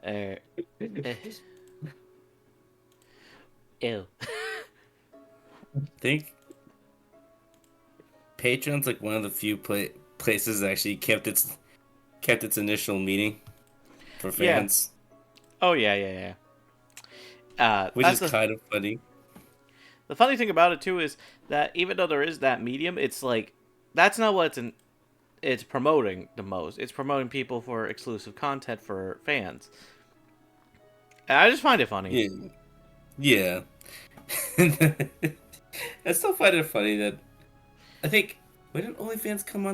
Uh, uh, ew. I think Patreon's like one of the few places that actually kept its initial meaning for Yeah. fans, Oh yeah, yeah, yeah. which That's is kind of funny. the funny thing about it too is that even though there is that medium, it's like that's not what it's promoting the most. It's promoting people for exclusive content for fans. And I just find it funny. Yeah, yeah. I still find it funny that I think why didn't OnlyFans come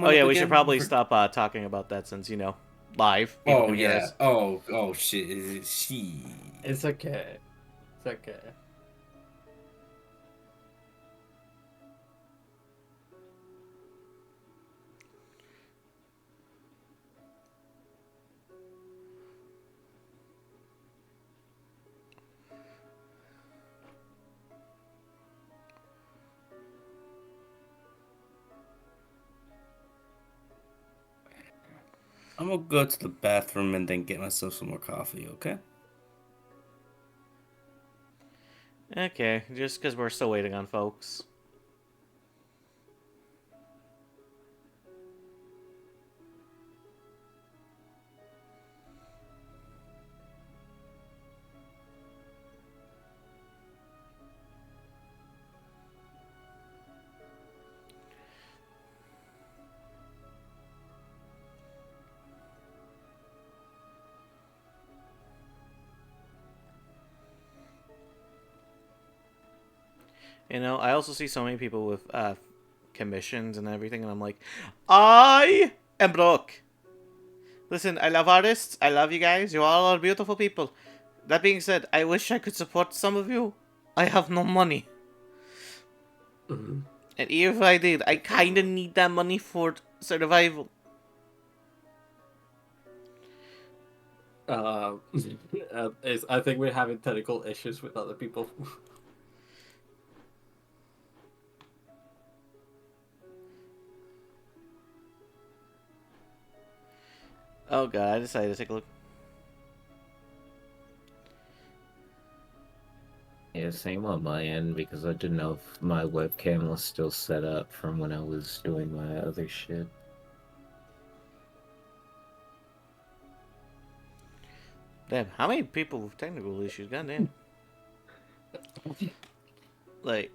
Oh on yeah, up we should again? probably stop talking about that since live people Oh can hear yeah. us. Oh shit. It's okay. It's okay. I'm gonna go to the bathroom and then get myself some more coffee. Okay. Okay, just because we're still waiting on folks. I also see so many people with commissions and everything, and I'm like, I am broke. Listen, I love artists. I love you guys. You all are beautiful people. That being said, I wish I could support some of you. I have no money. Mhm. And even if I did, I kinda need that money for survival. Uh, I think we're having technical issues with other people. Oh god, I decided to take a look. Yeah, same on my end because I didn't know if my webcam was still set up from when I was doing my other shit. Damn, how many people with technical issues? Goddamn. Like,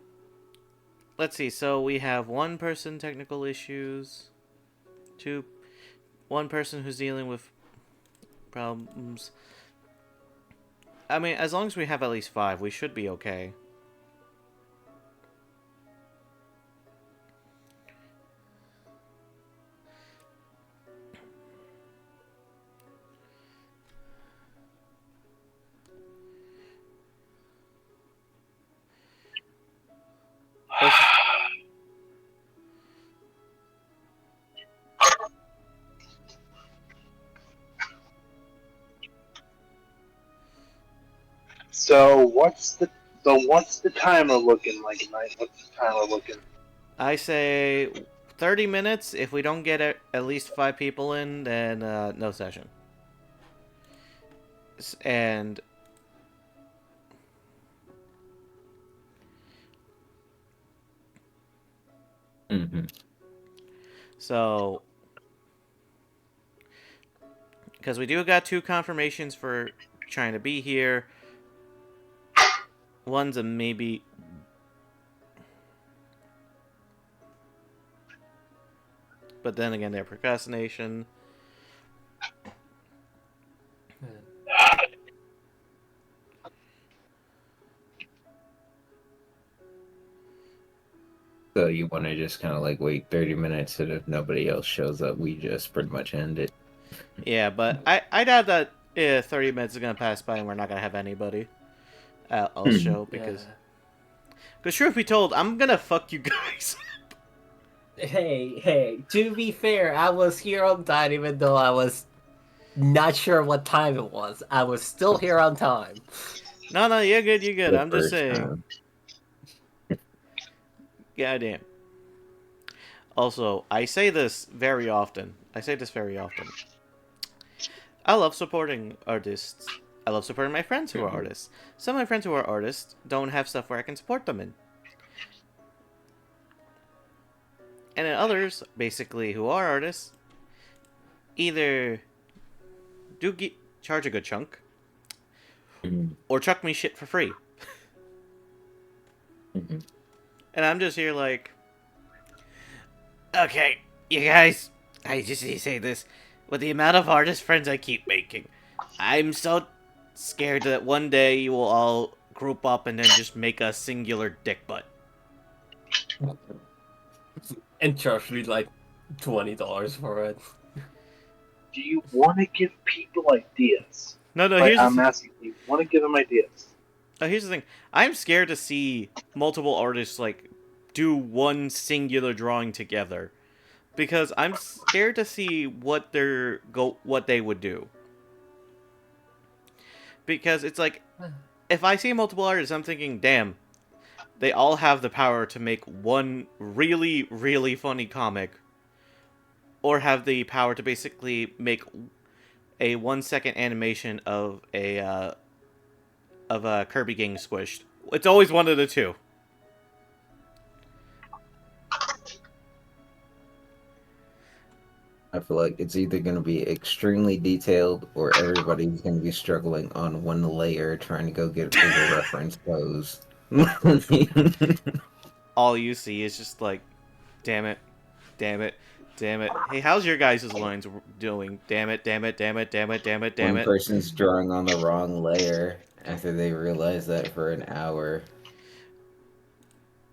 let's see. So we have one person technical issues, two, one person who's dealing with problems. I mean, as long as we have at least five, we should be okay. Let's, So what's the timer looking like, Mike? What's the timer looking? I say 30 minutes. If we don't get at least five people in, then no session. And Mm-hmm. so, because we do got two confirmations for trying to be here. One's a maybe. But then again, they're procrastination. So you want to just kind of like wait 30 minutes, and if nobody else shows up, we just pretty much end it. Yeah, but I doubt that 30 minutes is gonna pass by and we're not gonna have anybody else Hmm. show Yeah. because truth be told, I'm gonna fuck you guys. Hey, to be fair, I was here on time even though I was not sure what time it was. I was still here on time. No, you're good, you're good. The I'm just first saying. time. Goddamn. Also, I say this very often. I love supporting artists. I love supporting my friends who are artists. Some of my friends who are artists don't have stuff where I can support them in. And then others, basically, who are artists, either charge a good chunk, Mhm. or chuck me shit for free. Mhm. And I'm just here like, okay, you guys, I just need to say this. With the amount of artist friends I keep making, I'm so scared that one day you will all group up and then just make a singular dick butt. And charge me like $20 for it. Do you want to give people ideas? No, Like, I'm asking, do you want to give them ideas? here's the thing. I'm scared to see multiple artists like do one singular drawing together, because I'm scared to see what they would do. Because it's like, if I see multiple artists, I'm thinking, damn, they all have the power to make one really, really funny comic, or have the power to basically make a 1 second animation of a Kirby getting squished. It's always one of the two. I feel like it's either going to be extremely detailed or everybody's going to be struggling on one layer trying to go get through the reference pose. All you see is just like, damn it, damn it, damn it. Hey, how's your guys' lines doing? Damn it, damn it, damn it, damn it, damn it, damn One it. person's drawing on the wrong layer after they realize that for an hour.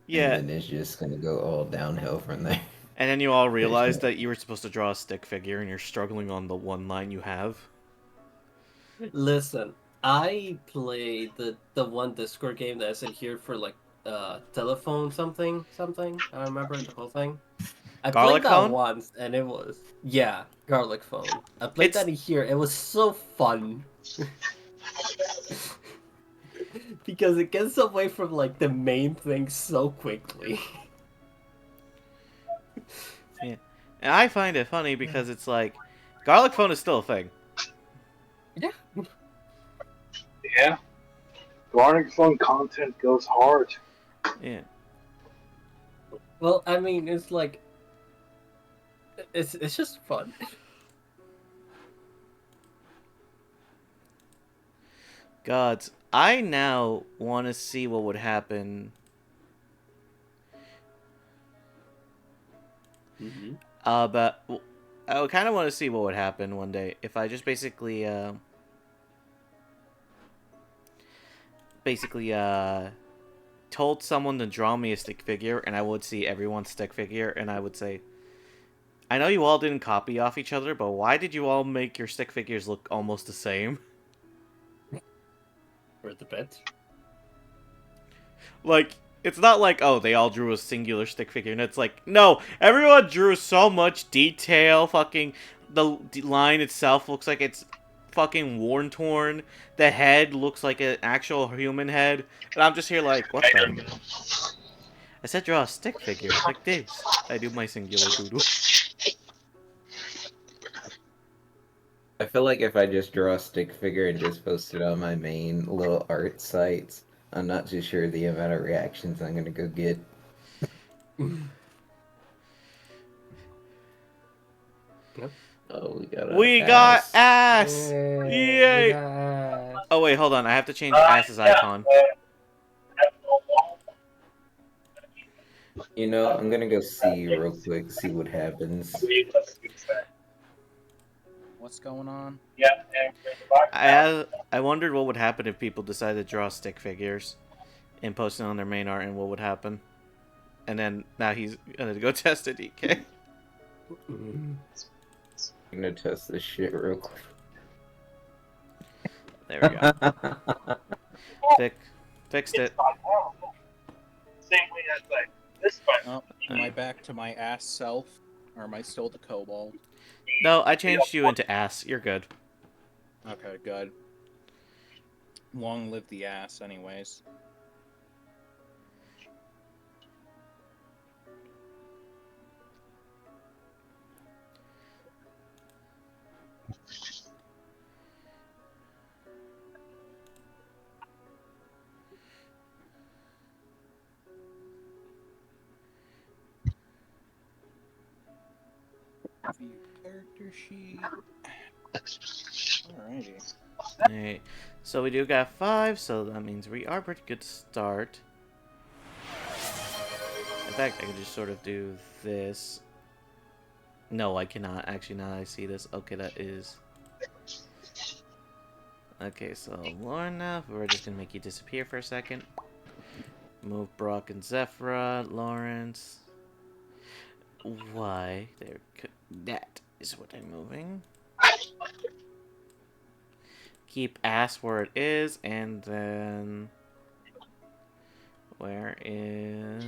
Yeah, And then it's just going to go all downhill from there. and then you all realize that you were supposed to draw a stick figure and you're struggling on the one line you have. Listen, I played the one Discord game that's in here for like telephone something. I remember the whole thing. I Garlic played that phone? once and it was garlic phone. I played It's- that in here. It was so fun. Because it gets away from like the main thing so quickly. And I find it funny because it's like, garlic phone is still a thing. Yeah. Garlic phone content goes hard. Yeah. Well, I mean, it's like it's just fun. Gods, I now want to see what would happen. But I kind of want to see what would happen one day if I just basically told someone to draw me a stick figure, and I would see everyone's stick figure, and I would say, I know you all didn't copy off each other, but why did you all make your stick figures look almost the same? For the bit. Like, it's not like, oh, they all drew a singular stick figure, and it's like, no, everyone drew so much detail, fucking, the line itself looks like it's fucking worn-torn, the head looks like an actual human head, and I'm just here like, what the? I said draw a stick figure, like this. I do my singular doodle. I feel like if I just draw a stick figure and just post it on my main little art sites, I'm not too sure the amount of reactions I'm gonna go get. Oh, we got ass! Yay! Oh wait, hold on, I have to change ass's icon. You know, I'm gonna go see real quick, see what happens. What's going on? I wondered what would happen if people decided to draw stick figures and post it on their main art, and what would happen. And then now he's gonna go test it, EK. I'm gonna test this shit real quick. There we go. Fixed it. Same way as like this Oh, am I back to my ass self? Or am I still the kobold? No, I changed you into ass. You're good. Okay, good. Long live the ass, anyways. View character sheet. Alrighty. Alright, so we do got 5, so that means we are pretty good to start. In fact, I can just sort of do this. No, I cannot. Actually, now I see this. Okay, that is... Okay, so Lorna, we're just gonna make you disappear for a second. Move Brock and Zephyra, Lawrence. Why? There, that is what I'm moving. Keep ass where it is, and then where is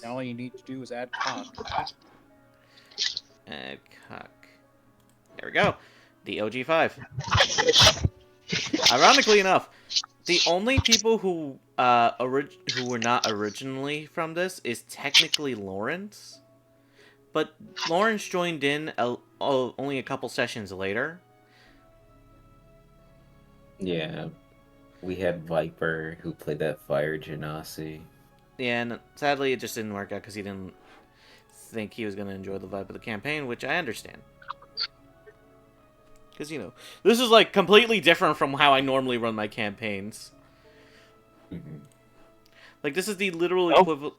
Now all you need to do is add cock. add cock? There we go. The OG5. Ironically enough, the only people who were not originally from this is technically Lawrence, but Lawrence joined in only a couple sessions later. Yeah. We had Viper who played that Fire Genasi. Yeah, and sadly it just didn't work out because he didn't think he was going to enjoy the vibe of the campaign, which I understand. Because, you know, this is, like, completely different from how I normally run my campaigns. Mm-hmm. Like, this is the literal equivalent...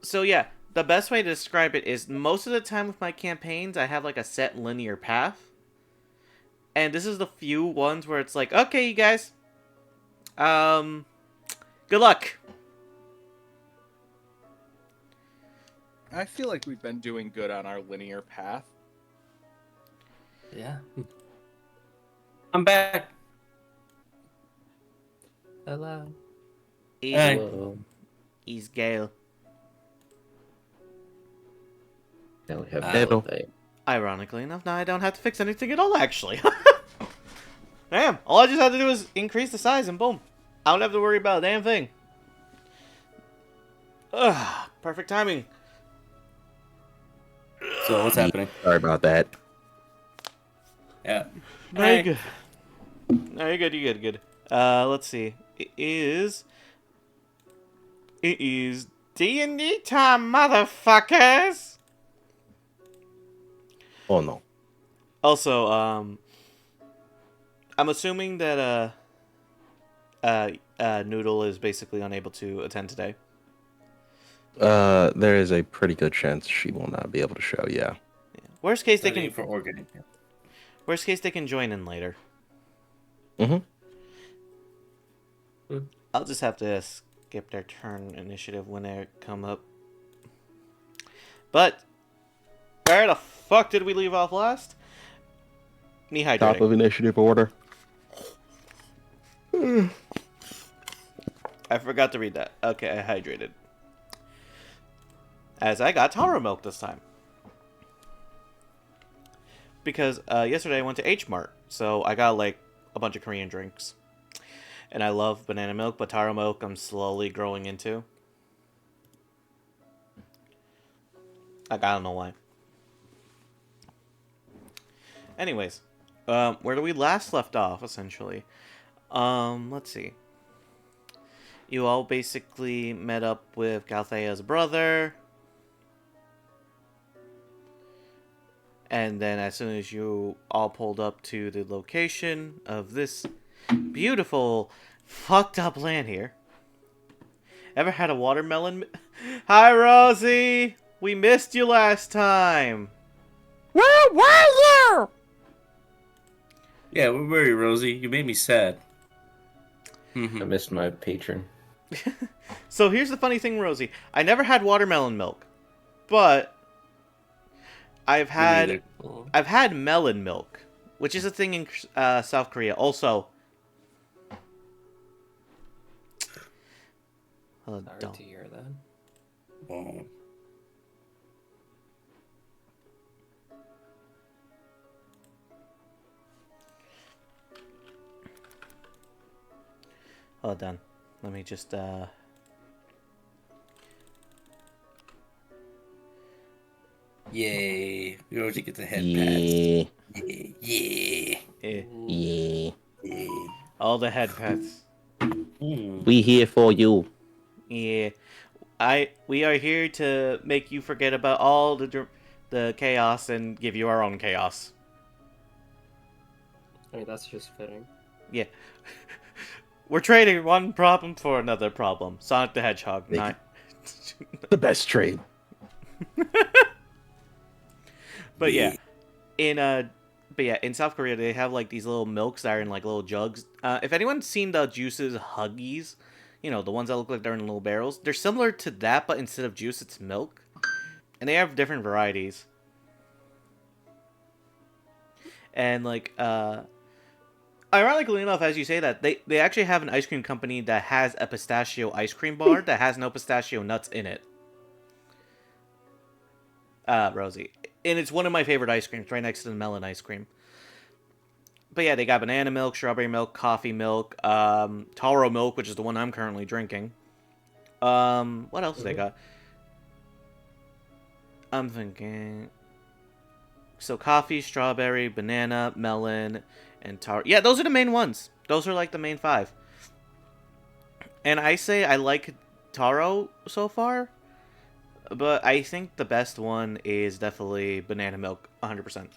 So, yeah, the best way to describe it is most of the time with my campaigns, I have, like, a set linear path. And this is the few ones where it's like, okay, you guys, good luck. I feel like we've been doing good on our linear path. Yeah. I'm back. Hello. Hey. He's Gale. Don't have Hello. that. Ironically enough, now I don't have to fix anything at all, actually. Damn, all I just had to do is increase the size and boom. I don't have to worry about a damn thing. Ugh, perfect timing. So what's happening? Sorry about that. Yeah. No, you're good. No, you're good, you're good, good. Let's see. It is D&D time, motherfuckers! Oh no. Also, I'm assuming that, Noodle is basically unable to attend today. There is a pretty good chance she will not be able to show. Yeah. Worst case, they Studying can. for organic. Worst case, they can join in later. Mhm. I'll just have to skip their turn initiative when they come up. But where the fuck did we leave off last? Me hydrating. Top of initiative order. I forgot to read that. Okay, I hydrated. As I got Taro milk this time. Because yesterday I went to H Mart, so I got like a bunch of Korean drinks. And I love banana milk, but Taro milk I'm slowly growing into. Like, I don't know why. Anyways, where do we last left off, essentially? Let's see. You all basically met up with Galthea's brother. And then as soon as you all pulled up to the location of this beautiful, fucked up land here. Ever had a watermelon? Hi, Rosie! We missed you last time! Where were you? Yeah, where were you, Rosie? You made me sad. I missed my patron. So here's the funny thing, Rosie. I never had watermelon milk. But I've had melon milk, which is a thing in South Korea. Also, Sorry to hear that. Oh. hold on. Let me just Yay. Rosie gets a head Yeah. pat. Yeah. Yeah. Yeah. all the head pets. We here for you. Yeah, we are here to make you forget about all the the chaos and give you our own chaos. I mean, that's just fitting. Yeah. We're trading one problem for another problem. Sonic the Hedgehog. Thank The best trade. But yeah, in South Korea they have like these little milks that are in like little jugs. If anyone's seen the Juices Huggies, you know, the ones that look like they're in little barrels, they're similar to that, but instead of juice, it's milk, and they have different varieties. And like, ironically enough, as you say that, they actually have an ice cream company that has a pistachio ice cream bar that has no pistachio nuts in it. Rosie. And it's one of my favorite ice creams, right next to the melon ice cream. But yeah, they got banana milk, strawberry milk, coffee milk, taro milk, which is the one I'm currently drinking. What else do they got? I'm thinking... So coffee, strawberry, banana, melon, and taro. Yeah, those are the main ones. Those are like the main 5. And I say I like taro so far. But I think the best one is definitely banana milk, 100%.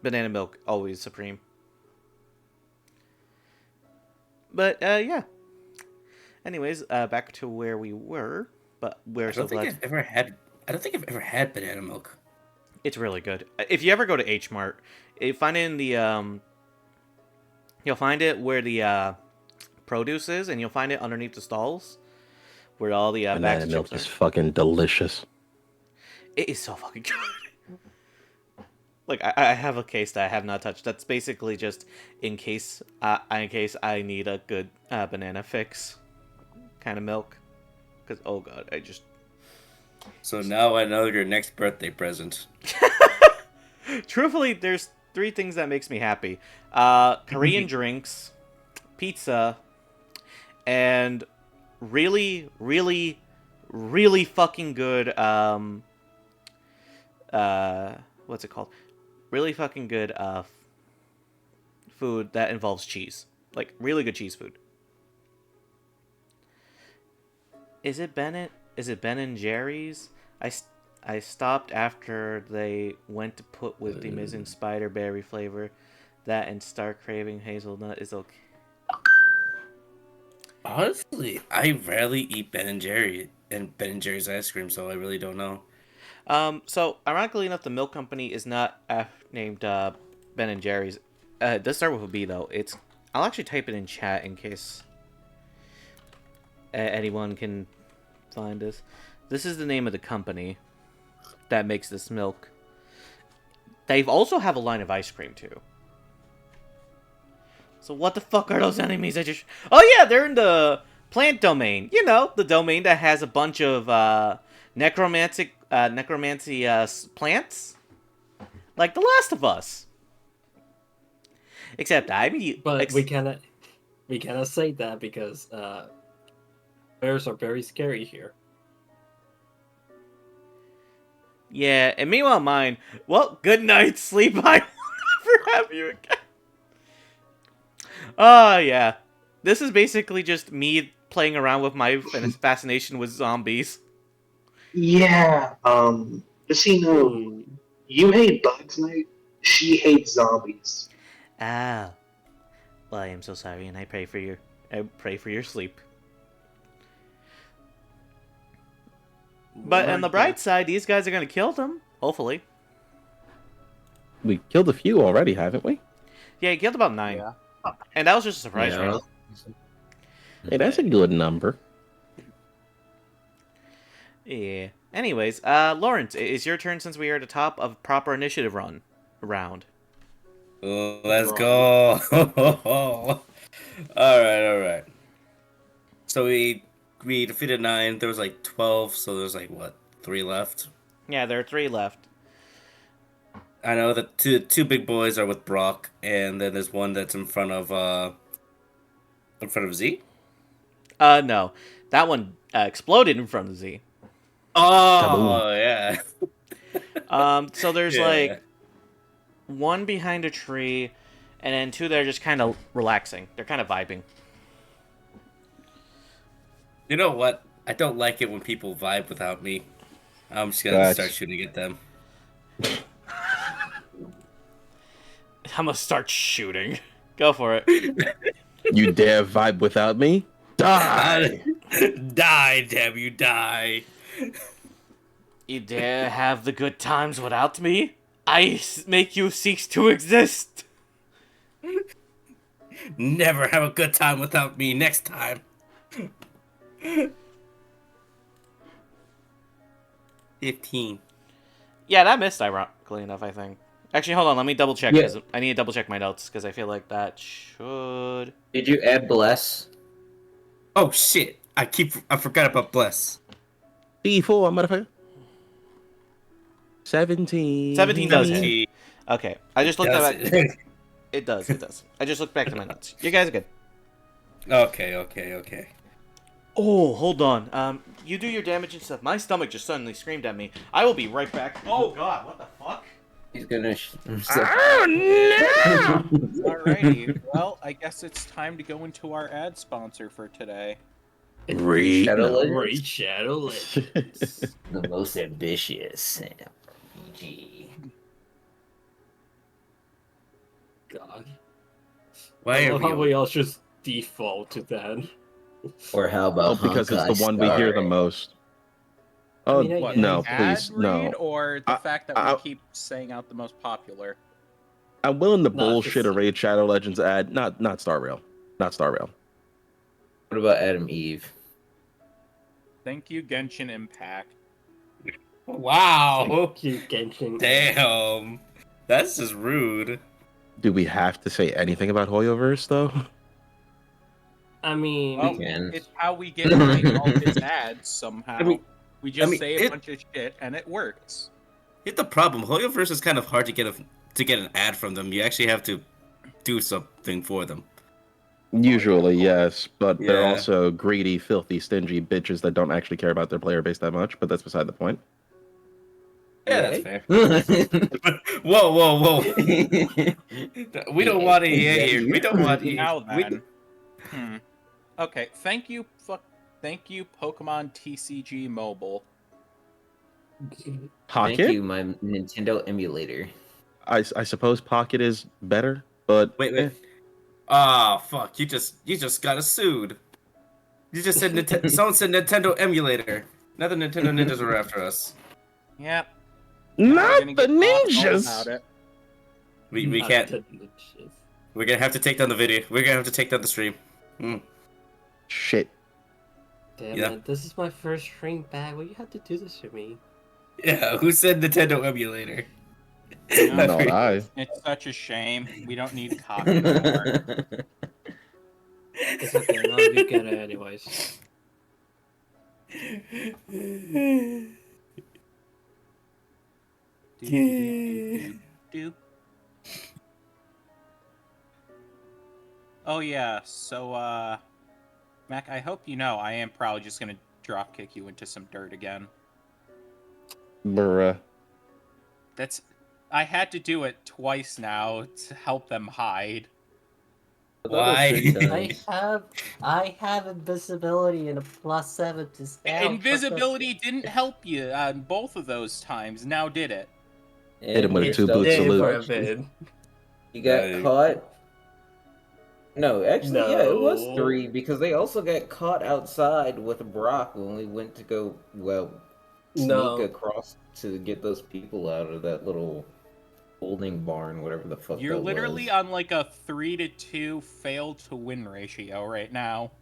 Banana milk, always supreme. But, yeah. Anyways, back to where we were. But we're I so don't think glad... I've ever had. I don't think I've ever had banana milk. It's really good. If you ever go to H Mart, find it in the, you'll find it where the, produce is, and you'll find it underneath the stalls. Where all the Banana bags of milk chips is are. fucking delicious. It is so fucking good. Like I have a case that I have not touched. That's basically just in case I need a good banana fix kind of milk. Because oh god, I just So now I know your next birthday present. truthfully, there's 3 things that makes me happy: Korean drinks, pizza, and really, really, really fucking good, what's it called? Really fucking good, food that involves cheese. Like, really good cheese food. Is it Ben and Jerry's? I stopped after they went to put with the amazing spider berry flavor. That and Star Craving hazelnut is okay. Honestly, I rarely eat Ben and Jerry's ice cream, so I really don't know. So ironically enough, the milk company is not named Ben and Jerry's. It does start with a B though. I'll actually type it in chat in case anyone can find this. This is the name of the company that makes this milk. They also have a line of ice cream too. So what the fuck are those enemies? Oh yeah, they're in the plant domain. You know, the domain that has a bunch of necromancy plants, like The Last of Us. Except But we cannot say that because bears are very scary here. Yeah, and meanwhile mine. Well, good night, sleep. I will never have you again. Oh, yeah. This is basically just me playing around with my fascination with zombies. Yeah, Casino, you hate bugs, mate. She hates zombies. Ah. Well, I am so sorry, and I pray for your sleep. But on the bright side, these guys are gonna kill them, hopefully. We killed a few already, haven't we? Yeah, he killed about 9. Yeah. And that was just a surprise round. Hey, that's a good number. Yeah. Anyways, Lawrence, it's your turn since we are at the top of proper initiative round. Oh, let's go. All right. So we defeated 9. There was like 12, so there's like what, 3 left. Yeah, there are 3 left. I know the two big boys are with Brock, and then there's one that's in front of Z. No, that one exploded in front of Z. Oh, yeah. So there's Yeah. like 1 behind a tree, and then 2 that are just kind of relaxing. They're kind of vibing. You know what? I don't like it when people vibe without me. I'm just gonna Gotcha. start shooting at them. I'm gonna start shooting. Go for it. You dare vibe without me? Die! Die, damn you, die. You dare have the good times without me? Make you cease to exist. Never have a good time without me next time. 15. Yeah, that missed ironically enough, I think. Actually, hold on, let me double check. Yeah. 'Cause I need to double check my notes, because I feel like that should... Did you add bless? Oh shit! I forgot about Bless. D4, motherfucker. 17. 17 does hit. 17. Okay, I just looked Does at it? it. Does. I just looked back to my notes. You guys are good. Okay. Oh, hold on. You do your damage and stuff. My stomach just suddenly screamed at me. I will be right back. Oh god, what the fuck? He's gonna. Alrighty. Well, I guess it's time to go into our ad sponsor for today. Read. Shadow No. Legends? Raid Shadow Legends. The most ambitious RPG. God. Why I are love how we? we all just default to that. Or how Oh, about because it's Honkai the one we hear the Star? most. Oh, mean, I What, guess. no, the ad please, read no. or the fact that we I- keep saying out the most popular? I'm willing to No, bullshit a just- Raid Shadow Legends ad. Not Star Rail. Not Star Rail. What about Adam Eve? Thank you, Genshin Impact. Wow. Cute Genshin. Damn. That's just rude. Do we have to say anything about Hoyoverse, though? I mean, Well, can. it's how we get like, all his ads somehow. I mean- we just I mean, say a it- bunch of shit and it works. Here's the problem. Hoyoverse is kind of hard to get an ad from them. You actually have to do something for them. Usually, yes, but they're Yeah. also greedy, filthy, stingy bitches that don't actually care about their player base that much, but that's beside the point. Yeah, that's fair. Whoa. We don't want to hear you. We don't want to Now we- then. Okay, thank you, Pokemon TCG Mobile. Pocket? Thank you, my Nintendo emulator. I suppose Pocket is better, but Wait. Ah, fuck! You just got us sued. You just said someone said Nintendo emulator. Now the Nintendo ninjas are after us. Yep. now we're not gonna the get lost all ninjas. about it. We not can't. to bitches. We're gonna have to take down the video. We're gonna have to take down the stream. Shit. Damn Yeah. it, this is my first stream back. Why you have to do this to me? Yeah, who said Nintendo emulator? Yeah. Not I. It's such a shame. We don't need copy anymore. It's okay, I'll be good at it anyways. Do. Oh yeah, so Mac, I hope you know I am probably just gonna drop kick you into some dirt again. Bruh. I had to do it twice now to help them hide. Why? I have invisibility and a +7 to stealth. Invisibility didn't help you on both of those times. Now did it? Hit him with a It two-boot did salute. For a bit. You got caught. No, actually, yeah, it was No. 3 because they also got caught outside with Brock when we went to go sneak No. across to get those people out of that little holding barn, whatever the fuck. You're that literally was. on like a 3-2 fail to win ratio right now.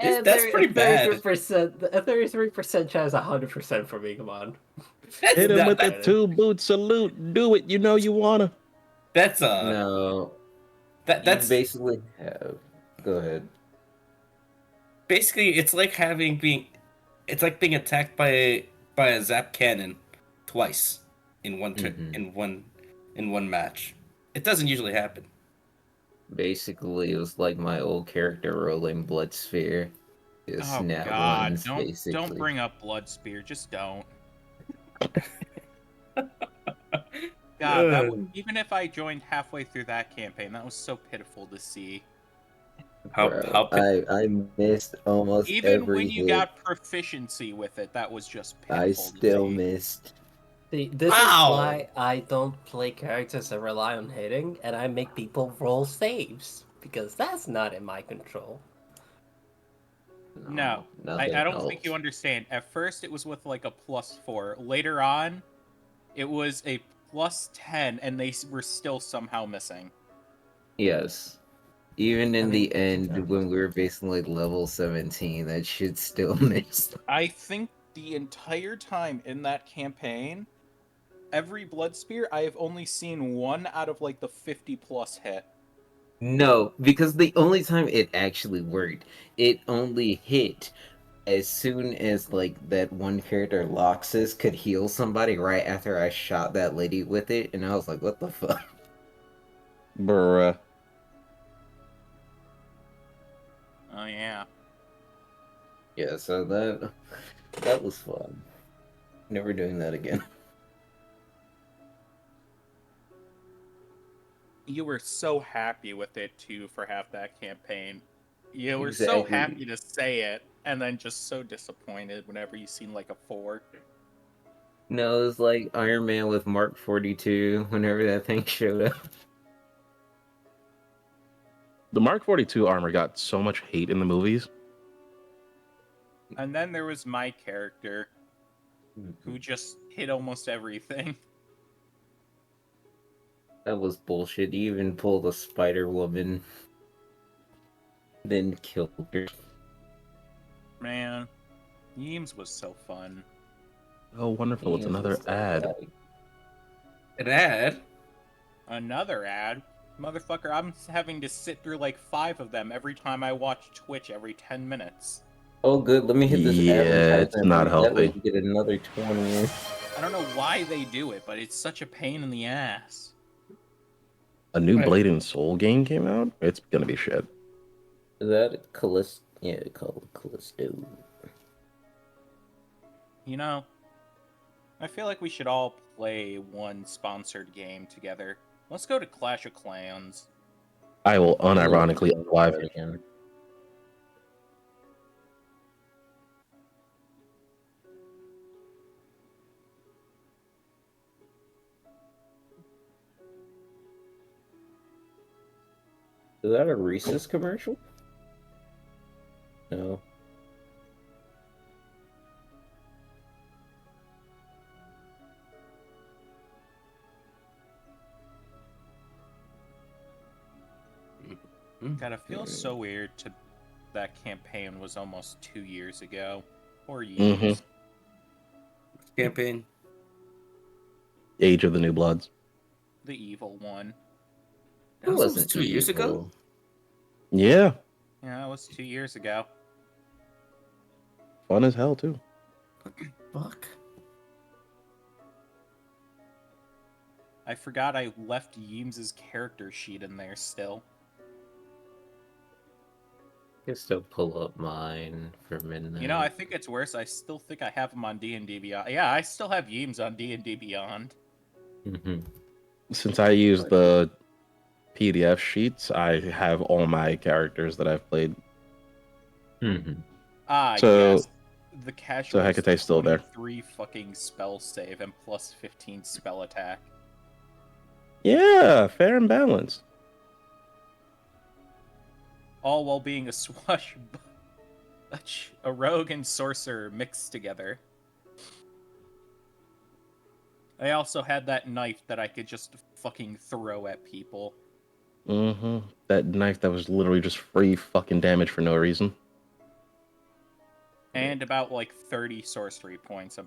That's pretty bad. 33%, a 33% chance, 100% for me. Come on. Hit him not with bad. the two-boot salute. Do it. You know you wanna. That's No, that's you basically have. Go ahead. basically it's like being attacked by a zap cannon twice in one Mhm. in one match. It doesn't usually happen. Basically, it was like my old character rolling Blood Sphere. Just Oh snap god, ones, don't basically. bring up Blood Spear, just don't. God, even if I joined halfway through that campaign, that was so pitiful to see. How Bro, how I missed almost Even every when you hit. got proficiency with it, that was just pitiful I to still see. missed. See, this Wow. is why I don't play characters that rely on hitting, and I make people roll saves because that's not in my control. No, nothing I don't think you helps. understand. At first, it was with like a +4. Later on, it was a +10, and they were still somehow missing. Yes. Even in I mean, the end, when we were basically level 17, that shit still missed. I think the entire time in that campaign, every blood spear, I have only seen one out of like the 50+ hit. No, because the only time it actually worked, it only hit as soon as like that one character Loxus could heal somebody right after I shot that lady with it, and I was like, what the fuck? Bruh. Oh yeah. Yeah, so that was fun. Never doing that again. You were so happy with it too for half that campaign. You were so Exactly. happy to say it, and then just so disappointed whenever you seen like a 4. No, it was like Iron Man with Mark 42 whenever that thing showed up. The Mark 42 armor got so much hate in the movies. And then there was my character, who just hit almost everything. That was bullshit. You even pulled a Spider Woman, then killed her. Man, Yeems was so fun. Oh, wonderful. It's Yes, another so ad. bad. an ad? Another ad? Motherfucker, I'm having to sit through like 5 of them every time I watch Twitch every 10 minutes. Oh, good. Let me hit this Yeah, it's advertisement. not That way healthy. you get another 20 in. I don't know why they do it, but it's such a pain in the ass. A new Right. Blade and Soul game came out. It's gonna be shit. Is that Callisto? Yeah, called Callisto. You know, I feel like we should all play one sponsored game together. Let's go to Clash of Clans. I will unironically live it. Again. Is that a Reese's commercial? No. God, it feels so weird to that campaign was almost 2 years ago. Poor Yeems. Campaign. Age of the New Bloods. The evil one. That was almost 2 years ago. evil. Yeah, Yeah, it was 2 years ago. fun as hell too. Fuck. I forgot I left Yeems's character sheet in there still. I can still pull up mine for midnight. You know, I think it's worse. I still think I have him on D&D Beyond. Yeah, I still have Yeems on D&D Beyond. Mhm. Since I use the PDF sheets, I have all my characters that I've played. Mhm. Ah, So- yes. The casual. Hecate's still there. 3 fucking spell save and plus 15 spell attack. Yeah, fair and balanced. All while being a rogue and sorcerer mixed together. I also had that knife that I could just fucking throw at people. Mm-hmm. That knife that was literally just free fucking damage for no reason. And about like 30 sorcery points.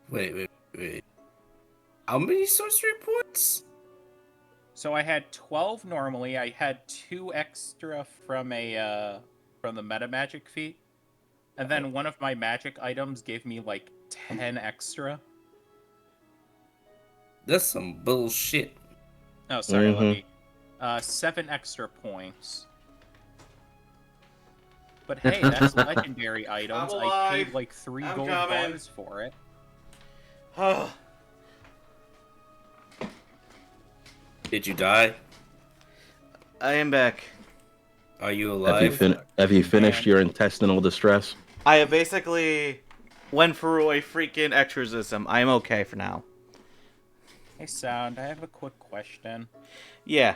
Wait. How many sorcery points? So I had 12 normally. I had 2 extra from the meta magic feat. And then one of my magic items gave me like 10 extra. That's some bullshit. Oh, sorry, Mhm. let me. 7 extra points. But hey, that's legendary items. I'm I alive. paid like 3 I'm gold coming. bars for it. Oh, Did you die? I am back. Are you Have you, alive? have you finished your intestinal distress? I have basically went through a freaking exorcism. I am okay for now. Hey, Sound, I have a quick question. Yeah.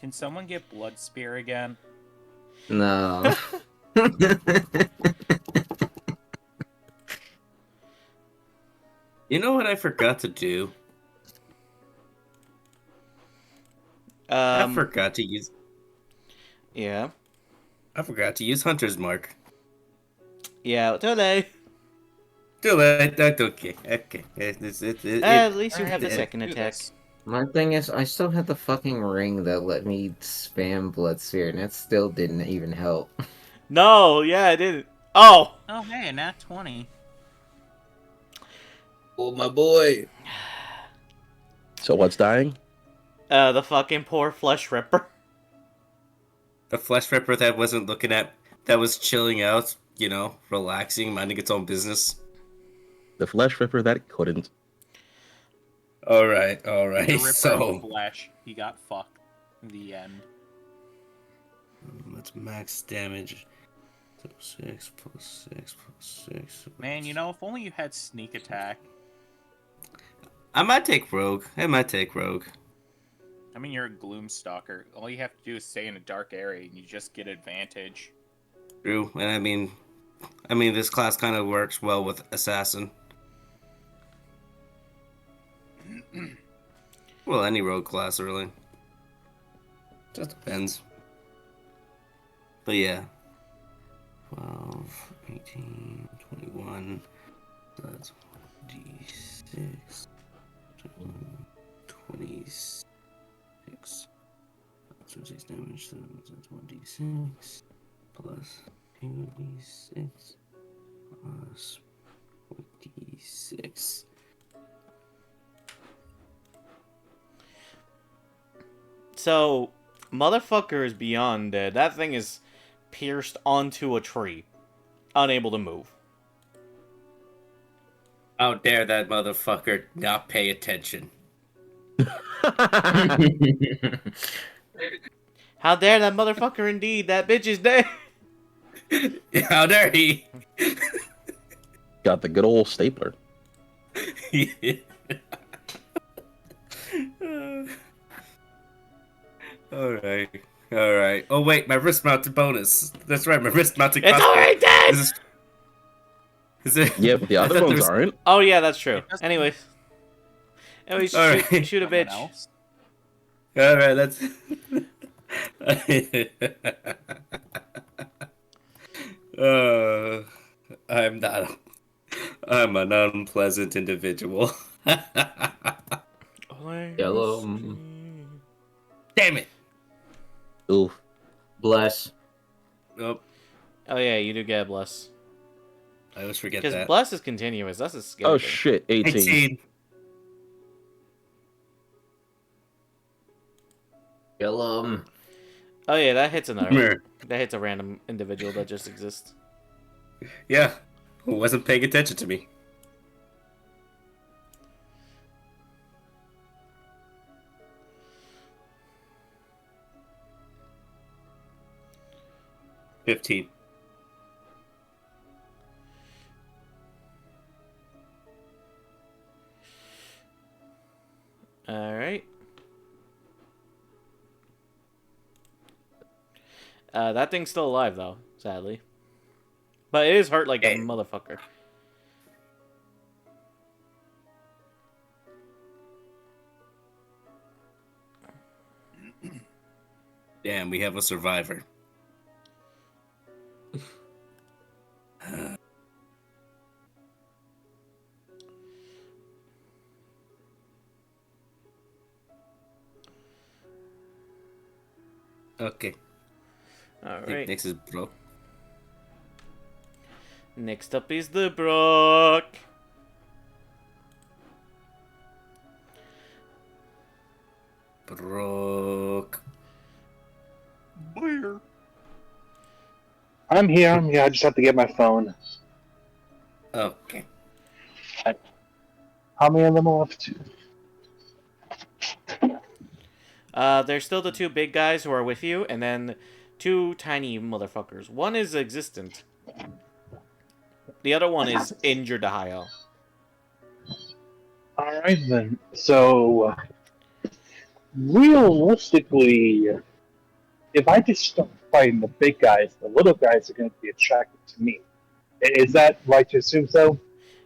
Can someone get Blood Spear again? No. You know what I forgot to do? I forgot to use. Yeah. I forgot to use Hunter's Mark. Yeah, totally. Too late. That's okay. Okay. At least you have the Alright, second do attack. this. My thing is, I still had the fucking ring that let me spam Blood Sphere, and it still didn't even help. No, yeah, I didn't. Oh! Oh, hey, nat 20. Oh my boy. So what's dying? The fucking poor flesh ripper. The flesh ripper that wasn't looking at, that was chilling out, you know, relaxing, minding its own business. The flesh ripper that couldn't. All right. The Ripper So Flesh, he got fucked in the end. let's max damage. So 6 plus 6 plus 6. Man, you know, if only you had sneak attack. I might take Rogue. I might take Rogue. I mean, you're a Gloomstalker. All you have to do is stay in a dark area and you just get advantage. True, and I mean, this class kind of works well with Assassin. Well, any rogue class, really. Just depends. But yeah. 12, 18, 21. That's d6. 26. 26 damage, so that's 1d6. Plus 2d6. Plus 4d6. So, motherfucker is beyond dead. That thing is pierced onto a tree. Unable to move. How dare that motherfucker not pay attention? How dare that motherfucker indeed. That bitch is dead. How dare he? Got the good old stapler. Alright. Oh wait, my wrist mounted bonus. That's right, my wrist mounted It's already dead! Is it? Yeah, but the I other thought there ones was- aren't. Oh yeah, that's true. doesn't- Anyways, Alright. shoot a Someone bitch. else? Alright, that's. I'm not. I'm an unpleasant individual. Yellow. Damn it! Oof. Bless. Nope. Oh yeah, you do get a bless. I always forget Because that. bless is continuous. That's a skill. Oh thing. shit, 18. 18. Yellow. Oh yeah, that hits another. Meh. That hits a random individual that just exists. Yeah. Who wasn't paying attention to me? $15. All right. That thing's still alive though, sadly. But it is hurt like a Hey. motherfucker. Damn, we have a survivor. Okay. All I think right. next is Brock. Next up is the Brock. Brock. Where? I'm here. I just have to get my phone. Okay. How many of them left? There's still the two big guys who are with you, and then two tiny motherfuckers. One is existent. The other one is injured to high L. Alright then. So, realistically, if I just start fighting the big guys, the little guys are going to be attracted to me. Is that right to assume so?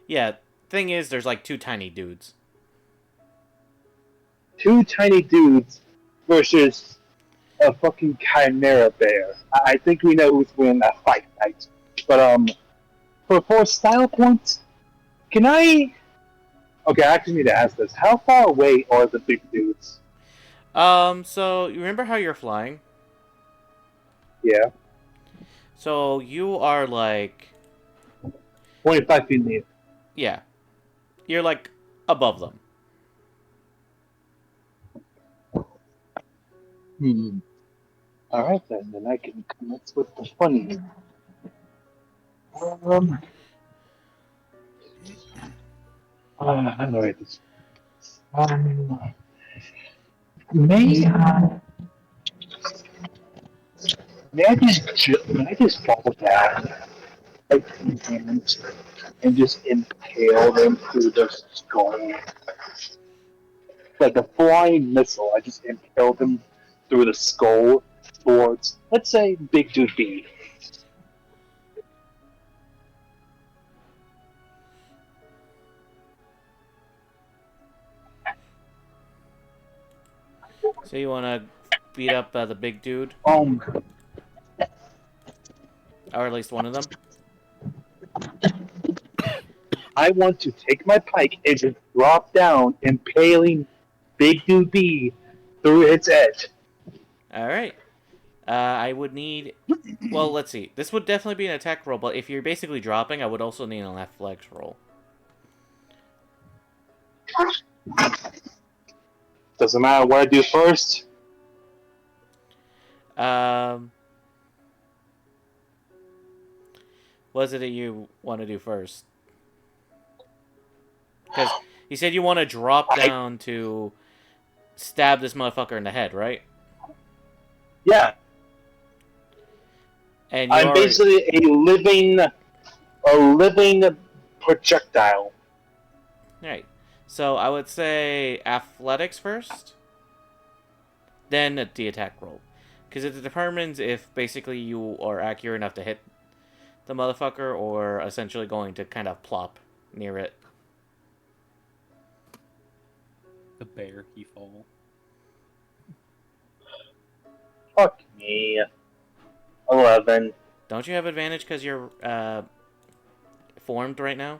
Yeah, thing is, there's like two tiny dudes. Two tiny dudes versus a fucking chimera bear. I think we know who's winning that fight, right? But for style points, can I? Okay, I actually need to ask this. How far away are the big dudes? So you remember how you're flying? Yeah, So you are like, 25 feet in the air. yeah, you're like above them. Alright then I can commence with the funny here. How do I write this? May I just fall down like hands and just impale them through their skull? Like a flying missile, I just impaled them through the skull towards, let's say, Big Dude B. So you want to beat up the big dude, Um, or at least one of them? I want to take my pike and just drop down, impaling Big Dude B through its edge. All right. I would need. Well, let's see. This would definitely be an attack roll, but if you're basically dropping, I would also need an athletics roll. Doesn't matter what I do first. What is it that you want to do first? Because you said you want to drop down to stab this motherfucker in the head, right? Yeah, And you I'm already- basically a living projectile. Right. So I would say athletics first, then the attack roll. Because it determines if basically you are accurate enough to hit the motherfucker or essentially going to kind of plop near it. The bear he fall. Fuck me. 11. Don't you have advantage because you're formed right now?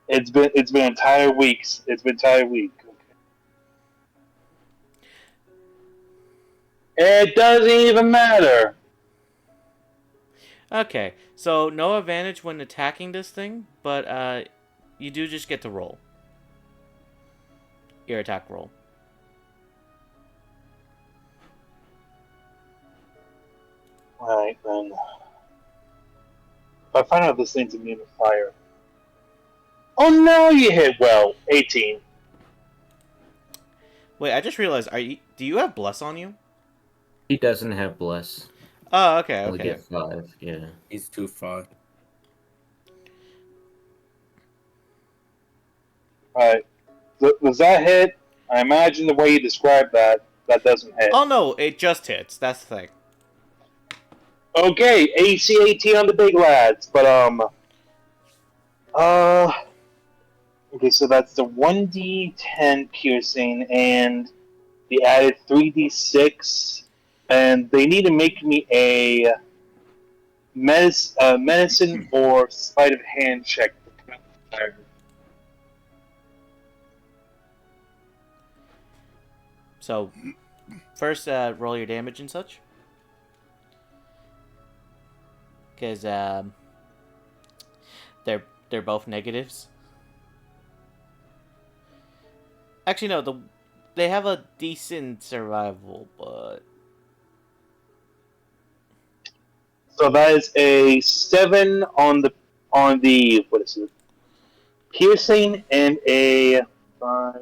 It's been entire weeks. It's been entire week. It doesn't even matter. Okay, so no advantage when attacking this thing, but you do just get to roll. Your attack roll. Alright then. If I find out this thing's immune to fire. Oh no, you hit well. 18. Wait, I just realized, do you have bless on you? He doesn't have bless. Oh, okay, Only okay. get 5. Yeah. He's too far. Alright. Does that hit? I imagine the way you described that doesn't hit. Oh no, it just hits. That's the thing. Okay, AC 18 on the big lads, but okay, so that's the 1d10 piercing and the added 3d6, and they need to make me a medicine or sleight of hand check. So, first, roll your damage and such. Because they're both negatives. Actually, no. They have a decent survival, but So that is a 7 on the what is it? Piercing and a 5.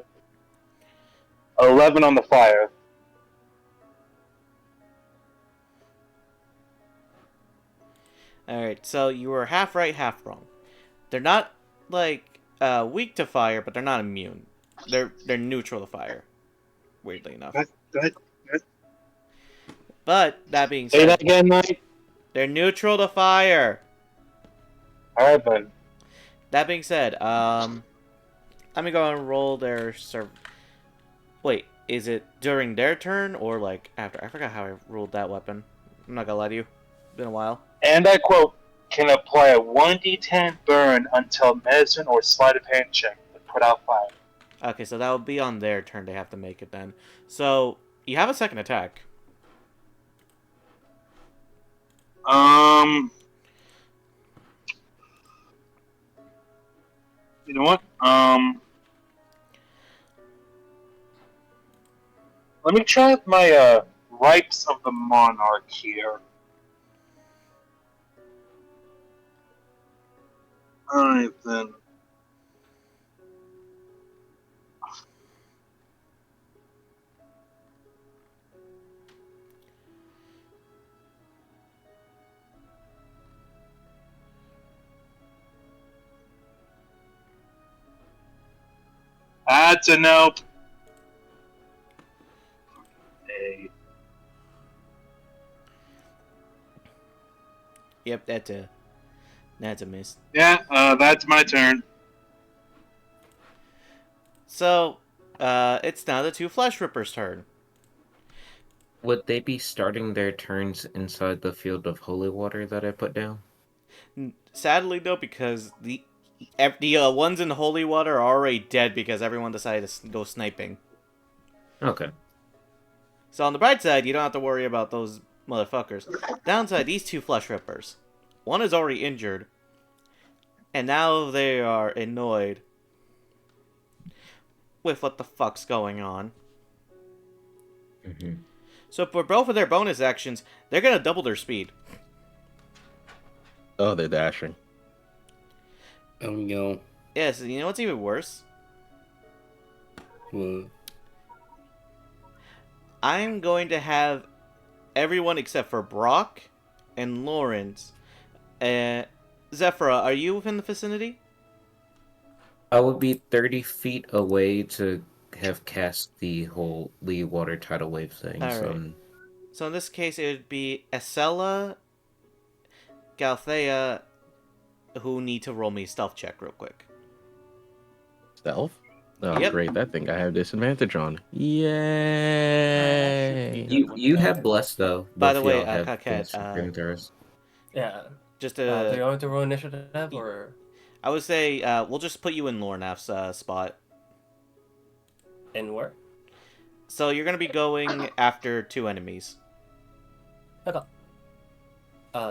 11 on the fire. Alright, so you were half right, half wrong. They're not, like, weak to fire, but they're not immune. They're neutral to fire. Weirdly enough. That- But, that being Say that said, again, Mike. they're neutral to fire! Alright then. That being said, let me go and roll their Wait, is it during their turn or like after? I forgot how I ruled that weapon. I'm not gonna lie to you. Been a while. And I quote, can apply a 1d10 burn until medicine or sleight of hand check to put out fire. Okay, so that would be on their turn. They have to make it then. So you have a second attack. You know what? Let me try my Rites of the Monarch here. Alright then. That's a nope. Hey. Yep, that's a miss. Yeah, that's my turn. So, it's now the two Flesh Rippers' turn. Would they be starting their turns inside the field of holy water that I put down? Sadly, though, because the ones in holy water are already dead because everyone decided to go sniping. Okay. So on the bright side, you don't have to worry about those motherfuckers. Downside, these two Flesh Rippers. One is already injured, and now they are annoyed with what the fuck's going on. Mm-hmm. So for both of their bonus actions, they're gonna double their speed. Oh, they're dashing. Oh no. Yes, you know what's even worse? What? I'm going to have everyone except for Brock and Lawrence. Zephyra, are you within the vicinity? I would be 30 feet away to have cast the holy water tidal wave thing. Alright. So in this case, it would be Esella, Galthea, who need to roll me a stealth check real quick. Stealth? Oh, Yep. great. That thing I have disadvantage on. Yay! You have blessed though. By Both the way, y'all have Kaket, been supreme throws. Yeah. Just Do you want to roll initiative or I would say we'll just put you in Lornaf's spot. in where? So you're gonna be going after two enemies. Okay.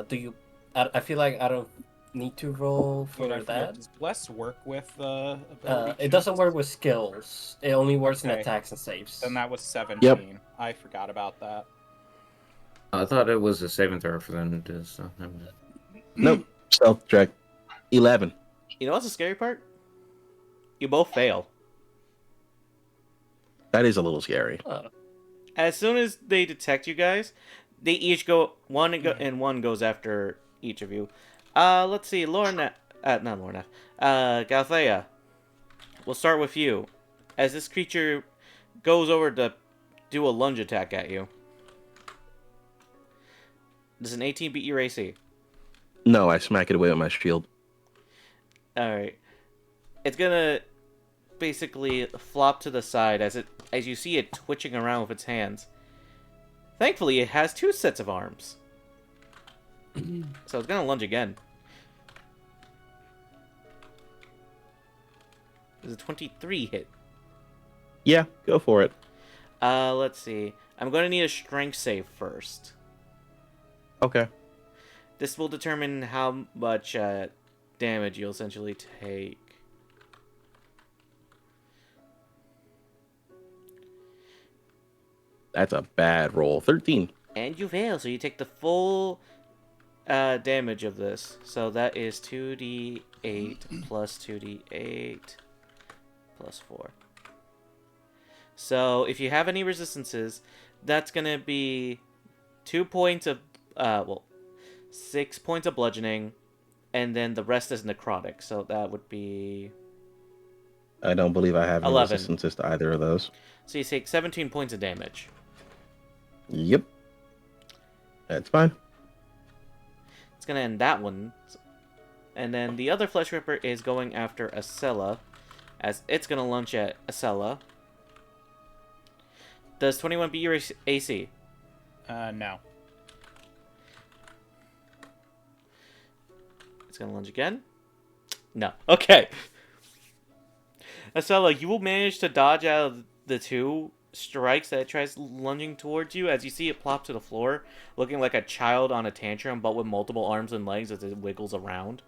Do you? I feel like I don't need to roll for Wait, I forget, that. does Bless work with ability It doesn't checks? work with skills. It only works in Okay. attacks and saves. Then that was 17. I forgot about that. I thought it was a saving throw for them to. So, never mind. Nope. Stealth check. 11. You know what's the scary part? You both fail. That is a little scary. Oh. As soon as they detect you guys, they each go and one goes after each of you. Let's see, not Lorna. Galthea. We'll start with you. As this creature goes over to do a lunge attack at you. Does an 18 beat your AC? No, I smack it away with my shield. Alright. It's gonna basically flop to the side as you see it twitching around with its hands. Thankfully, it has two sets of arms. So it's gonna lunge again. Does a 23 hit? Yeah, go for it. Let's see. I'm gonna need a strength save first. Okay. This will determine how much damage you'll essentially take. That's a bad roll. 13. And you fail, so you take the full damage of this. So that is 2d8 plus 2d8 plus 4. So if you have any resistances, that's gonna be 2 points of 6 points of bludgeoning, and then the rest is necrotic. So that would be I don't believe I have any 11. resistances to either of those. So you take 17 points of damage. Yep. That's fine. It's gonna end that one. And then the other Flesh Ripper is going after Acela, as it's gonna lunge at Acela. Does 21 beat your AC? No. It's gonna lunge again. No. Okay. Acela, you will manage to dodge out of the 2 strikes that it tries lunging towards you, as you see it plop to the floor, looking like a child on a tantrum, but with multiple arms and legs as it wiggles around.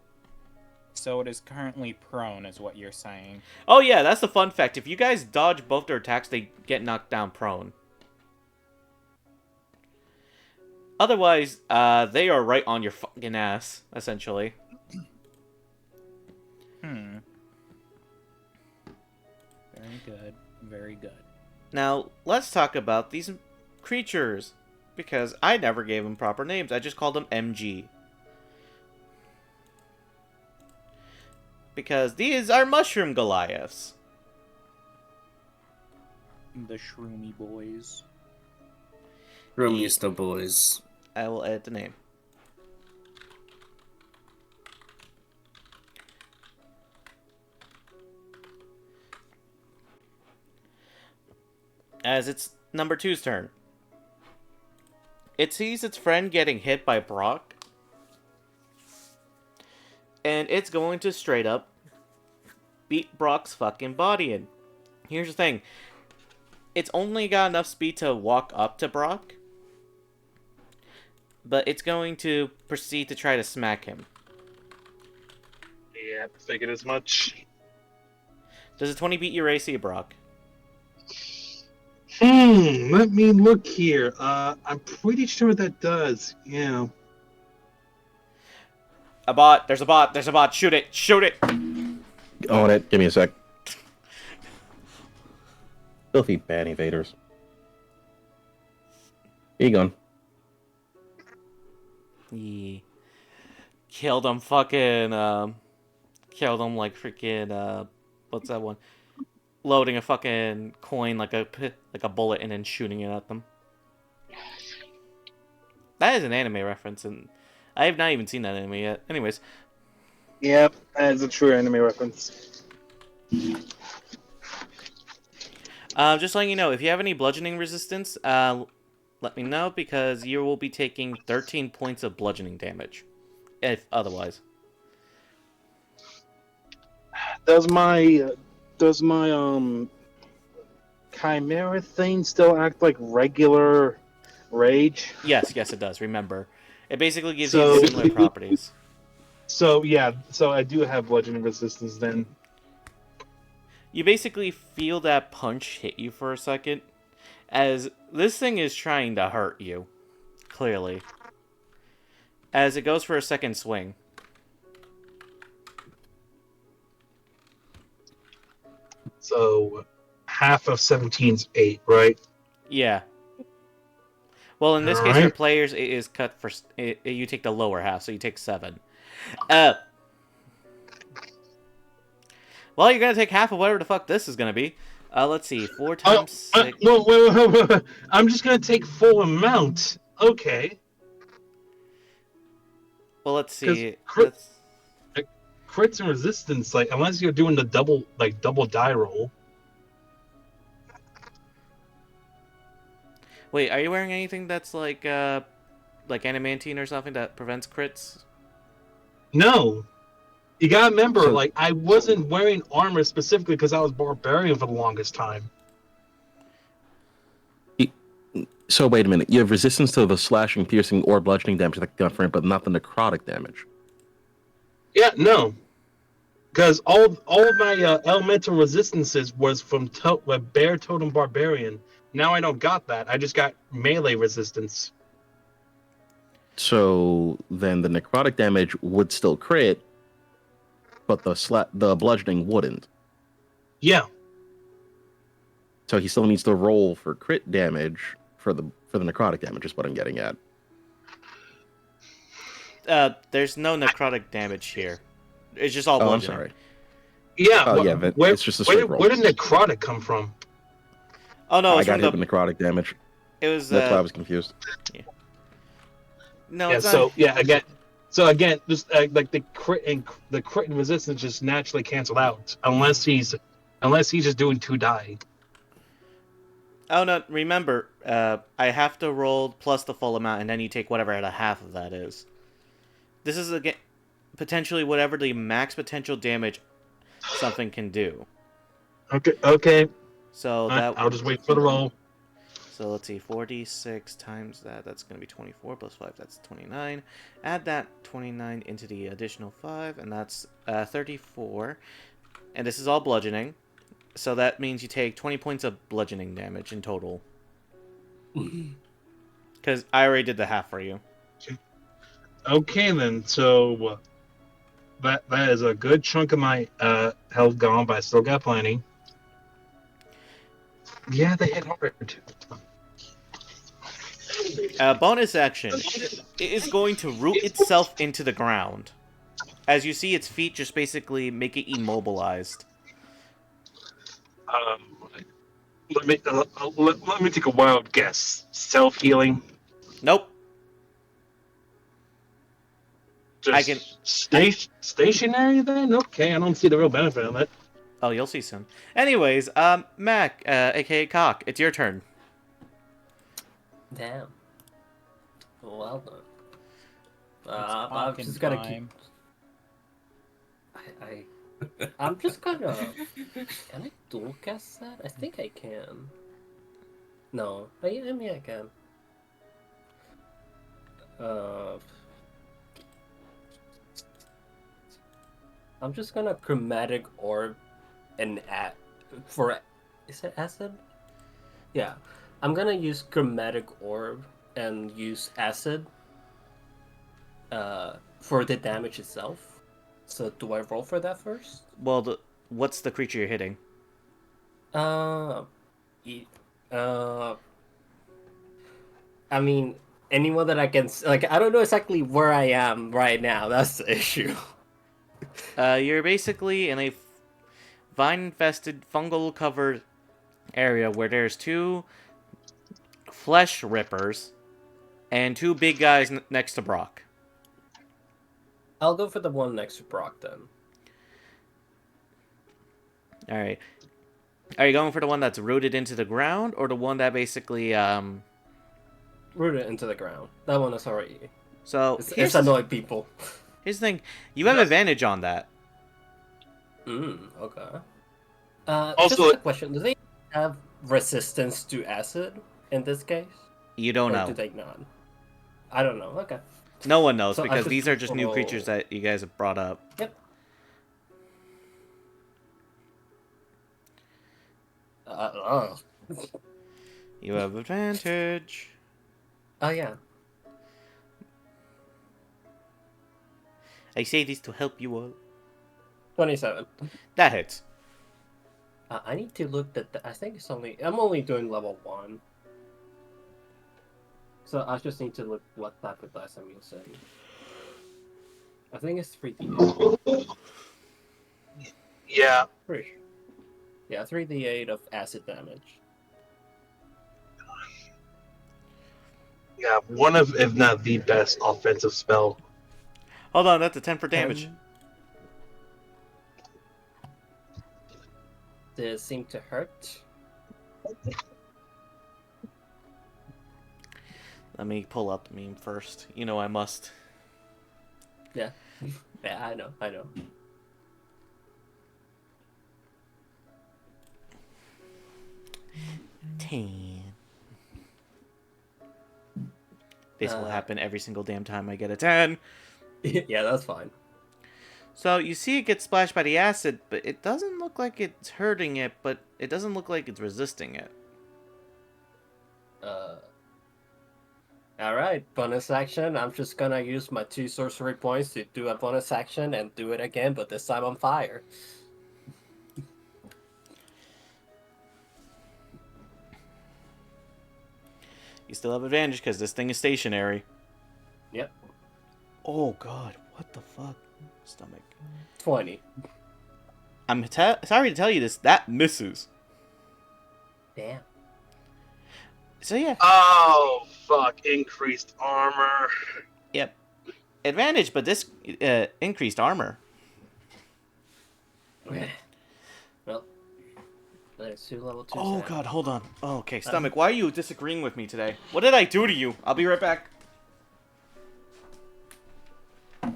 So it is currently prone, is what you're saying. Oh yeah, that's the fun fact. If you guys dodge both their attacks, they get knocked down prone. Otherwise, they are right on your fucking ass, essentially. Very good. Very good. Now, let's talk about these creatures, because I never gave them proper names. I just called them MG. Because these are Mushroom Goliaths. The Shroomy Boys. Romista boys. I will edit the name. As it's number 2's turn. It sees its friend getting hit by Brock. And it's going to straight up beat Brock's fucking body in. Here's the thing. It's only got enough speed to walk up to Brock. But it's going to proceed to try to smack him. Yeah, figured as much. Does a 20 beat your AC, Brock? Let me look here. I'm pretty sure that does. Yeah. A bot. There's a bot. There's a bot. Shoot it. Shoot it. On it. Give me a sec. Filthy ban evaders. Egon. Yeah. Killed him fucking, killed him like freaking, what's that one? Loading a fucking coin like a bullet and then shooting it at them. That is an anime reference, and I have not even seen that anime yet. Anyways. Yep, that is a true anime reference. Just letting you know, if you have any bludgeoning resistance, let me know, because you will be taking 13 points of bludgeoning damage. If otherwise. Does my chimera thing still act like regular rage? Yes, it does. Remember. It basically gives So- you similar properties. So yeah, so I do have bludgeoning resistance then. You basically feel that punch hit you for a second, as this thing is trying to hurt you, clearly, as it goes for a second swing. So half of 17's 8, right? Yeah. Well, in this case, your Alright. players it is cut for... you take the lower half, so you take 7. Well, you're gonna take half of whatever the fuck this is gonna be. Let's see, 4 times 6... Wait. I'm just gonna take full amount. Okay. Well, let's see. 'Cause Let's... Crits and resistance, like unless you're doing the double die roll. Wait, are you wearing anything that's like adamantine or something that prevents crits? No. You gotta remember, So- like, I wasn't wearing armor specifically because I was barbarian for the longest time. So wait a minute. You have resistance to the slashing, piercing, or bludgeoning damage that can confront, but not the necrotic damage. Yeah, no. Because all of my elemental resistances was from Bear Totem Barbarian. Now I don't got that. I just got melee resistance. So then the necrotic damage would still crit, but the bludgeoning wouldn't. Yeah. So he still needs to roll for crit damage for the necrotic damage. Is what I'm getting at. There's no necrotic damage here. It's just all Oh, I'm bludgeoning. sorry. Yeah. Oh, wh- yeah, but Where, it's just a where, straight roll. where did necrotic come from? Oh no, I it's got from hit with necrotic damage. it was That's why I was confused. no, Yeah. it's not. So again, just like the crit and resistance just naturally cancel out unless he's just doing 2 die. Oh no, remember, I have to roll plus the full amount, and then you take whatever at a half of that is. This is again potentially whatever the max potential damage something can do. Okay. So that I'll just wait for the roll. So let's see, 46 times that, that's going to be 24 plus 5, that's 29. Add that 29 into the additional 5, and that's 34. And this is all bludgeoning. So that means you take 20 points of bludgeoning damage in total. Because I already did the half for you. Okay then. So that is a good chunk of my health gone, but I still got plenty. Yeah, they hit hard. Bonus action. It is going to root itself into the ground. As you see, its feet just basically make it immobilized. Let me take a wild guess. Self healing. Nope. Just stationary then. Okay, I don't see the real benefit of it. Oh, you'll see soon. Anyways, Mac, aka Cock, it's your turn. Damn. Well done. It's I'm just gonna time. I'm just gonna. Can I dual cast that? I think I can. No, I mean I can. I'm just gonna chromatic orb and is it acid? Yeah, I'm gonna use chromatic orb and use acid. For the damage itself. So do I roll for that first? Well, what's the creature you're hitting? I mean, anyone that I can like, I don't know exactly where I am right now. That's the issue. You're basically in a vine-infested, fungal-covered area where there's 2 flesh rippers and 2 big guys next to Brock. I'll go for the one next to Brock then. All right. Are you going for the one that's rooted into the ground, or the one that basically Rooted into the ground. That one is already. So It's annoying people. Here's the thing: you have advantage on that. Okay. Also- just a question: do they have resistance to acid in this case? You don't Or know. do they not? I don't know. Okay. No one knows So I because should these are just new roll- creatures that you guys have brought up. Yep. You have advantage. Oh yeah. I say this to help you all. 27. That hits. I need to look at I think it's I'm only doing level 1. So I just need to look what type of dice I'm using. I think it's 3d8. Yeah. Pretty sure. Yeah, 3d8 of acid damage. Yeah, one of, if not the best offensive spell. Hold on, that's a 10 for damage. Does it seem to hurt? Let me pull up the meme first. You know I must. Yeah. Yeah, I know. 10. This will happen every single damn time I get a 10. Yeah, that's fine. So you see it gets splashed by the acid, but it doesn't look like it's hurting it, but it doesn't look like it's resisting it. Alright, bonus action. I'm just gonna use my 2 sorcery points to do a bonus action and do it again, but this time on fire. You still have advantage because this thing is stationary. Yep. Oh god, what the fuck? Stomach. 20. I'm sorry to tell you this, that misses. Damn. So yeah, Oh fuck! Increased armor. yep. Advantage, but this increased armor. Well, let's do level 2. Oh god, hold on. Oh, okay, Stomach, why are you disagreeing with me today? What did I do to you? I'll be right back. I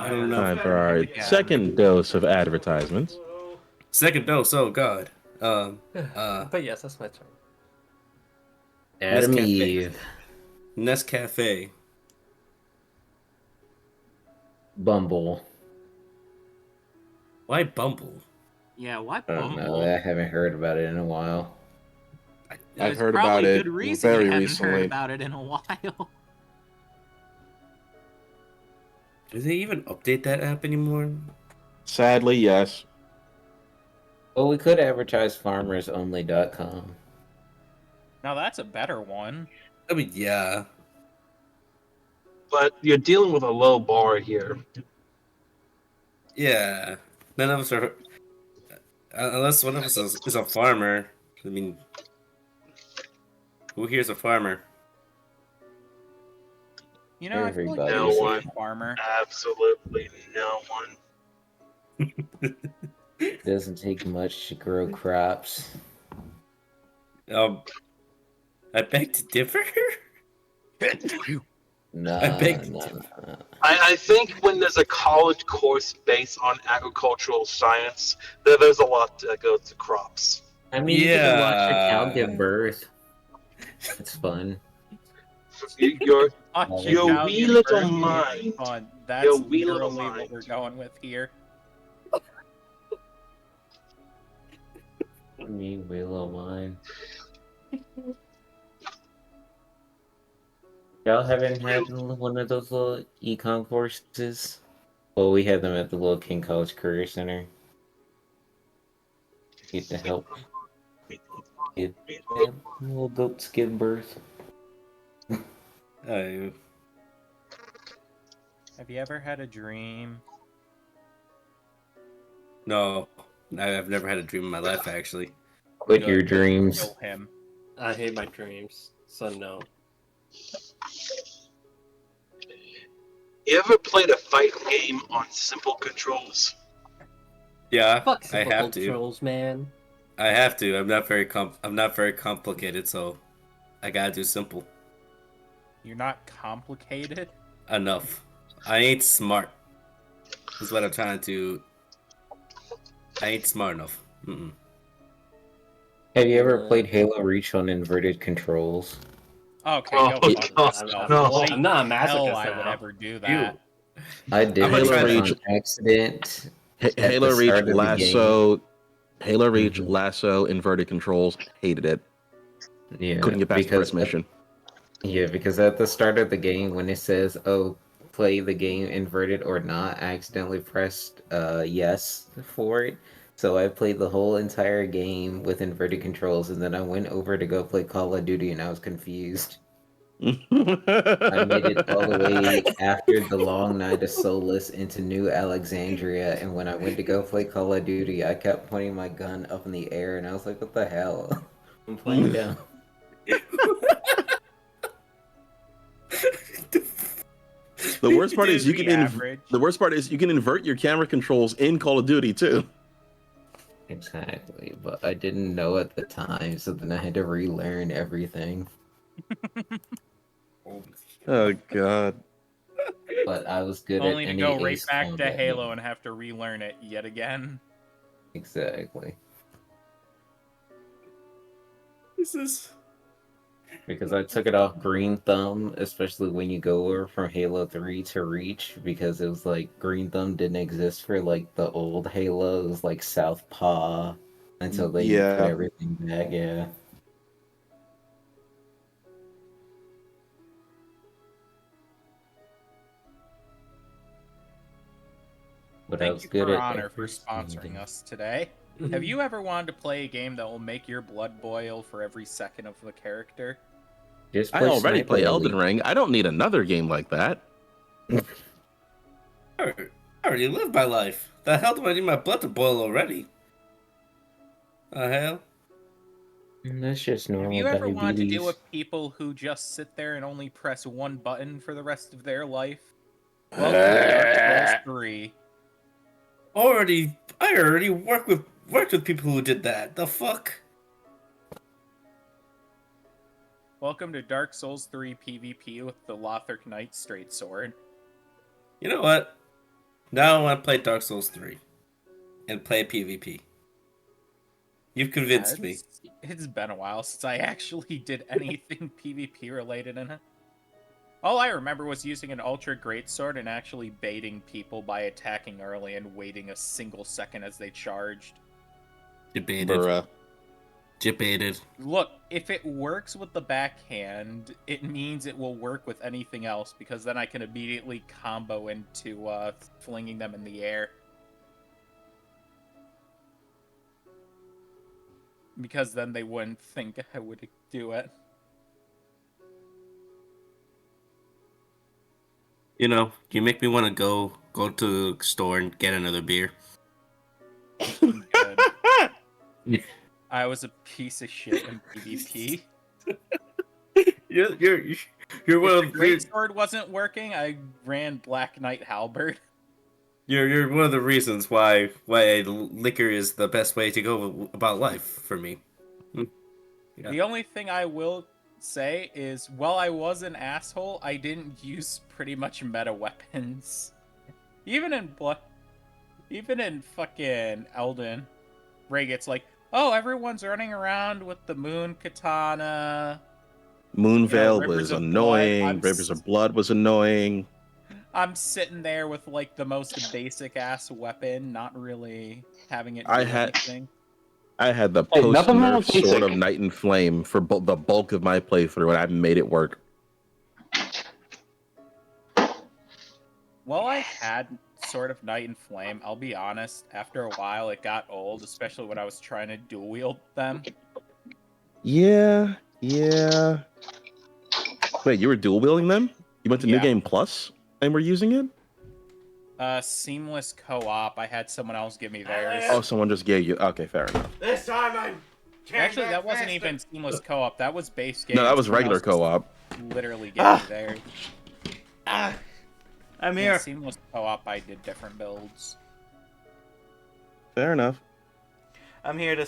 don't know. Time for our second dose of advertisements. Second dose. Oh God. But yes, that's my turn. Adam Nescafe. Eve. Nescafe. Bumble. Why Bumble? Yeah, why I don't know. Bumble? I haven't heard about it in a while. I've There's heard probably about it good reason very you haven't recently. heard about it in a while. Do they even update that app anymore? Sadly, yes. Well, we could advertise farmersonly.com. Now that's a better one. I mean, yeah. But you're dealing with a low bar here. Yeah. None of us are. Unless one of us is a farmer. I mean, who here's a farmer? You know, I feel like Everybody. you No should one. be a farmer. Absolutely no one. It doesn't take much to grow crops. I beg to differ. Nah, I beg to nah, differ. nah. I think when there's a college course based on agricultural science, there's a lot that goes to crops. I mean, you can watch a cow Yeah. give birth. It's fun. Your Watch Your it now, wee you little bird. mind. Fun. That's Your wee little literally mind. what we're going with here. Me, Willow mine. Y'all haven't had one of those little econ courses? Well, we had them at the little King College Career Center. Get to help. Get little goats give birth. I, Have you ever had a dream? no, I've never had a dream in my life actually. Quit Good. your dreams. Kill him. I hate my dreams, so no. You ever played a fighting game on simple controls? Yeah, Fuck I simple have to. controls, man. I have to. I'm not very complicated, so I gotta do simple You're not complicated. enough. I ain't smart. Is what I'm trying to do. I ain't smart enough. Mm-mm. Have you ever played Halo Reach on inverted controls? Okay, Oh, go fuck God, yourself. no. Why I'm not a hell masochist I would now. ever do that. I did I'm gonna it try on Reach. accident. at the Halo Reach start of the Lasso. Halo Reach Mhm. Lasso inverted controls. Hated it. Yeah, Couldn't get past the because first mission. Yeah, because at the start of the game, when it says, "Oh, play the game inverted or not," I accidentally pressed yes for it. So I played the whole entire game with inverted controls, and then I went over to go play Call of Duty, and I was confused. I made it all the way after the long night of Solus into New Alexandria, and when I went to go play Call of Duty, I kept pointing my gun up in the air, and I was like, "What the hell?" I'm playing down. The worst part is you Did can the inv- average. the worst part is you can invert your camera controls in Call of Duty too. Exactly, but I didn't know at the time, so then I had to relearn everything. Oh god. But I was good Only at to any go right Ace back to Combat Halo game. and have to relearn it yet again. Exactly. This is. Because I took it off Green Thumb, especially when you go over from Halo 3 to Reach, because it was like Green Thumb didn't exist for like the old Halo, it was like Southpaw until they Yeah. put everything back, yeah. But I Thank was you good for at Honor for every sponsoring single- us today. Have you ever wanted to play a game that will make your blood boil for every second of the character? Just I play already Sniper play Elden Elite. Ring. I don't need another game like that. I already live my life. The hell do I need my blood to boil already? The hell? That's just Have normal you ever wanted to diabetes. deal with people who just sit there and only press one button for the rest of their life? Welcome to Dark Souls 3. I already worked with people who did that. The fuck? Welcome to Dark Souls 3 PvP with the Lothric Knight straight sword. You know what? Now I want to play Dark Souls 3 and play PvP. You've convinced me. It's been a while since I actually did anything PvP related in it. All I remember was using an Ultra Greatsword and actually baiting people by attacking early and waiting a single second as they charged. Debated. Bruh. Debated. Look, if it works with the backhand, it means it will work with anything else, because then I can immediately combo into flinging them in the air. Because then they wouldn't think I would do it. You know, you make me want to go to the store and get another beer. I'm good. I was a piece of shit in PvP. You're one If of the Greatsword wasn't working, I ran Black Knight Halberd. you're one of the reasons why liquor is the best way to go about life for me. Yeah. The only thing I will say is, while I was an asshole, I didn't use pretty much meta weapons. Even in fucking Elden Ring, it's like, oh, everyone's running around with the moon katana. Moonveil Rivers was of Blood. annoying. Rivers of Blood was annoying. I'm sitting there with like the most basic ass weapon, not really having it do anything. I had the Hey, post nothing wrong nerf with Sword basic. of Night and Flame for the bulk of my playthrough, and I made it work. While I had Sword of Night and Flame, I'll be honest, after a while it got old, especially when I was trying to dual wield them. Yeah. Wait, you were dual wielding them? You went to New Yeah. Game Plus and were using it? Seamless co-op. I had someone else give me theirs. Oh, someone just gave you. Okay, fair enough. This time I Actually, that wasn't even seamless co-op. That was base game. No, that was Someone regular else just co-op. Literally gave me theirs. I'm Yeah, here. seamless co-op. I did different builds. Fair enough. I'm here. Your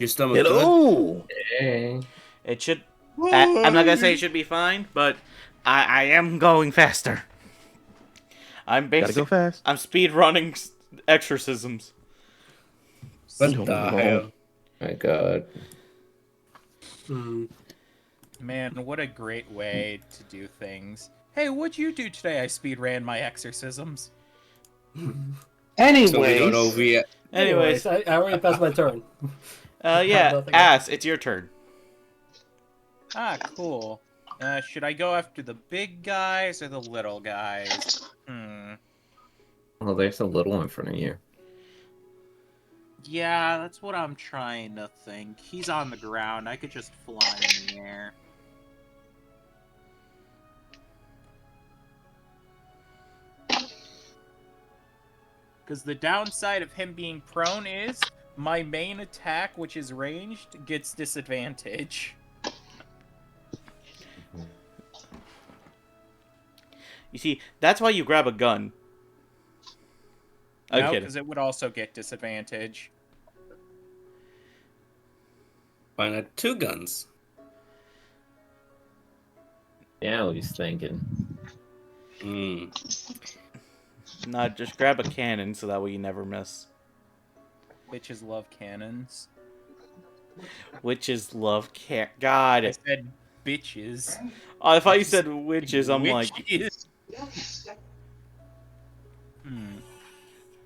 stomach good? Ooh! Hey. It should. I'm not gonna say it should be fine, but I am going faster. I'm Gotta basically. go fast. I'm speed running exorcisms. What Oh, the no. hell? My God. Man, what a great way to do things. Hey, what'd you do today? I speed ran my exorcisms. Anyways, So we don't know if we. Anyways, I already passed my turn. yeah, Nothing Ass, it's your turn. Ah, cool. Should I go after the big guys or the little guys? Well, there's a little one in front of you. Yeah, that's what I'm trying to think. He's on the ground. I could just fly in the air. Because the downside of him being prone is my main attack, which is ranged, gets disadvantage. You see, that's why you grab a gun. I'm No, kidding. because it would also get disadvantage. Why not two guns? Yeah, what he's thinking. No, just grab a cannon so that way you never miss. Bitches love cannons. Witches love God. I said bitches. Oh, I thought you said witches. I'm like, Witches.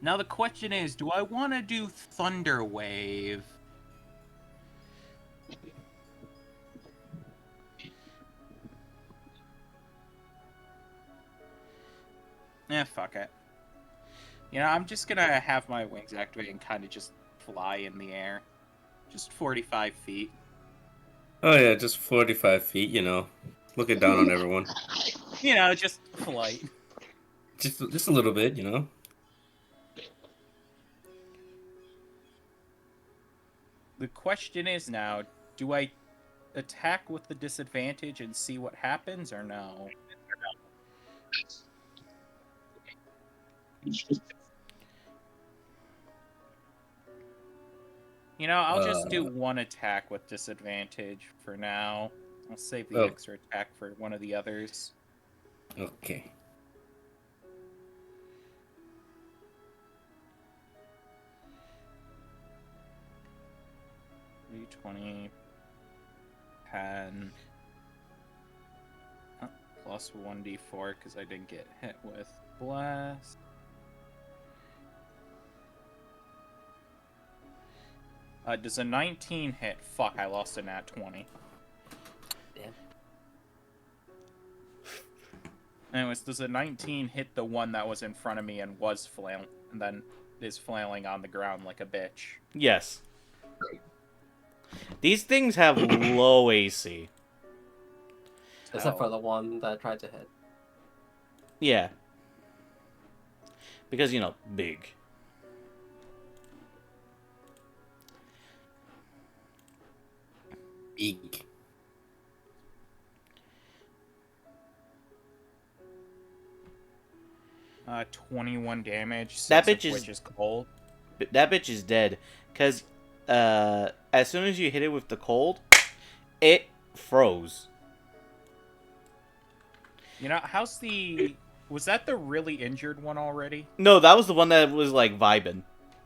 Now the question is, do I want to do Thunder Wave? Fuck it. You know, I'm just gonna have my wings activate and kind of just fly in the air. Just 45 feet. Oh yeah, just 45 feet. Looking down on everyone. Just flight. Just a little bit. The question is now, do I attack with the disadvantage and see what happens, or no? I'll just do one attack with disadvantage for now. I'll save the extra attack for one of the others. Okay. D20, 10, plus 1d4 because I didn't get hit with blast. Does a 19 hit? Fuck, I lost a nat 20. Damn. Anyways, does a 19 hit the one that was in front of me and was flailing, and then is flailing on the ground like a bitch? Yes. These things have low AC. Except for the one that I tried to hit. Yeah. Because, big. Big. Uh, 21 damage. That 6 bitch of which is cold. That bitch is dead. Because as soon as you hit it with the cold, it froze. How's the... Was that the really injured one already? No, that was the one that was, like, vibing.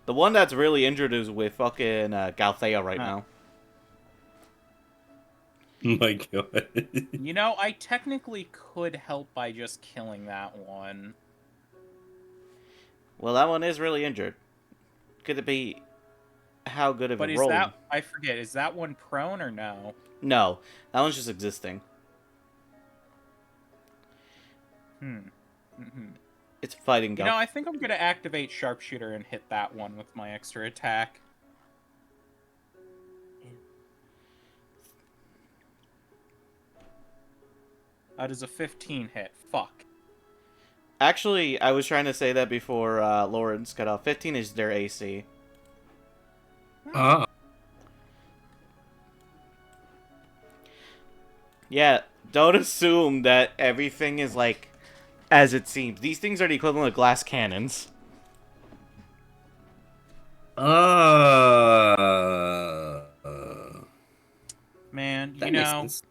The one that's really injured is with fucking Galthea right now. Oh my god. I technically could help by just killing that one. Well, that one is really injured. Could it be how good of a roll? I forget, is that one prone or no? No, that one's just existing. It's fighting Galthea. I think I'm going to activate Sharpshooter and hit that one with my extra attack. Does a 15 hit? Fuck. Actually, I was trying to say that before Lawrence got off. 15 is their AC. Ah. Yeah, don't assume that everything is like as it seems. These things are the equivalent of glass cannons. Man, that makes sense.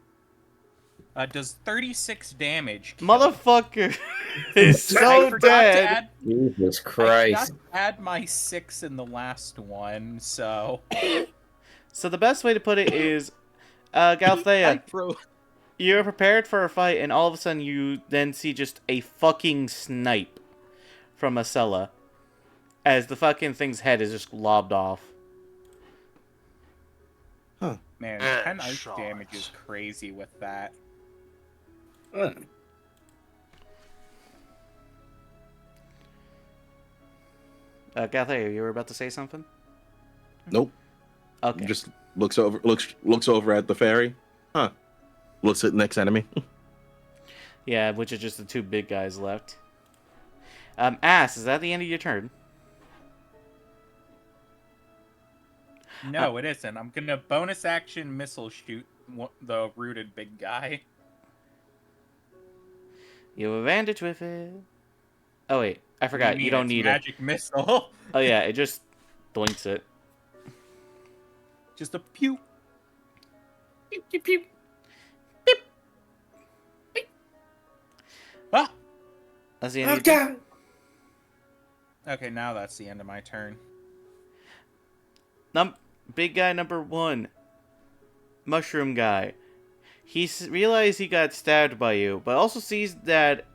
Does 36 damage kill? Motherfucker is so dead. Jesus I Christ. forgot to add my 6 in the last one, so... So the best way to put it is, Galthea, you're prepared for a fight, and all of a sudden you then see just a fucking snipe from Acela as the fucking thing's head is just lobbed off. Huh. Man, 10 ice damage is crazy with that. Galthea, you were about to say something? Nope. Okay. Just looks over at the ferry. Huh. Looks at next enemy. Yeah, which is just the two big guys left. Ass, is that the end of your turn? No, it isn't. I'm gonna bonus action missile shoot the rooted big guy. You have advantage with it. Oh wait, I forgot. You don't need magic missile. Oh yeah, it just doinks it. Just a pew. Pew pew pew. Ah! That's the end. Of Okay, now that's the end of my turn. Big guy number 1. Mushroom guy. He realized he got stabbed by you, but also sees that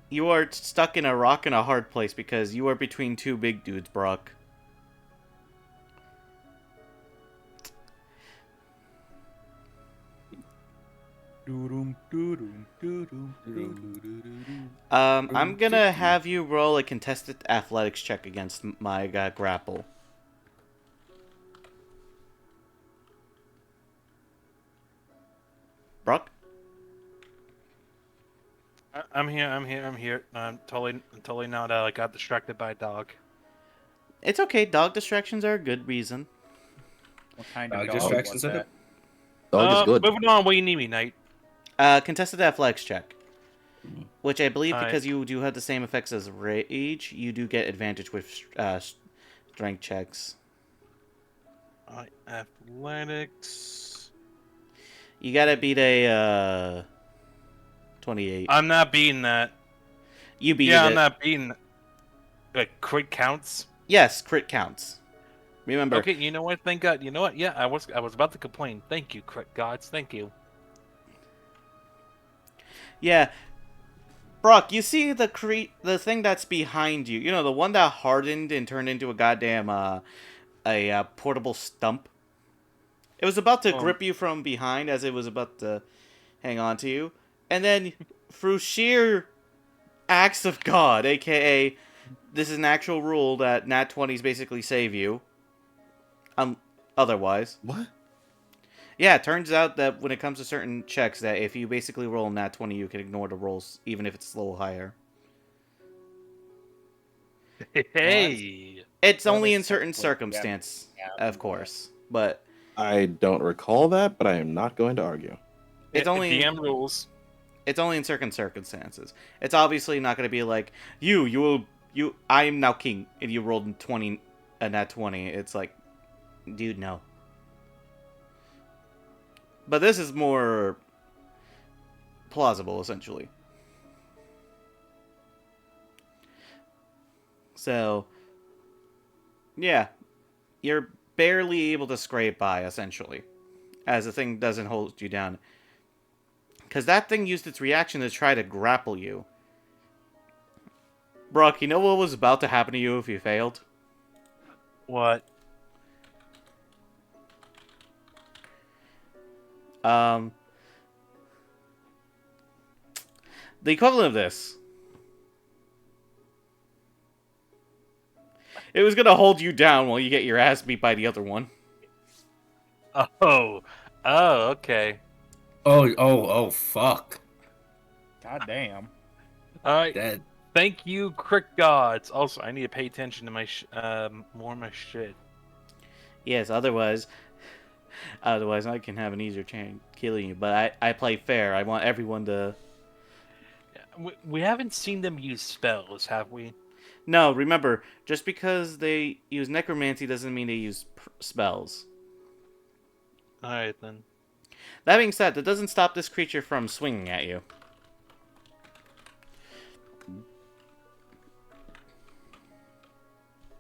you are stuck in a rock and a hard place because you are between two big dudes, Brock. I'm gonna have you roll a contested athletics check against my grapple. Brock? I'm here. I'm totally not. I got distracted by a dog. It's okay. Dog distractions are a good reason. What kind of Dog dog distractions was are that? Dog is good. Moving on. What do you need me, Knight? Contested athletics check. Which I believe, Alright. because you do have the same effects as rage, you do get advantage with strength checks. Athletics. You gotta beat a 28. I'm not beating that. You beat Yeah, it. I'm not beating. Like crit counts. Yes, crit counts. Remember. Okay, you know what? Thank God. You know what? Yeah, I was about to complain. Thank you, crit gods. Thank you. Yeah. Brock, you see the thing that's behind you. You know, the one that hardened and turned into a goddamn portable stump. It was about to Oh. grip you from behind as it was about to hang on to you. And then through sheer acts of God, aka this is an actual rule that nat 20s basically save you. Otherwise. What? Yeah, it turns out that when it comes to certain checks, that if you basically roll a nat 20, you can ignore the rolls, even if it's a little higher. Hey. It's Well, only they in certain said, like, circumstance, yeah, of course. But I don't recall that, but I am not going to argue. it's only DM rules. it's only in certain circumstances. It's obviously not going to be like, I am now king, and you rolled a nat 20. It's like, dude, no. But this is more plausible, essentially. So, yeah, you're barely able to scrape by, essentially, as the thing doesn't hold you down. Because that thing used its reaction to try to grapple you. Brock, you know what was about to happen to you if you failed? What? The equivalent of this. It was gonna hold you down while you get your ass beat by the other one. Oh. Oh, okay. Oh, fuck. God damn. Alright. That Thank you, crit gods. Also, I need to pay attention to my more of my shit. Yes, otherwise I can have an easier chance killing you. But I play fair. I want everyone to... We haven't seen them use spells, have we? No, remember, just because they use necromancy doesn't mean they use spells. Alright, then. That being said, that doesn't stop this creature from swinging at you.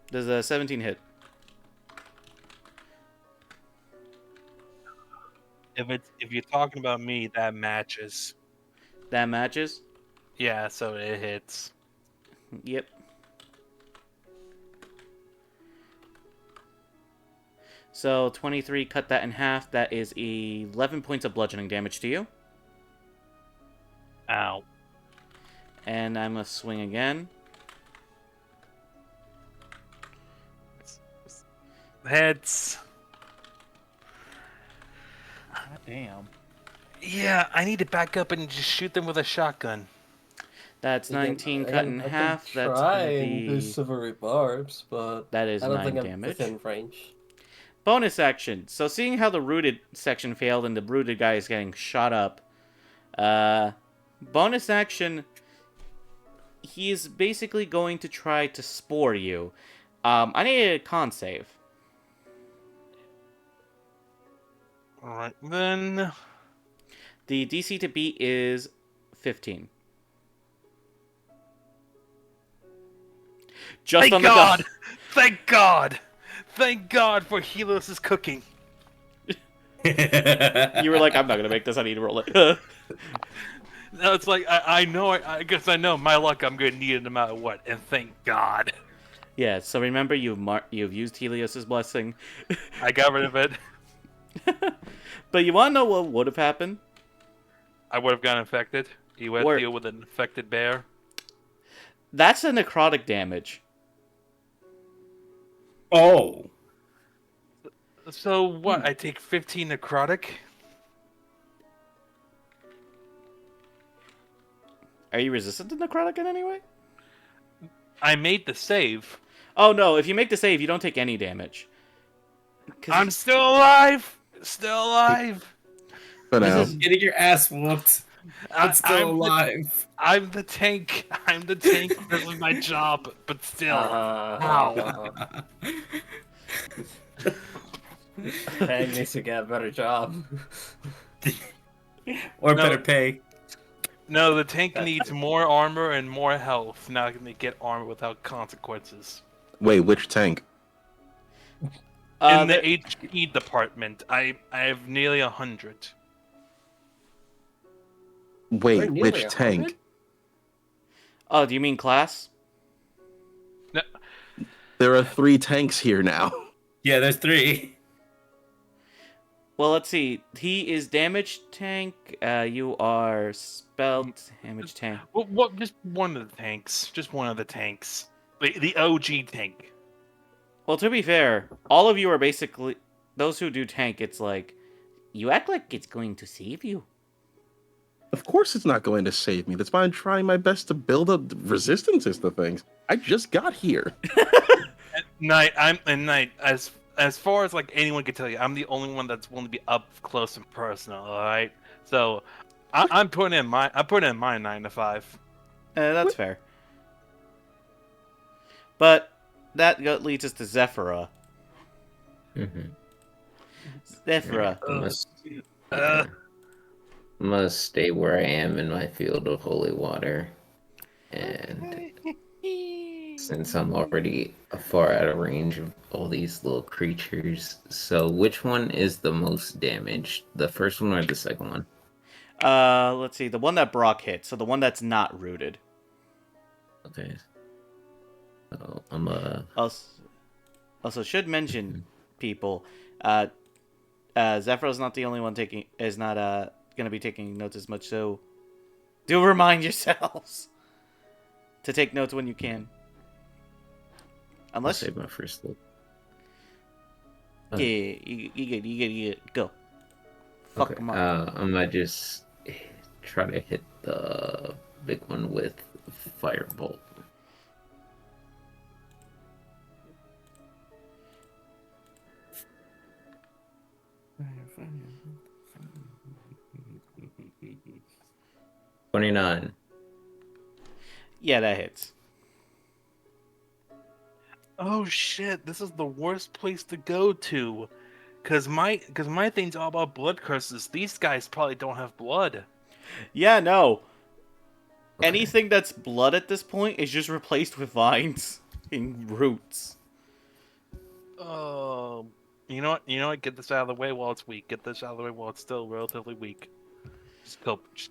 Does a 17 hit? If you're talking about me, that matches. That matches? Yeah, so it hits. Yep. So 23, cut that in half. That is 11 points of bludgeoning damage to you. Ow. And I'm gonna swing again. Hits. God damn. Yeah, I need to back up and just shoot them with a shotgun. That's 19 cut in I half. can That's try gonna and do be... silvery barbs, but That is I don't 9 think I'm damage. within range. Bonus action. So seeing how the rooted section failed and the rooted guy is getting shot up, bonus action, he is basically going to try to spore you. I need a con save. Alright, then. The DC to beat is 15. Just Thank on the God! dot. Thank God! Thank God for Helios' cooking. You were like, I'm not gonna make this. I need to roll it. No, it's like I know. I guess I know my luck. I'm gonna need it no matter what. And thank God, Yeah. So remember, you've used Helios's blessing. I got rid of it. But you want to know what would have happened? I would have gotten infected. You had Or- to deal with an infected bear. That's a necrotic damage. Oh. So what? I take 15 necrotic. Are you resistant to necrotic in any way? I made the save. Oh no, if you make the save, you don't take any damage. I'm still alive. Still alive. For now. This is- Getting your ass whooped. I'm still alive. I'm the tank. I'm the tank. This is my job. But still. Ow. Hank needs to get a better job. Or No. better pay. No, the tank needs more armor and more health. Now can they get armor without consequences? Wait, which tank? In the there- HP department, I have nearly 100. Wait, We're nearly which 100? tank? Oh, do you mean class? There are 3 tanks here now. Yeah, there's 3. Well, let's see. He is damage tank. You are spell damage tank. What? Just one of the tanks. Just one of the tanks. The OG tank. Well, to be fair, all of you are basically those who do tank. It's like you act like it's going to save you. Of course it's not going to save me. That's why I'm trying my best to build up resistances to things. I just got here. Knight, as far as like anyone can tell you, I'm the only one that's willing to be up close and personal. All right, so I'm putting in my 9 to 5. That's fair. But leads us to Zephyra. Mhm. Zephyra. Must stay where I am in my field of holy water. And since I'm already far out of range of all these little creatures, so which one is the most damaged? The first one or the second one? Let's see. The one that Brock hit. So the one that's not rooted. Okay. So I'm Also should mention, people, Zephyra's not the only one going to be taking notes as much, so do remind yourselves to take notes when you can. I'll Unless save my first look. yeah, you get go. Fuck Okay, them up. I might just try to hit the big one with Firebolt. $29. Yeah, that hits. Oh shit! This is the worst place to go to, cause my thing's all about blood curses. These guys probably don't have blood. Yeah, no. Okay. Anything that's blood at this point is just replaced with vines and roots. You know what? Get this out of the way while it's weak. Get this out of the way while it's still relatively weak. Just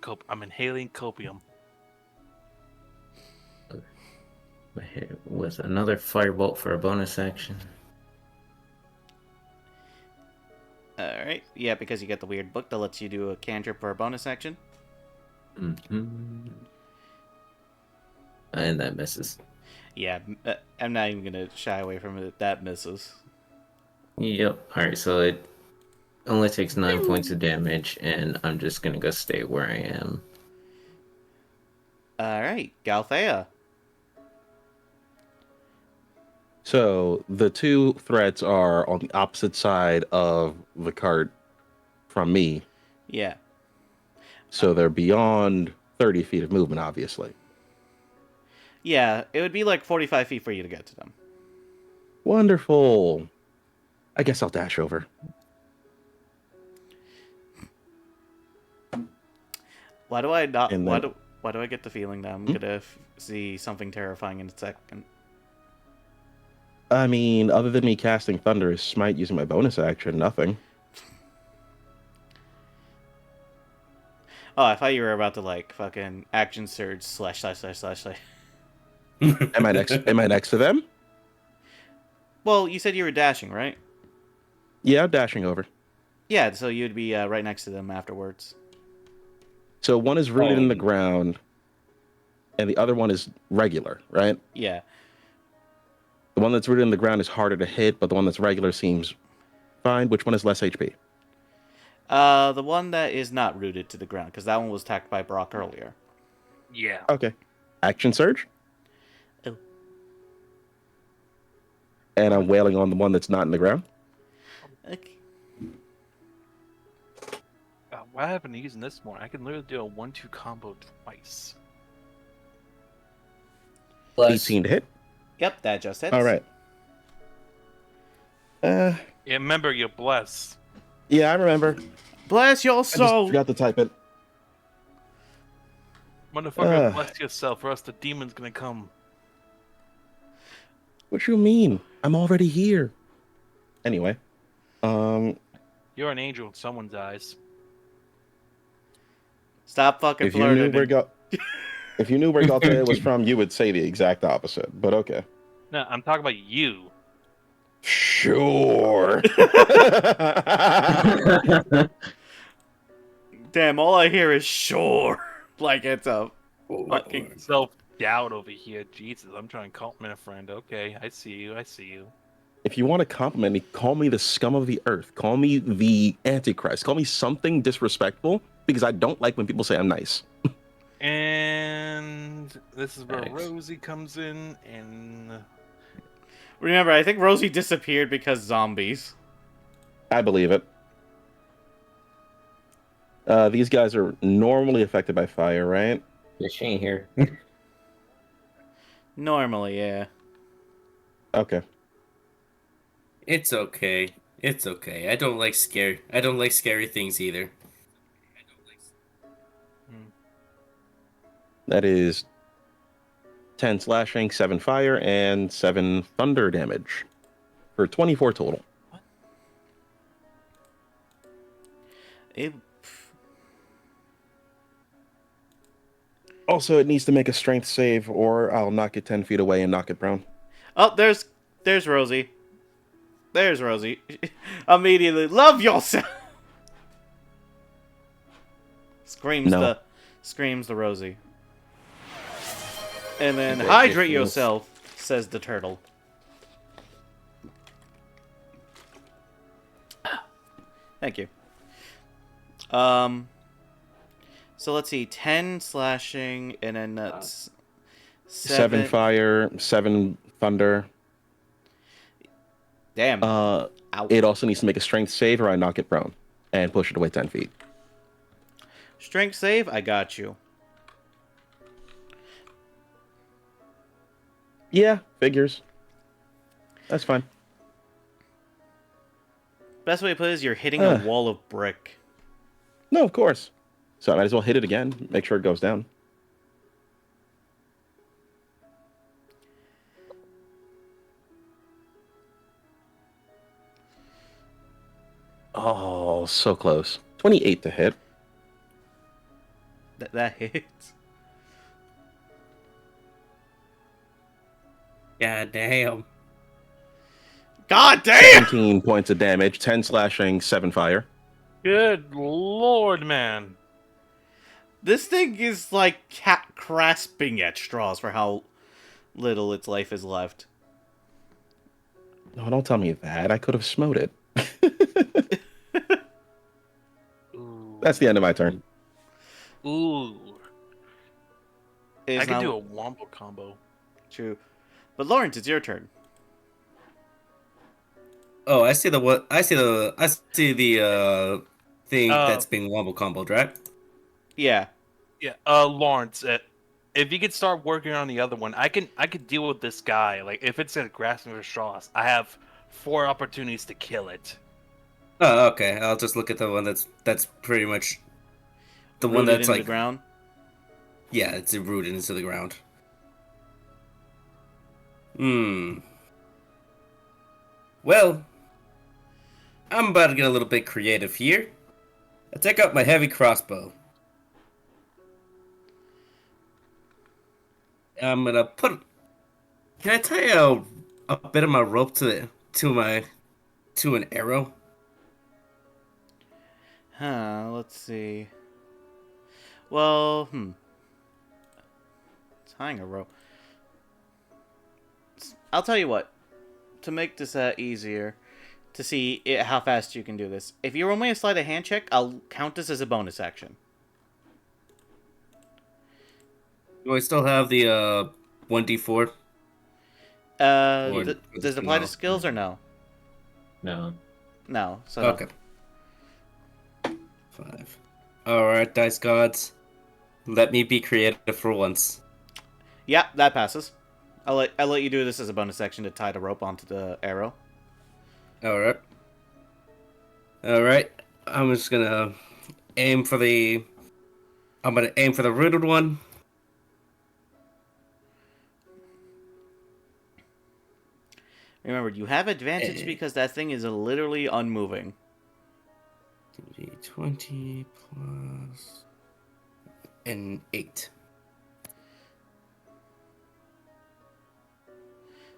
cope. I'm inhaling copium. With another Firebolt for a bonus action. Alright. Yeah, because you get the weird book that lets you do a cantrip for a bonus action. Mm-hmm. And that misses. Yeah, I'm not even gonna shy away from it. That misses. Yep. Alright, so it only takes 9 points of damage, and I'm just gonna go stay where I am. Alright, Galthea. So the 2 threats are on the opposite side of the cart from me. Yeah. So they're beyond 30 feet of movement, obviously. Yeah, it would be like 45 feet for you to get to them. Wonderful. I guess I'll dash over. Why do I not? And Why then- do I get the feeling that I'm gonna see something terrifying in a second? I mean, other than me casting Thunderous Smite using my bonus action, nothing. Oh, I thought you were about to like fucking action surge slash. Am I next to them? Well, you said you were dashing, right? Yeah, I'm dashing over. Yeah, so you'd be right next to them afterwards. So one is rooted in the ground, and the other one is regular, right? Yeah. The one that's rooted in the ground is harder to hit, but the one that's regular seems fine. Which one is less HP? The one that is not rooted to the ground, because that one was attacked by Brock earlier. Yeah. Okay. Action surge. Oh. And I'm wailing on the one that's not in the ground. Okay. What happened to using this more? I can literally do a 1-2 combo twice. Plus, 18 to hit. Yep, that just hits. All right. Yeah, remember, you're blessed. Yeah, I remember. Bless your I just soul. forgot to type it. Motherfucker, bless yourself, or else the demon's gonna come. What you mean? I'm already here. Anyway, You're an angel in someone's eyes. Stop fucking if you knew flirting. where if you knew where Galtea was from, you would say the exact opposite. But okay. No, I'm talking about you. Sure. Damn, all I hear is sure. Like it's a Fucking self-doubt over here. Jesus, I'm trying to compliment a friend. Okay, I see you. I see you. If you want to compliment me, call me the scum of the earth. Call me the Antichrist. Call me something disrespectful because I don't like when people say I'm nice. And this is where Thanks. Rosie comes in, and Remember, I think Rosie disappeared because zombies. I believe it. These guys are normally affected by fire, right? Yeah, she ain't here. Normally, yeah. Okay. It's okay. It's okay. I don't like scary things either. That is 10 slashing, 7 fire, and 7 thunder damage for 24 total. It, Also, it needs to make a strength save, or I'll knock it 10 feet away and knock it prone. oh, there's Rosie. There's Rosie. Immediately, love yourself. Screams No. the Rosie. And then Great hydrate difference. yourself, says the turtle. Thank you. So let's see, 10 slashing, and then that's 7 fire, 7 thunder. Damn. Ow. It also needs to make a strength save, or I knock it prone and push it away 10 feet. Strength save, I got you. Yeah, figures. That's fine. Best way to put it is you're hitting a Ugh. wall of brick. No, of course. So I might as well hit it again, make sure it goes down. Oh, so close. 28 to hit. That hits. God damn. God damn! 17 points of damage, 10 slashing, 7 fire. good lord, man. This thing is like cat grasping at straws for how little its life is left. No, don't tell me that. I could have smote it. Ooh. That's the end of my turn. Ooh. It is I can now do a wombo combo. true. But Lawrence, it's your turn. Oh, I see the thing Uh, that's being wombo comboed, right? Yeah. Yeah, Lawrence, if you could start working on the other one, I could deal with this guy. Like, if it's a grasping for straws, I have 4 opportunities to kill it. Oh, okay. I'll just look at the one that's pretty much the one Rooted that's in like the ground. yeah, it's rooted into the ground. Hmm. Well, I'm about to get a little bit creative here. I take out my heavy crossbow. I'm gonna put. Can I tie a bit of my rope to an arrow? Huh, let's see. Well, tying a rope. I'll tell you what. To make this easier, to see how fast you can do this. If you roll me a sleight of hand check, I'll count this as a bonus action. Do I still have the 1d4? Or Does is it it apply to no? skills or no? No. No. So no. Okay. 5. Alright, dice gods. Let me be creative for once. Yeah, that passes. I'll let you do this as a bonus action to tie the rope onto the arrow. Alright. Alright. I'm just gonna aim for the... I'm gonna aim for the rooted one. Remember, you have advantage because that thing is literally unmoving. 20 plus... an 8.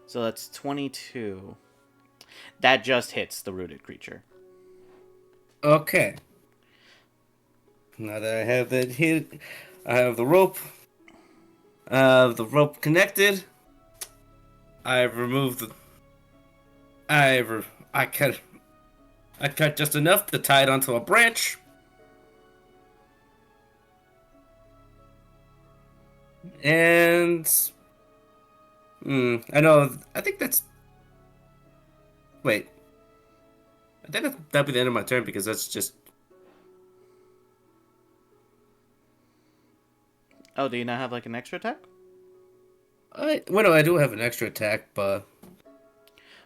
So that's 22. That just hits the rooted creature. Okay. Now that I have that hit, I have the rope. The rope connected. I've removed the. I cut just enough to tie it onto a branch. And I know. I think that's. Wait. I think that'd be the end of my turn because that's just. Oh, do you not have like an extra attack? Well, no, I do have an extra attack, but.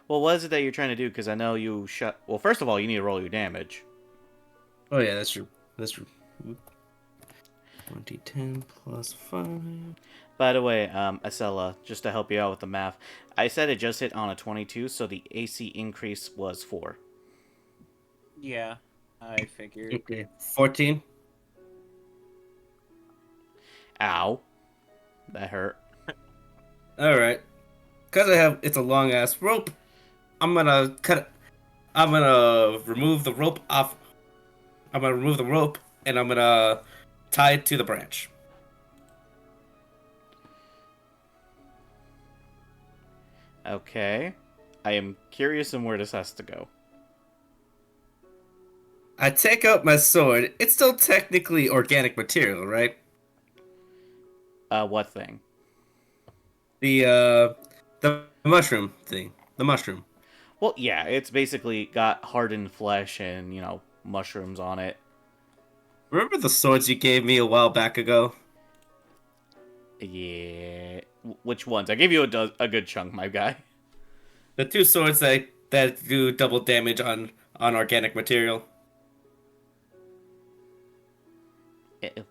Well, what is it that you're trying to do? Because I know you shut. Well, first of all, you need to roll your damage. Oh yeah, that's true. That's true. 2010 plus 5. By the way, Acela, just to help you out with the math, I said it just hit on a 22, so the AC increase was 4. Yeah, I figured. Okay. 14. Ow. That hurt. Alright. Because it's a long ass rope, I'm gonna cut it. I'm gonna remove the rope off. I'm gonna remove the rope and I'm gonna tie it to the branch. Okay. I am curious on where this has to go. I take out my sword. It's still technically organic material, right? What thing? The mushroom thing. The mushroom. Well, yeah, it's basically got hardened flesh and, mushrooms on it. Remember the swords you gave me a while back ago? Yeah. Which ones? I gave you a good chunk, my guy. The 2 swords that do double damage on organic material. Ew.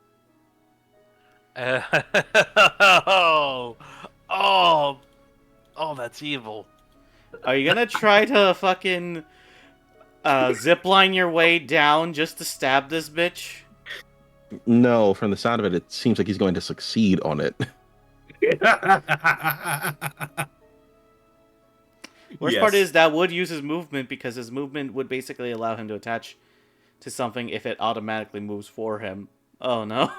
Oh, that's evil. Are you gonna try to fucking zipline your way down just to stab this bitch? No, from the sound of it, it seems like he's going to succeed on it. Worst Yes. part is that would use his movement because his movement would basically allow him to attach to something if it automatically moves for him. Oh no.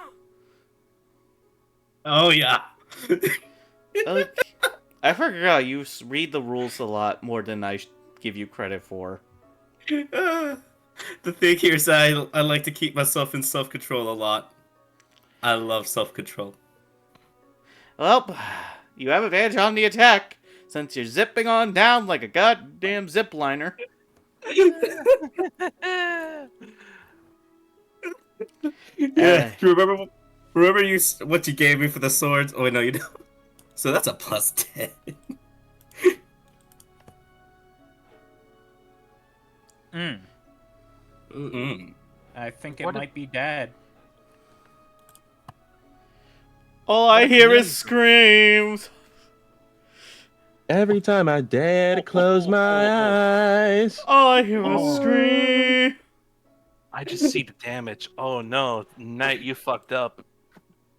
Oh yeah. Okay. I forgot you read the rules a lot more than I give you credit for. The thing here is I like to keep myself in self-control a lot. I love self-control. Well, you have advantage on the attack since you're zipping on down like a goddamn zipliner. Yeah, remember what you gave me for the swords? Oh, no, you don't. So that's a plus 10. I think it What might be Dad. All I hear is screams. Every time I dare to close my eyes. All I hear is scream. I just see the damage. Oh no, Knight, you fucked up.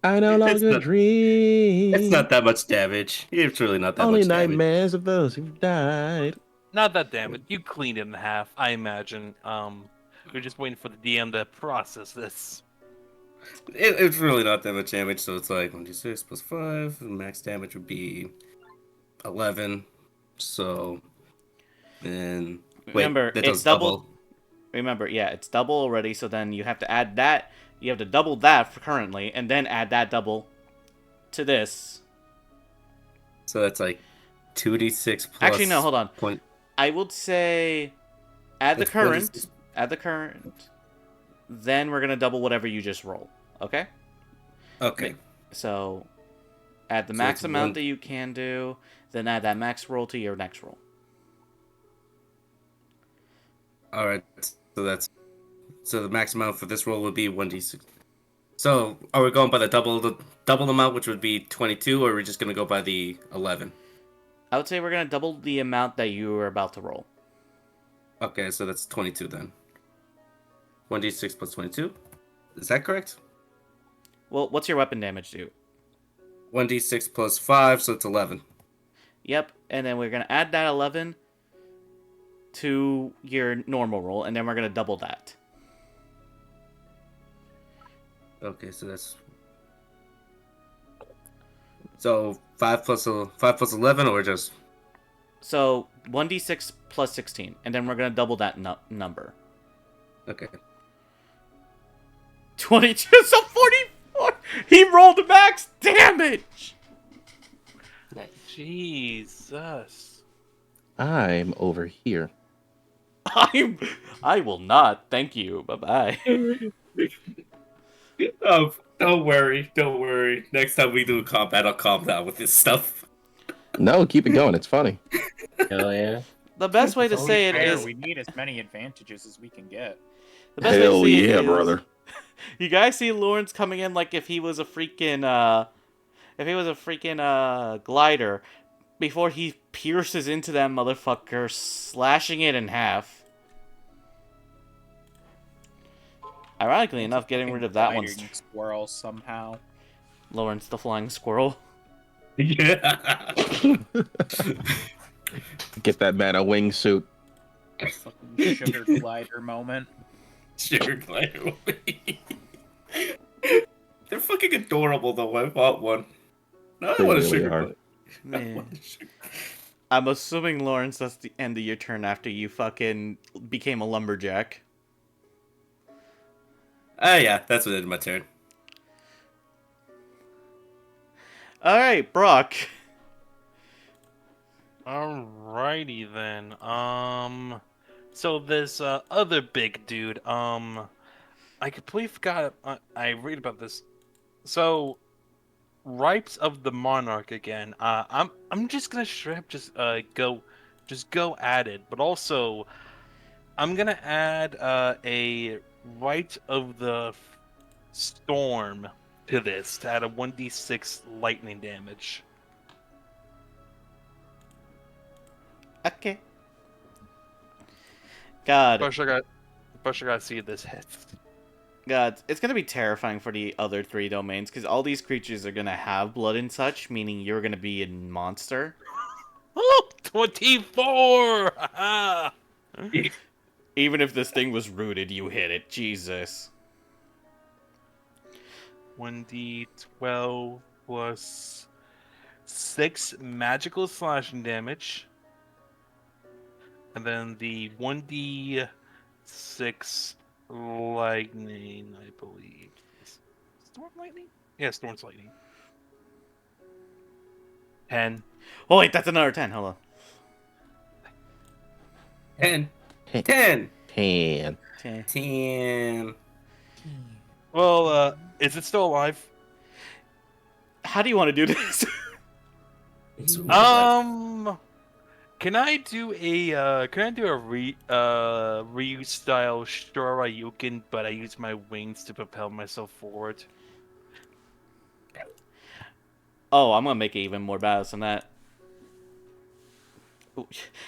I no longer dream. It's not that much damage. It's really not that Only much damage. nightmares of those who've died. Not that damage. You cleaned it in half, I imagine. We're just waiting for the DM to process this. It's really not that much damage, so it's like 1d6 plus 5. The max damage would be 11. So then Remember, that it's does double. Remember, yeah, it's double already, so then you have to add that. You have to double that for currently, and then add that double. to this. So that's like 2d6 plus. Actually, no, hold on. Point. I would say add the That's current. 1d6. Add the current. Then we're gonna double whatever you just roll. Okay. Okay. So add the So max it's amount one- that you can do. Then add that max roll to your next roll. All right. So the max amount for this roll would be 1d6. So are we going by the double amount, which would be 22, or are we just gonna go by the 11? I would say we're gonna double the amount that you are about to roll. Okay, so that's 22 then. 1d6 plus 22. Is that correct? Well, what's your weapon damage do? 1d6 plus 5, so it's 11. Yep, and then we're gonna add that 11 to your normal roll, and then we're gonna double that. Okay, so that's. So 5 plus 11, or just. So 1d6 plus 16, and then we're gonna double that number. Okay. 22, so 44. He rolled max damage. Jesus. I'm over here. I will not. Thank you. Bye bye. Oh, don't worry. Next time we do combat, I'll calm down with this stuff. No, keep it going. It's funny. Hell yeah. The best way to It's say it only fair, is we need as many advantages as we can get. the best way Hell to say it yeah, is- brother. You guys see Lawrence coming in like if he was a freaking glider before he pierces into that motherfucker, slashing it in half. Ironically enough, getting rid of that one's Gliding squirrel somehow. Lawrence the flying squirrel. Yeah. Get that man a wingsuit. Fucking sugar glider moment. Sugar glider. They're fucking adorable though. I bought one. No, I They want a really sugar are. glider. Man. I'm assuming, Lawrence, that's the end of your turn after you fucking became a lumberjack. Ah, yeah, that's what ended my turn. Alright, Brock. Alrighty then. So this other big dude. I completely forgot. I read about this. So, Ripes of the Monarch again. I'm just gonna straight up just go at it. But also, I'm gonna add a Rite of the Storm to this to add a 1d6 lightning damage. Okay. God. First I gotta see if this hits. God, it's gonna be terrifying for the other three domains, because all these creatures are gonna have blood and such, meaning you're gonna be a monster. Oh, 24! Haha! Even if this thing was rooted, you hit it. Jesus. 1d12 plus 6 magical slashing damage. And then the 1d6 lightning, I believe. Storm lightning? Yeah, storm's lightning. 10. Oh wait, that's another 10. Hold on. 10. 10. 10. 10. 10. Well, is it still alive? How do you want to do this? Can I do a Ryu style Shoryuken, but I use my wings to propel myself forward? Oh, I'm gonna make it even more badass than that.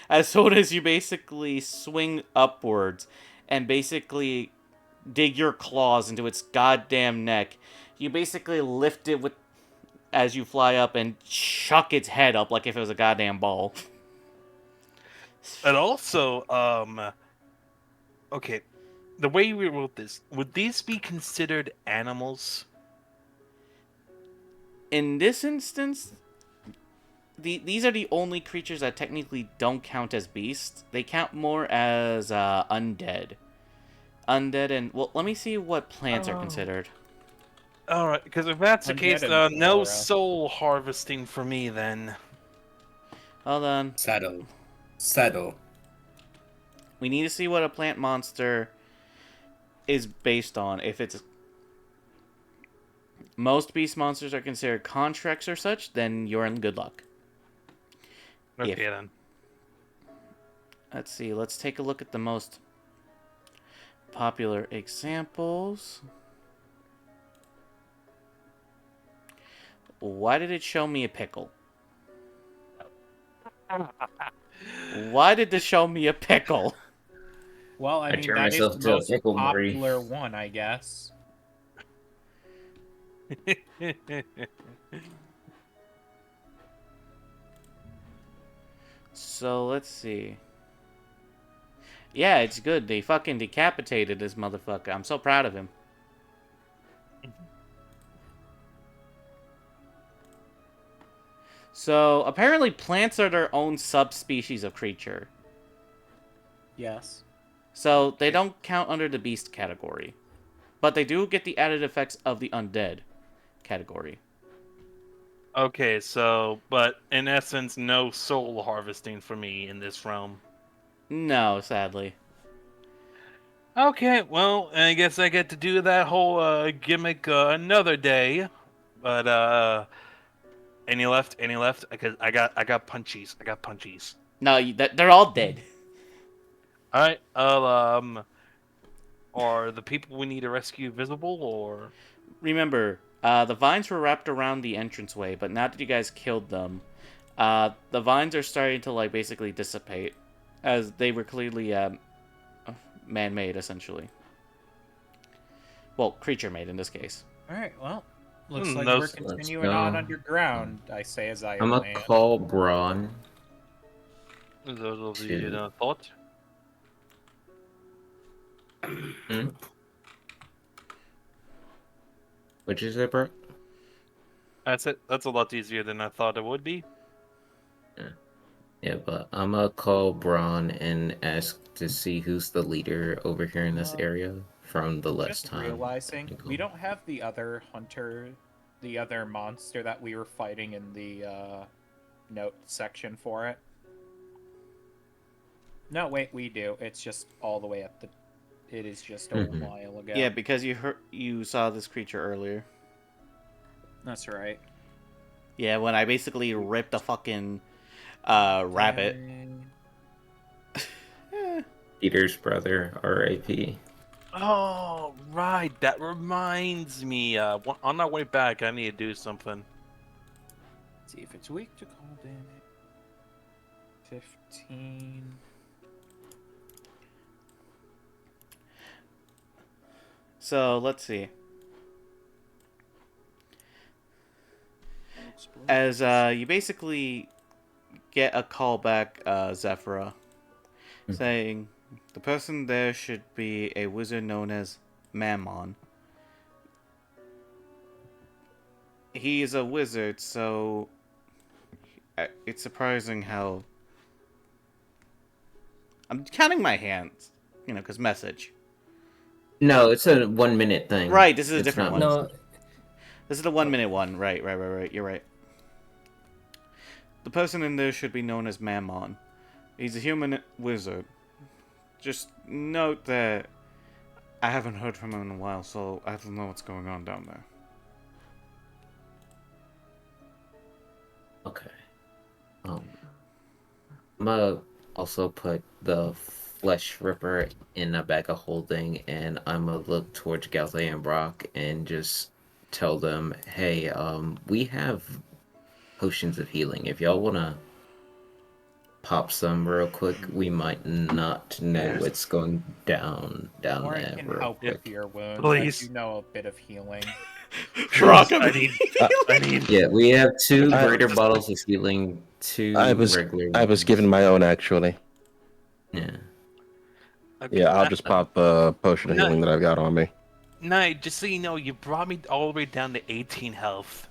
As soon as you basically swing upwards and basically dig your claws into its goddamn neck, you basically lift it with as you fly up and chuck its head up like if it was a goddamn ball. And also, okay, the way we wrote this, would these be considered animals? In this instance, these are the only creatures that technically don't count as beasts. They count more as undead. Undead and... Well, let me see what plants are considered. All right, because if that's the case, Undead and no Flora. soul harvesting for me then. Hold on. Saddle. We need to see what a plant monster is based on. If it's most beast monsters are considered contracts or such, then you're in good luck. Okay If- then. Let's see. Let's take a look at the most popular examples. Why did it show me a pickle? Why did this show me a pickle? Well, I I mean, turn that is myself the to a most pickle, Marie. popular one, I guess. So let's see. Yeah, it's good. They fucking decapitated this motherfucker. I'm so proud of him. So apparently plants are their own subspecies of creature. Yes. So they don't count under the beast category. But they do get the added effects of the undead category. Okay, so, but in essence, no soul harvesting for me in this realm. No, sadly. Okay, well, I guess I get to do that whole gimmick another day. But any left? Any left? Because I got punchies. I got punchies. No, they're all dead. All right. Are the people we need to rescue visible or? Remember, the vines were wrapped around the entranceway, but now that you guys killed them, the vines are starting to like basically dissipate, as they were clearly man-made, essentially. Well, creature-made in this case. Alright, well, looks like no we're s- continuing go. on underground, I say as I I'm gonna land. call Braun. Those will be Two. thought. Which is it, bro? That's it. That's a lot easier than I thought it would be. Yeah, but I'm gonna call Braun and ask to see who's the leader over here in this area from the last Just time. realizing, Cool. we don't have the other hunter, the other monster that we were fighting in the note section for it. No, wait, we do. It's just all the way up the... It is just a Mhm. while ago. Yeah, because you saw this creature earlier. That's right. Yeah, when I basically ripped a fucking rabbit. Peter's brother, R.I.P. Oh, right. That reminds me. On our way back, I need to do something. See if it's weak to cold damage. 15. So let's see. As you basically get a call back, Zephyra, saying the person there should be a wizard known as Mammon. He is a wizard, so it's surprising how... I'm counting my hands, because message. No, it's a 1 minute thing. Right, this is a It's different not one. No, This is the 1 minute one. Right. You're right. The person in there should be known as Mammon. He's a human wizard. Just note that I haven't heard from him in a while, so I don't know what's going on down there. Okay. I'm gonna also put the Flesh Ripper in a bag of holding, and I'm gonna look towards Galthay and Brock and just tell them, hey, we have potions of healing. If y'all wanna pop some real quick, we might not know what's going down Or I there can real help quick. with your wounds. Please. I do know a bit of healing. Brock, I need. Yeah, we have 2 I- greater bottles of healing, 2 I was regular given my own actually. Yeah. Okay, Yeah, I'll just pop a potion of No. healing that I've got on me. Knight, just so you know, you brought me all the way down to 18 health.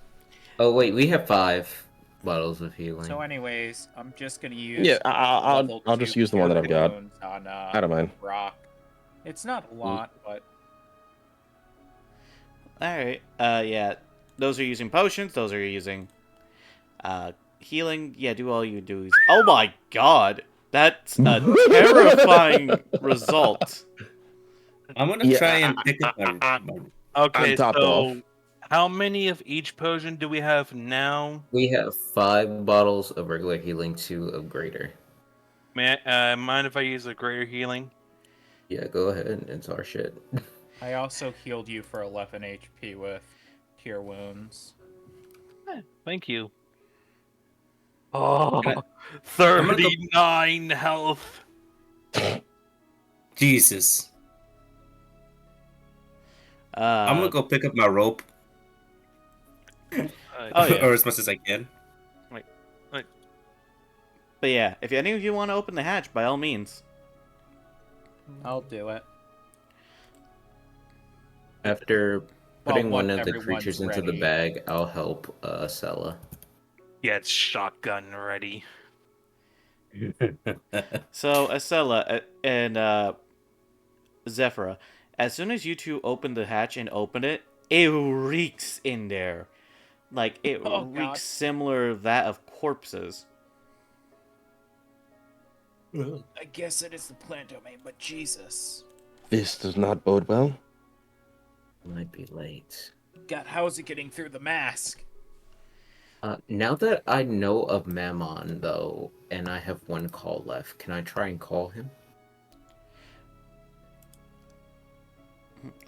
Oh wait, we have 5 bottles of healing. So, anyways, I'm just gonna use. Yeah, level I'll just 2 use the one that I've got. wounds on, I don't mind. Rock. It's not a lot, but Alright. Yeah. Those are using potions. Those are using healing. Yeah, do all you do. Oh my god! That's a terrifying result. I'm gonna Yeah, try and pick up my Okay, I'm topped so off. how many of each potion do we have now? We have 5 bottles of regular healing, 2 of greater. Mind if I use a greater healing? Yeah, go ahead. It's our shit. I also healed you for 11 HP with Cure Wounds. Thank you. Oh, gonna go- 39 health. Jesus. I'm gonna go pick up my rope. Oh, yeah. Or as much as I can. But yeah, if any of you want to open the hatch, by all means. I'll do it. After putting Well, one of the everyone's creatures into the ready. bag, I'll help Sella. Get shotgun ready. So, Acela and Zephyra, as soon as you two open the hatch and open it, it reeks in there. Like, it Oh, reeks God. similar to that of corpses. I guess it is the plant domain, but Jesus. This does not bode well. Might be late. God, how is it getting through the mask? Now that I know of Mammon, though, and I have 1 call left, can I try and call him?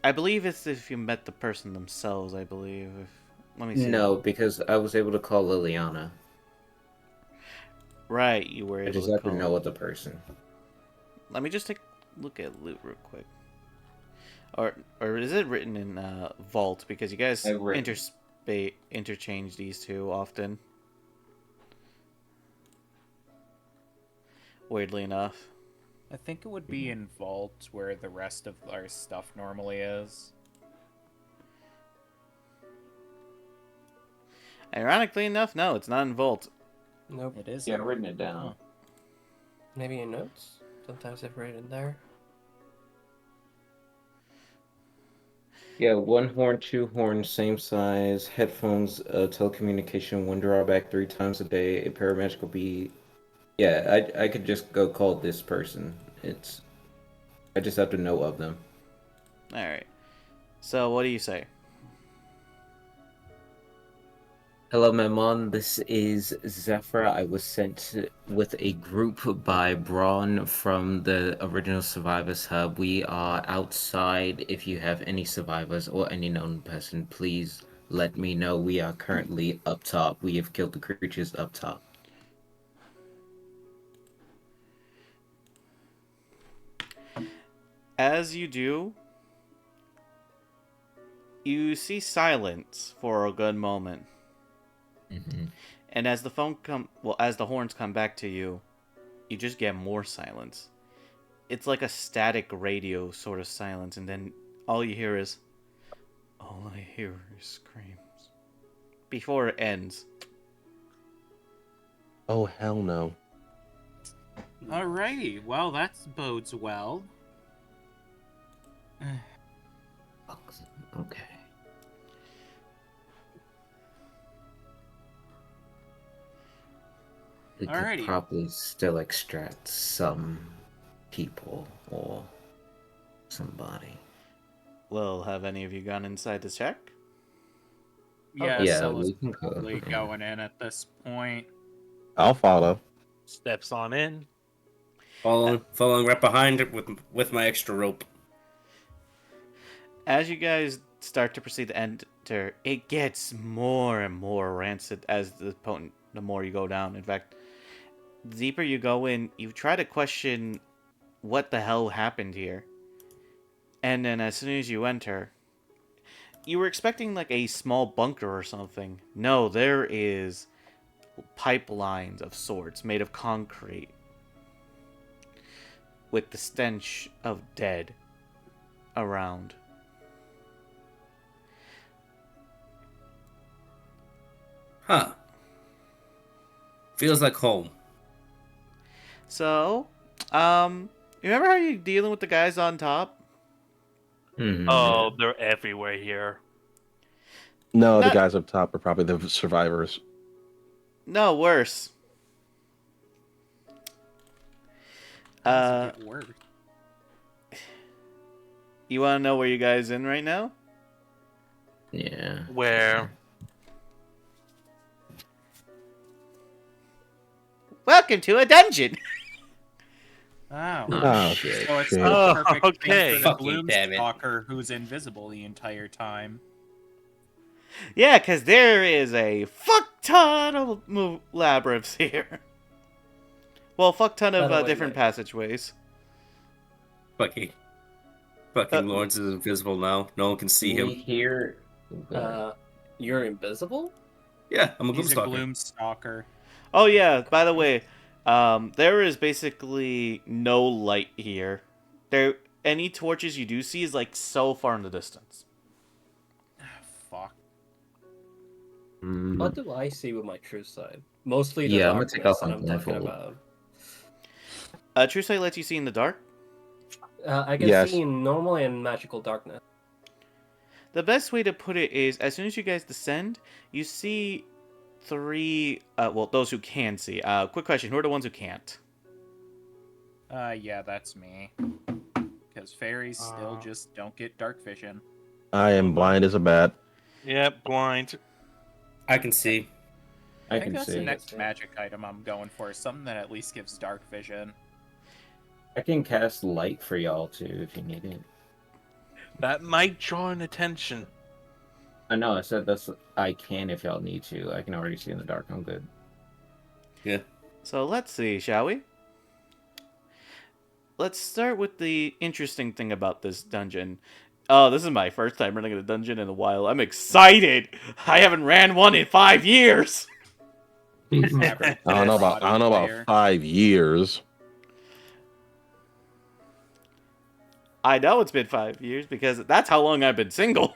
I believe it's if you met the person themselves, I believe. Let me see. No, because I was able to call Liliana. Right, you were I able just to have to call. know of the person. Let me just take a look at loot real quick. Or is it written in Vault? Because you guys I've written. interchange these two often. Weirdly enough. I think it would be in Vault where the rest of our stuff normally is. Ironically enough, no, it's not in Vault. Nope. It is. Yeah, I've written it down. Maybe in notes. Sometimes I've written it there. Yeah, 1 horn, 2 horns, same size, headphones, telecommunication, 1 drawback 3 times a day, a paramagical beat. Yeah, I could just go call this person. I just have to know of them. Alright. So, what do you say? Hello, Mammon. This is Zephyr. I was sent with a group by Braun from the original Survivors Hub. We are outside. If you have any survivors or any known person, please let me know. We are currently up top. We have killed the creatures up top. As you do, you see silence for a good moment. Mm-hmm. And as the as the horns come back to you, you just get more silence. It's like a static radio sort of silence, and then all I hear is screams. Before it ends. Oh, hell no. Alrighty, well, that bodes well. Okay. We could Alrighty. probably still extract some people or somebody. Well, have any of you gone inside to check? Yeah, Yeah, Cella's we can go. probably going in at this point. I'll follow. Steps on in. Following right behind it with my extra rope. As you guys start to proceed to enter, it gets more and more rancid as the more you go down. In fact, the deeper you go in, you try to question what the hell happened here. And then as soon as you enter, you were expecting like a small bunker or something. No, there is pipelines of sorts made of concrete with the stench of dead around. Huh. Feels like home. So, remember how you're dealing with the guys on top? Mhm. Oh, they're everywhere here. No, the Not- guys up top are probably the survivors. No, worse. How does it get worse? You want to know where you guys in right now? Yeah. Where? Welcome to a dungeon. Oh. Oh, shit. So it's shit. the Oh, perfect okay. thing for the Fucking damn it. Gloomstalker who's invisible the entire time. Yeah, because there is a fuck ton of labyrinths here. Well, fuck ton By of the way, different Mike. passageways. Fucking Lawrence is invisible now. No one can see We him. hear. You're invisible? Yeah, I'm a He's a Gloomstalker. Gloomstalker. Oh yeah, by the way, there is basically no light here. Any torches you do see is like so far in the distance. Fuck. Mm, What do I see with my true side? Mostly the Yeah, I'm gonna darkness take off that my I'm talking blindfold. about. True sight lets you see in the dark. I can Yes. see in normal and magical darkness. The best way to put it is, as soon as you guys descend, you see three. Well, those who can see. Quick question: who are the ones who can't? Yeah, that's me. Because fairies still just don't get dark vision. I am blind as a bat. Yep, blind. I can see. I I think can that's see. the next magic item I'm going for. Something that at least gives dark vision. I can cast light for y'all too if you need it. That might draw an attention. I know. I said I can if y'all need to. I can already see in the dark. I'm good. So let's see, shall we? Let's start with the interesting thing about this dungeon. Oh, this is my first time running a dungeon in a while. I'm excited. I haven't ran one in 5 years. I don't know about 5 years. I know it's been 5 years because that's how long I've been single.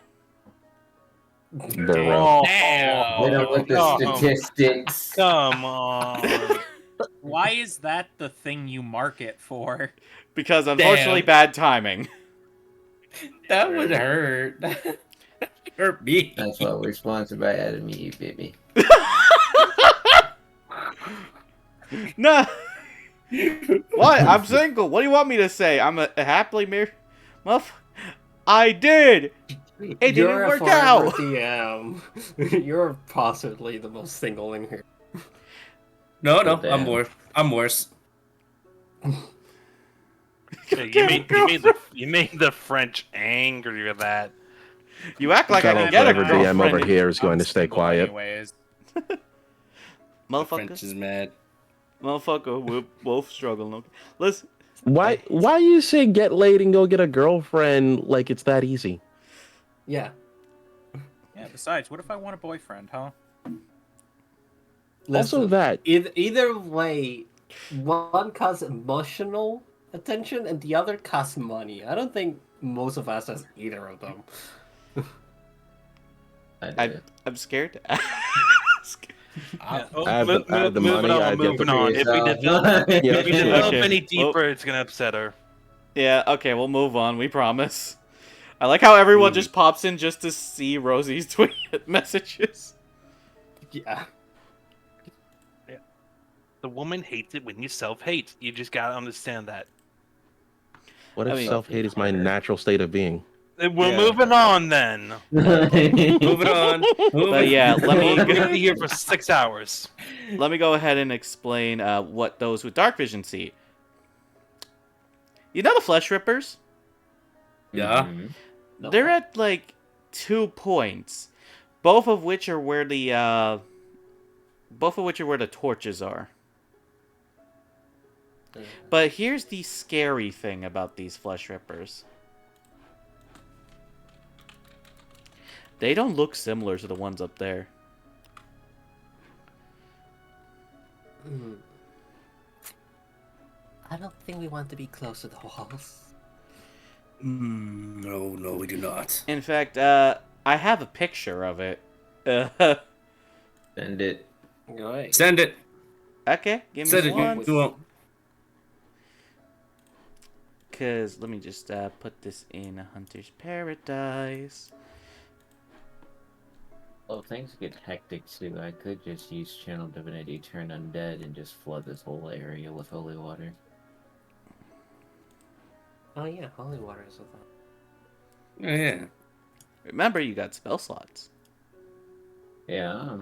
Bro. They don't look the statistics. Come on. Why is that the thing you market for? Because unfortunately, Damn. bad timing. That would hurt. Hurt me. That's why we're sponsored by Adam E, baby. No. What? I'm single. What do you want me to say? I'm a happily married. Muff. I did. It didn't You're a work forever out. DM. You're possibly the most single in here. No, Oh, damn. I'm worse. I'm worse. Yeah, you made the French angry with that. You act like I Fellow can get a Clever DM girlfriend. over here is going I'm to stay single quiet. Anyways. French Motherfucker. is mad. Motherfucker. We're both struggling. Okay. Listen. Why you say get laid and go get a girlfriend like it's that easy? Yeah. Yeah, besides, what if I want a boyfriend, huh? Also Listen, that. Either way, one costs emotional attention and the other costs money. I don't think most of us has either of them. I'm scared to ask. Yeah, I have the moving money, on, I get moving the on. praise. If we develop, Yeah, if we develop okay. any deeper, Well- it's gonna upset her. Yeah, okay, we'll move on. We promise. I like how everyone just pops in just to see Rosie's tweet messages. Yeah. The woman hates it when you self-hate. You just gotta understand that. What if I mean- self-hate is my natural state of being? We're Yeah. moving on then. Moving on. But yeah, let We're me gonna be here for 6 hours. let me go ahead and explain what those with dark vision see. You know the flesh rippers? Yeah. Mhm. No. They're at like 2 points, both of which are where the torches are. But here's the scary thing about these flesh rippers. They don't look similar to the ones up there. I don't think we want to be close to the walls. No, we do not. In fact, I have a picture of it. Send it. Right. Send it. Okay, give me Send it. one. You won't. Because, let me just put this in a Hunter's Paradise. Oh, things get hectic too. I could just use Channel Divinity, turn undead, and just flood this whole area with holy water. Oh yeah, holy water is a thought. Oh, yeah. Remember, you got spell slots. Yeah.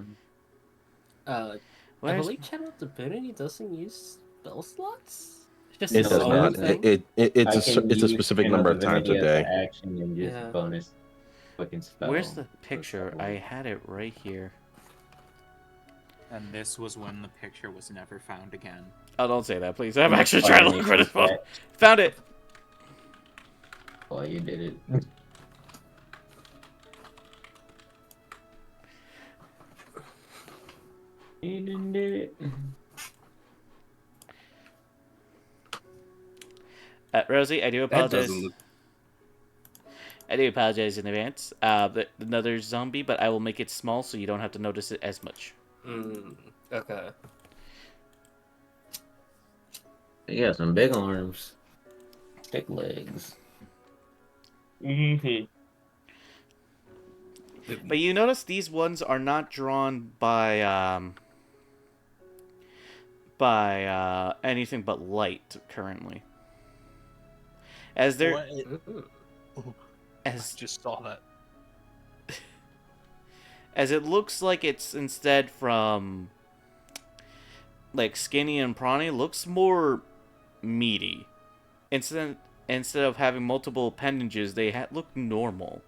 I Where's... believe Channel Divinity doesn't use spell slots. It's just It its does own not. thing. It's I can it's a use specific Channel number of times a Divinity as day. an action and just Yeah. bonus fucking spell. Where's the picture? I had it right here. And this was when the picture was never found again. Oh, don't say that, please. I'm actually trying to look for this one. Found it. Oh, you did it. You did it. Rosie, I do That apologize. doesn't look. I do apologize in advance. Another zombie, but I will make it small so you don't have to notice it as much. Okay. You got some big arms. Big legs. Mm-hmm. But you notice these ones are not drawn by anything but light currently. As they're as Just saw that. as it looks like it's instead from like skinny and prawny, looks more meaty. Instead of having multiple appendages, they look normal.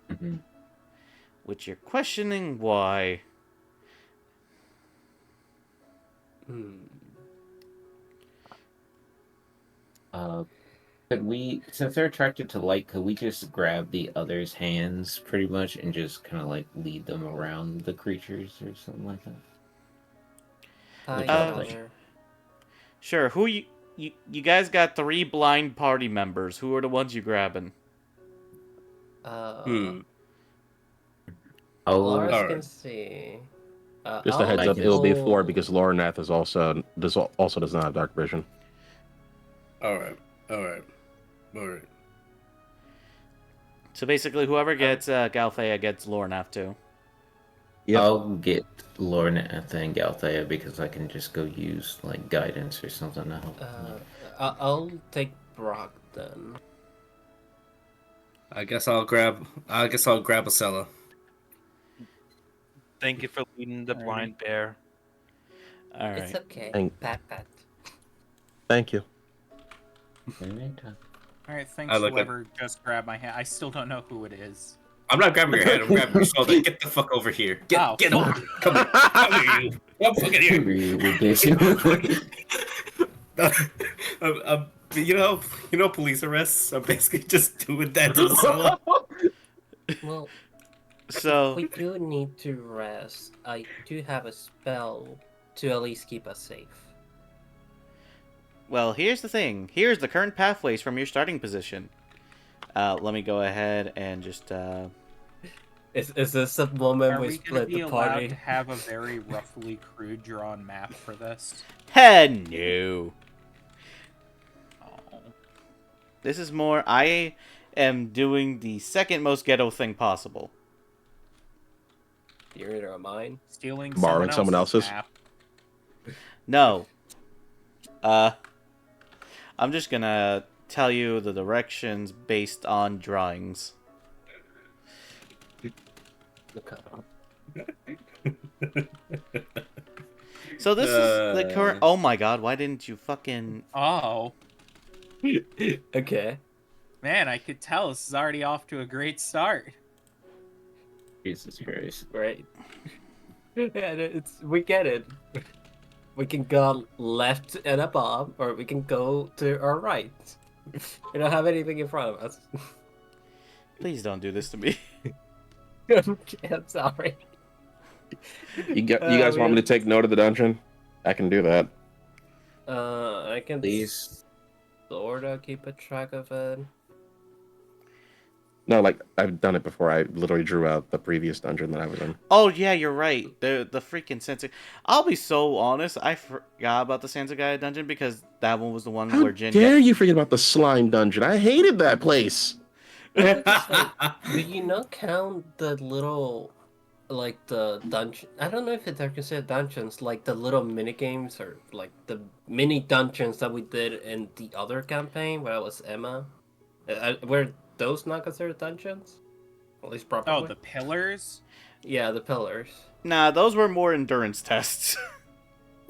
Mm-hmm. Which you're questioning why. Could we, since they're attracted to light, could we just grab the other's hands pretty much and just kind of like lead them around the creatures or something like that? Sure. Who you guys got 3 blind party members. Who are the ones you grabbing? Oh, Lars alright. can see. Just a heads I'll up, it'll be 4 roll- because Lornath is also does not have dark vision. All right. So basically, whoever gets Galthea gets Lornath too. Yep. I'll get Lornath and Galthea because I can just go use like guidance or something to help. I'll take Brock then. I guess I'll grab a cellar. Thank you for leading the blind bear. All right. It's okay. Thank- Pat. Thank you. All right, thanks I look at- whoever just grabbed my hand. I still don't know who it is. I'm not grabbing your hand. I'm grabbing your shoulder. Get the fuck over here. Oh, Get over. fuck. Come here. Come here, you. Come fucking here. Police arrests. I'm basically just doing that to the cellar. Well, So we do need to rest. I do have a spell to at least keep us safe. well, here's the thing. Here's the current pathways from your starting position. Let me go ahead and just. Is this a moment Are we we going to split be the allowed party? to have a very roughly crude drawn map for this? No. Oh. This is more. I am doing the second most ghetto thing possible. Yours or mine? Stealing Borrowing someone else's? map. No. I'm just gonna tell you the directions based on drawings. So this is the current. Oh my god! Why didn't you fucking? Oh, Okay. man, I could tell this is already off to a great start. Jesus Christ. Right. Yeah, we get it. We can go left and above, or we can go to our right. We don't have anything in front of us. Please don't do this to me. I'm sorry. You guys want me to take note of the dungeon? I can do that. I can Please. sorta keep a track of it. No, like I've done it before. I literally drew out the previous dungeon that I was in. Oh yeah, you're right. The freaking Sansa. I'll be so honest. I forgot about the Sansa Gaia dungeon because that one was the one How where Jin. dare you forget about the slime dungeon? I hated that place. Do you not count the little like the dungeon. I don't know if they're considered dungeons, like the little mini games or like the mini dungeons that we did in the other campaign where I was Emma. Were those not considered dungeons? At least properly. Oh, the pillars? Yeah, the pillars. Nah, those were more endurance tests.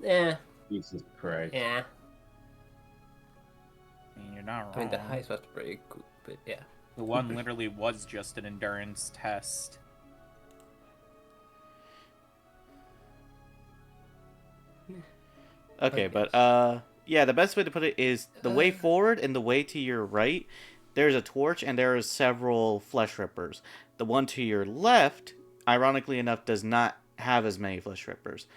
Yeah. Jesus Christ. Yeah. I mean, you're not wrong. I mean, the heist was pretty good, but yeah. The one literally was just an endurance test. Okay, but yeah, the best way to put it is the way forward and the way to your right, there's a torch and there are several flesh rippers. The one to your left, ironically enough, does not have as many flesh rippers.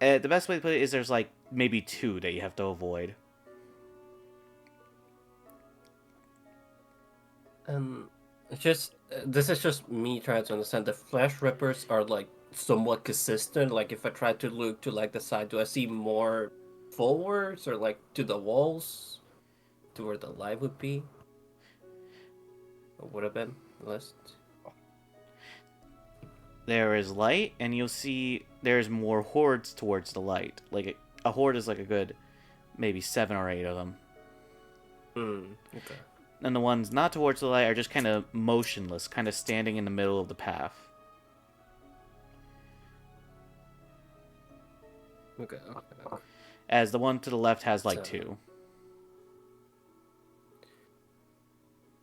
The best way to put it is there's like maybe 2 that you have to avoid. It's just this is just me trying to understand. The flesh rippers are like somewhat consistent. Like if I try to look to like the side, do I see more forwards or like to the walls, to where the light would be? Or would have been list. There is light, and you'll see there's more hordes towards the light. Like a horde is like a good maybe 7 or 8 of them. Okay. And the ones not towards the light are just kind of motionless, kind of standing in the middle of the path. Okay. As the one to the left has like So- 2.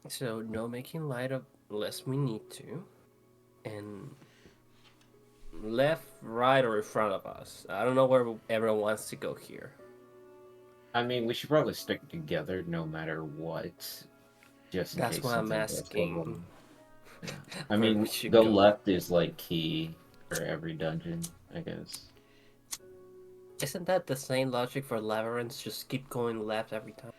So no making light of unless we need to, and left, right, or in front of us. I don't know where everyone wants to go here. I mean, we should probably stick together no matter what. Just in That's case why I'm something does go asking. wrong. Yeah. I Where mean, we should go go. left is like key for every dungeon, I guess. Isn't that the same logic for labyrinths? Just keep going left every time.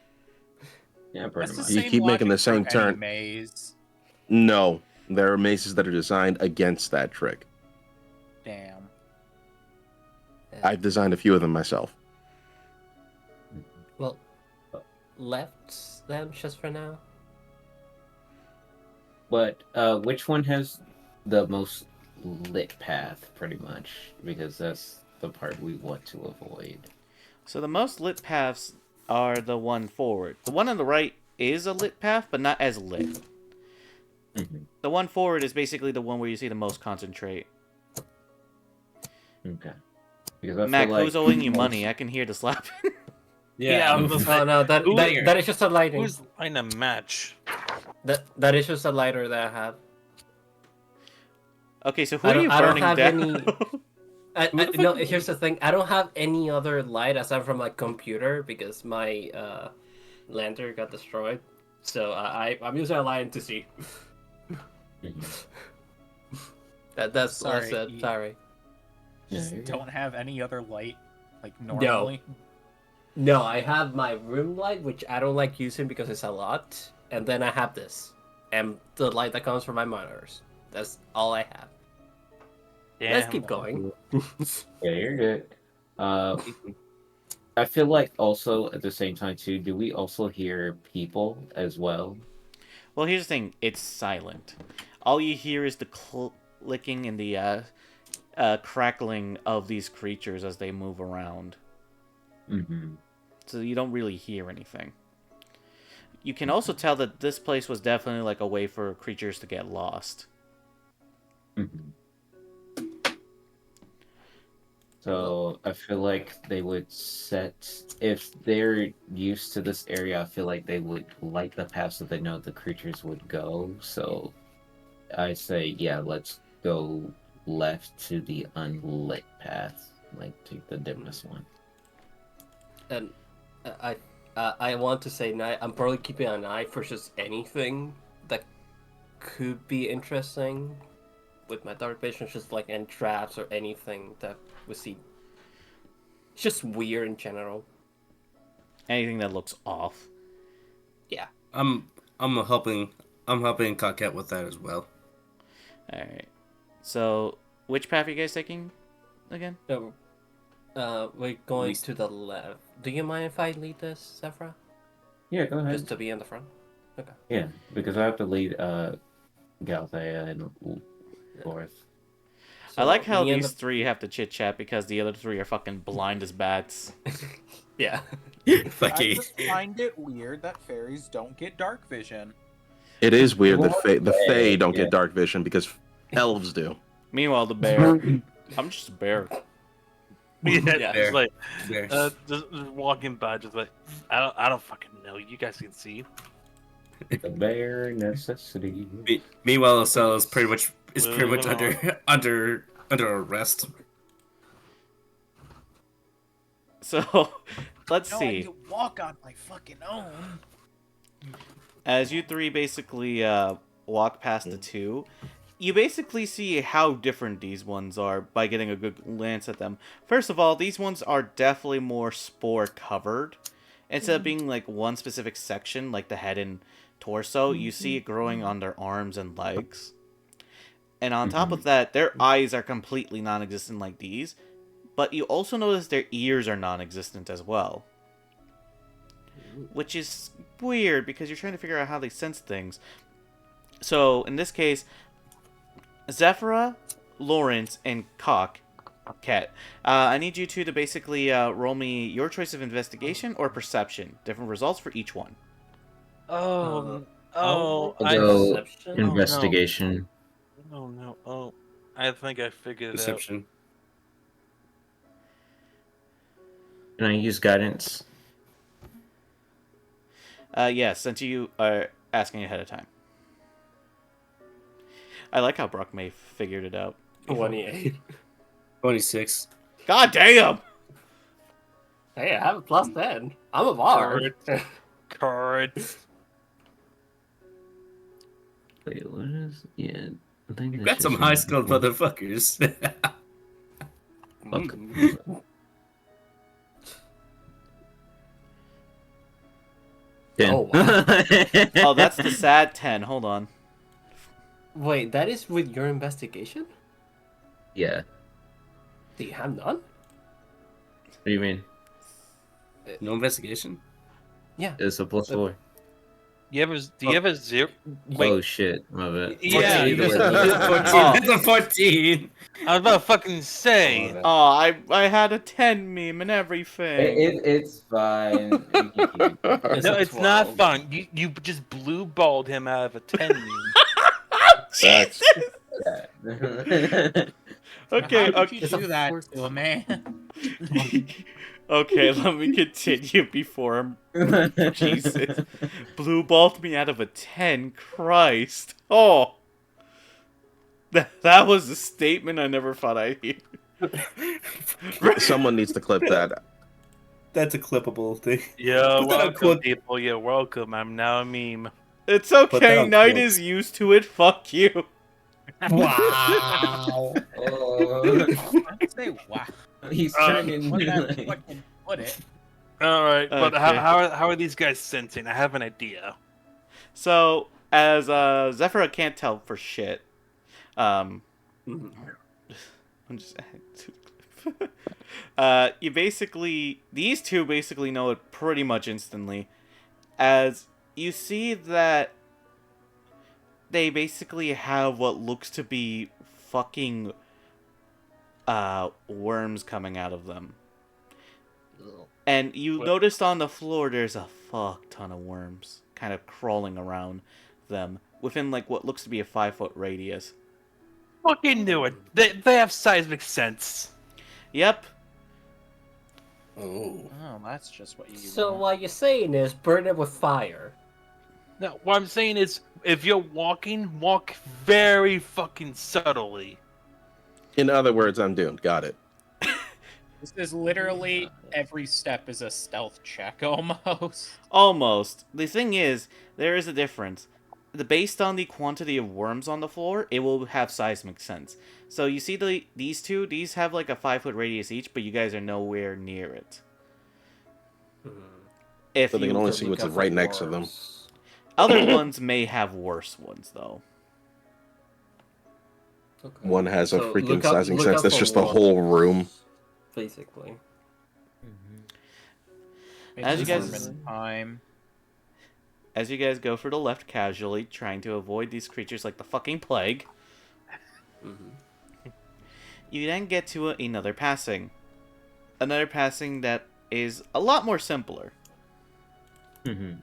Yeah, pretty That's the much. You same keep making the logic for same any turn. maze. No, there are mazes that are designed against that trick. Damn. I've designed a few of them myself. Well, left them just for now. But which one has the most lit path, pretty much? Because that's the part we want to avoid. So the most lit paths are the one forward. The one on the right is a lit path, but not as lit. The one forward is basically the one where you see the most concentrate. Okay. Because I Mac, feel like who's owing you money? I can hear the slapping. Oh no, that is just a lighting. Who's lighting a match? That is just a lighter that I have. Okay, so who are you burning down? No, here's the thing. I don't have any other light aside from my computer because my lantern got destroyed. So I'm using a light to see. That's all I Sorry, said. you- Sorry. Just don't have any other light, like normally. No, I have my room light, which I don't like using because it's a lot, and then I have this, and the light that comes from my monitors. That's all I have. Let's keep going. Yeah, you're good. I feel like also at the same time too, do we also hear people as well? Well, here's the thing. It's silent. All you hear is the clicking and the crackling of these creatures as they move around. So you don't really hear anything. You can also tell that this place was definitely like a way for creatures to get lost. So I feel like they would set, if they're used to this area, I feel like they would light the path so they know the creatures would go. So I say, yeah, let's go left to the unlit path, like take the dimmest one. And I want to say I'm probably keeping an eye for just anything that could be interesting with my dark vision, just like entraps or anything that we see. It's just weird in general. Anything that looks off. Yeah. I'm helping Coquette with that as well. Alright. So, which path are you guys taking again? So, we're going to the left. Do you mind if I lead this, Sephra? Yeah, go ahead. Just to be in the front? Okay. Yeah, because I have to lead Galthea and forth. I like how me and these three have to chit chat because the other three are fucking blind as bats. Yeah. I Fucking. just find it weird that fairies don't get dark vision. It is weird that the Fae don't Yeah. get dark vision because elves do. Meanwhile, the bear. I'm just a bear. Yeah, Yeah. just like Bears. just walking by, just like I don't fucking know. You guys can see. The bare necessity. Meanwhile, Cell is pretty much Moving under arrest. So, let's No, see. you walk on my fucking own. As you three basically walk past the two, you basically see how different these ones are by getting a good glance at them. First of all, these ones are definitely more spore covered. Instead of being like one specific section, like the head and torso, you see it growing on their arms and legs. And on top of that, their eyes are completely non-existent like these, but you also notice their ears are non-existent as well. Which is weird because you're trying to figure out how they sense things. So, in this case, Zephyra, Lawrence, and Ket, I need you two to basically roll me your choice of investigation or perception. Different results for each one. Oh, I'll I go perception. Investigation. no. Oh, I think I figured it out. Deception. Can I use guidance? Yes, since you are asking ahead of time. I like how Brock May figured it out. 28. 26. God damn! Hey, I have a plus 10. I'm a bard. Cards. Wait, what is? Yeah, I think You that's got some just high an- skilled motherfuckers. Ten. Oh, wow. Oh, that's the sad 10. Hold on. Wait, that is with your investigation? Yeah. Do you have none? What do you mean? No investigation? Yeah. It's a plus 4. Do you have a zero? Oh shit, my bad. Yeah, Either you way. just- It's a 14. I was about to fucking say. Oh, I had a 10 meme and everything. It's fine. You can keep it. It's No, a it's not 12. fun. You just blue balled him out of a 10 meme. Jesus! Okay, How did okay. you do that to a man? Okay, let me continue before I'm... Jesus. Blue balled me out of a 10. Christ. Oh. That was a statement I never thought I'd hear. Someone needs to clip that. That's a clippable thing. Yo, Put that on welcome, quote. people. You're welcome. I'm now a meme. It's Put that okay, on Knight quotes. is used to it. Fuck you. Wow. Oh, Say wow. he's Uh, turning. Put that like- fucking put it. All right, but Okay. how are these guys sensing? I have an idea. So, as Zephyra can't tell for shit, I'm just you basically, these two basically know it pretty much instantly, as you see that they basically have what looks to be fucking worms coming out of them. And you What? noticed on the floor there's a fuck ton of worms kind of crawling around them within like what looks to be a 5-foot radius. Fucking knew it. They have seismic sense. Yep. Oh. Oh, that's just what you So want. what you're saying is burn it with fire. No, what I'm saying is, if you're walking, walk very fucking subtly. In other words, I'm doomed. Got it. This is literally every step is a stealth check almost. Almost. The thing is, there is a difference. Based on the quantity of worms on the floor, it will have seismic sense. So you see these two, these have like a 5-foot radius each, but you guys are nowhere near it. If So they you can only Look see what's out for right next to them. worms. other ones may have worse ones though. Okay. One has a So freaking look out- seismic look sense out that's for just the worms, whole room. Basically. As you Makes guys- Mormon time. As you guys go for the left casually, trying to avoid these creatures like the fucking plague, You then get to another passing. Another passing that is a lot more simpler. Mm-hmm.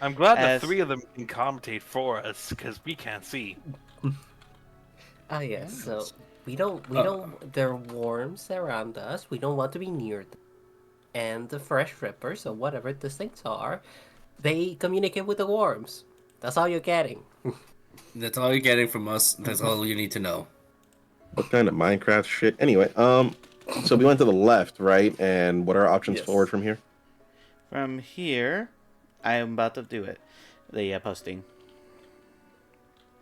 I'm glad As- the three of them can commentate for us because we can't see. Ah, yes. So we don't. There are worms around us. We don't want to be near them. And the fresh rippers, or whatever these things are, they communicate with the worms. That's all you're getting. That's all you're getting from us. That's all you need to know. What kind of Minecraft shit? Anyway, so we went to the left, right? And what are our options Yes. forward from here? From here, I am about to do it. The posting.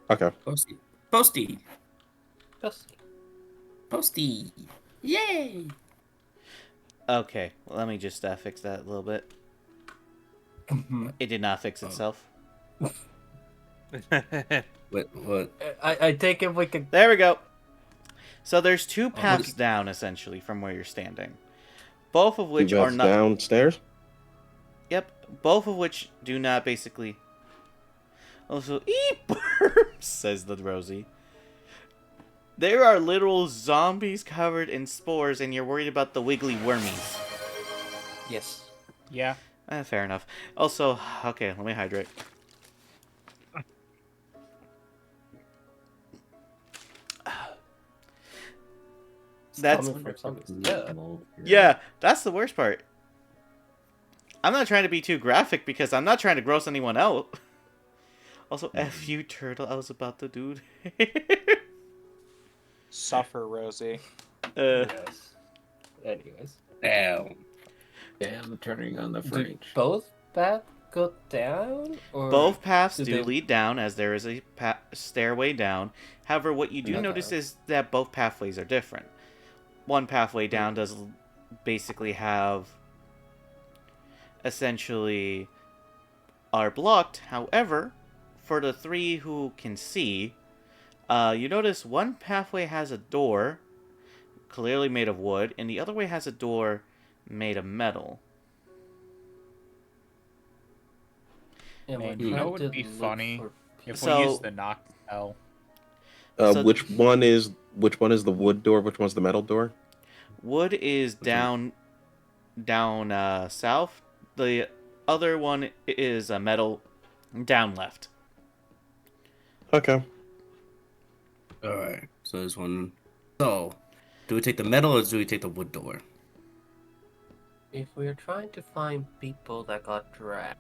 Okay. Posty. Posty. Just Posty. Yay! Okay, let me just fix that a little bit. It did not fix itself. What? I take it we could. There we go. So there's two paths down, essentially, from where you're standing. Both of which You are guys not... downstairs? Yep, both of which do not basically... Also, eat burps, says the Rosie. There are literal zombies covered in spores, and you're worried about the wiggly wormies. Yes. Yeah. Fair enough. Also, okay, let me hydrate. That's... Coming from zombies. Yeah. Yeah, that's the worst part. I'm not trying to be too graphic because I'm not trying to gross anyone out. Also, F you, turtle. I was about to do Suffer, Rosie. Yes. Anyways. Damn. Damn, turning on the Do fridge. both paths go down? Or Both paths do do they- lead down, as there is a stairway down. However, what you do Okay. notice is that both pathways are different. One pathway down does basically have... essentially... are blocked. However, for the three who can see, you notice one pathway has a door, clearly made of wood, and the other way has a door made of metal. And we're Man, trying you know what to would be look funny? for If So- we use the knock spell. So- Which one is the wood door? Which one's the metal door? Wood is down south. The other one is a metal down left. Okay. Alright. So there's one. So, do we take the metal or do we take the wood door? If we're trying to find people that got dragged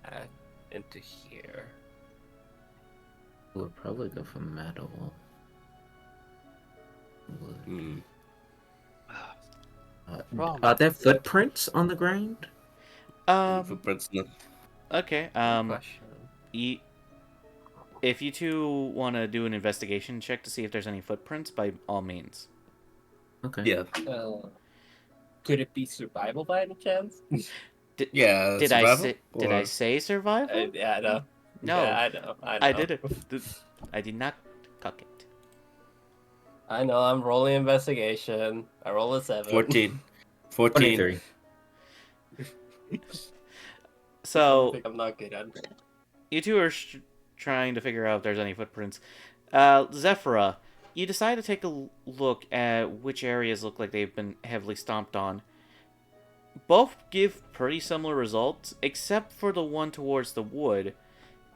into here, We'll probably go for metal. Wood. Hmm. Are there footprints on the ground? Footprints. Okay. question. If you two want to do an investigation check to see if there's any footprints, by all means. Okay. Yeah. Could it be survival by any chance? Yeah. Did survival? Did I Or- say survival? Yeah, I know. No. Yeah, I know. I did it. I did not cock it. I know. I'm rolling investigation. I roll a 7. 14. 14. 23. I So think I'm not good at it. you two are trying to figure out if there's any footprints. Zephyra, you decide to take a look at which areas look like they've been heavily stomped on. Both give pretty similar results, except for the one towards the wood,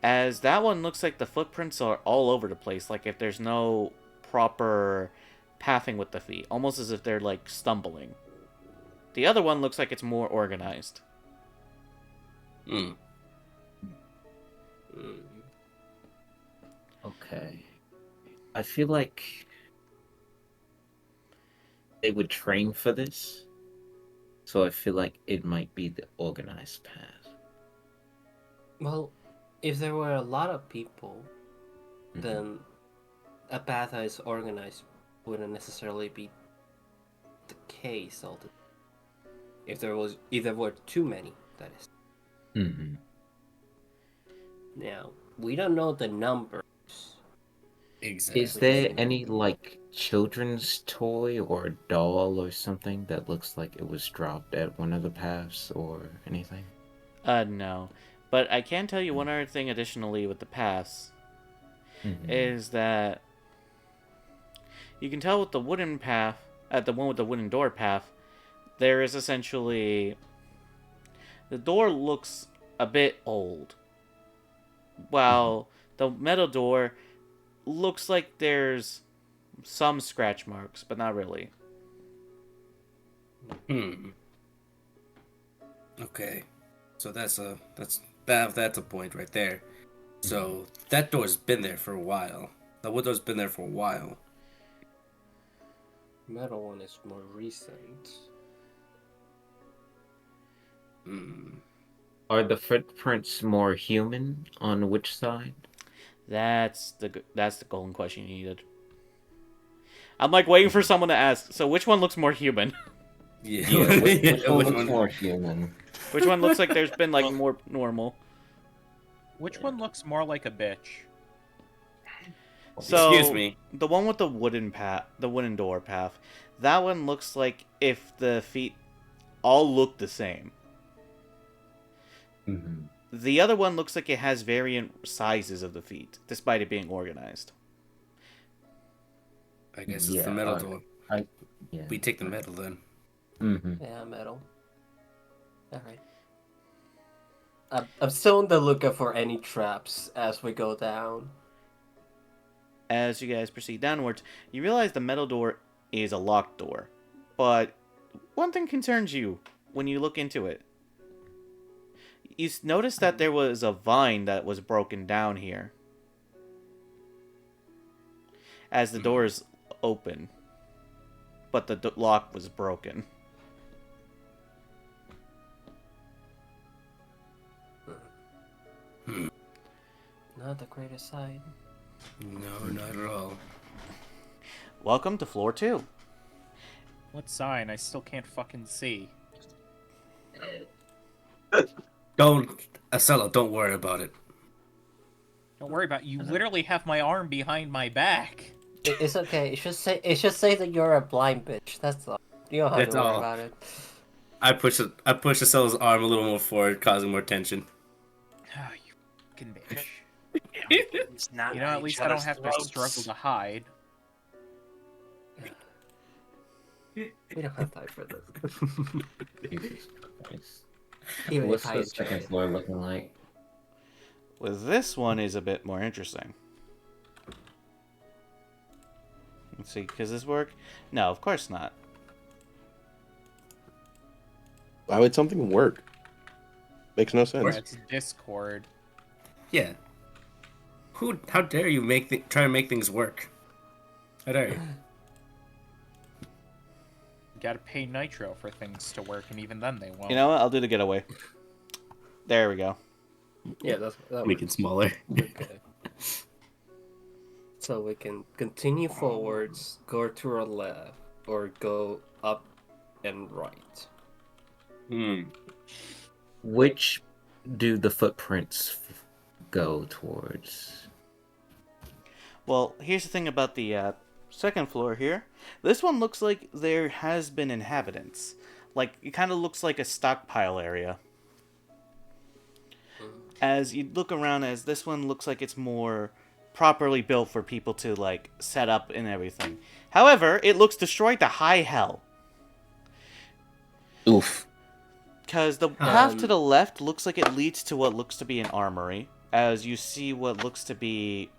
as that one looks like the footprints are all over the place, like if there's no proper pathing with the feet, almost as if they're like stumbling. The other one looks like it's more organized. Hmm. Okay. I feel like they would train for this. So I feel like it might be the organized path. Well, if there were a lot of people, then a path that is organized wouldn't necessarily be the case all the if there were too many, that is. Mm-hmm. Now, we don't know the numbers. Exactly. Is there any like children's toy or doll or something that looks like it was dropped at one of the paths or anything? No. But I can tell you one other thing additionally with the paths. is that you can tell with the wooden path, at the one with the wooden door path, there is essentially... The door looks a bit old, while the metal door looks like there's some scratch marks, but not really. Okay, so that's a point right there. So that door's been there for a while. The wood door's been there for a while. Metal one is more recent. Are the footprints more human on which side? That's the golden question you needed. I'm like waiting for someone to ask. So which one looks more human? Yeah, Which one looks more human? Which one looks like there's been like more normal? Which one looks more like a bitch? So, excuse me. The one with the wooden door path, that one looks like if the feet all look the same. The other one looks like it has variant sizes of the feet, despite it being organized. I guess it's the metal door. Yeah. We take the metal then. Yeah, metal. Alright. I'm still on the lookout for any traps as we go down. As you guys proceed downwards, you realize the metal door is a locked door. But one thing concerns you when you look into it. You notice that there was a vine that was broken down here as the door is open, but the lock was broken. Not the greatest side. No, not at all. Welcome to floor 2. What sign? I still can't fucking see. Acela, don't worry about it. Don't worry about it. You literally have my arm behind my back. It's okay. It should say that you're a blind bitch. That's all. You don't have That's to worry all. about it. I push Acela's arm a little more forward, causing more tension. Oh, you fucking bitch. It's not. You know, at least I don't have to struggle to hide. We don't have time for this. Jesus Christ. Even What's if I the enjoy second it. floor looking like? With this one is a bit more interesting. Let's see, does this work? No, of course not. Why would something work? Makes no sense. That's Discord. Yeah. How dare you try to make things work? How dare you? You gotta pay Nitro for things to work, and even then they won't. You know what? I'll do the getaway. There we go. Yeah, that Make it smaller. Okay. So we can continue forwards, go to our left, or go up and right. Which do the footprints go towards? Well, here's the thing about the second floor here. This one looks like there has been inhabitants. Like, it kind of looks like a stockpile area. As you look around, as this one looks like it's more properly built for people to, like, set up and everything. However, it looks destroyed to high hell. Oof. Because the path to the left looks like it leads to what looks to be an armory. As you see what looks to be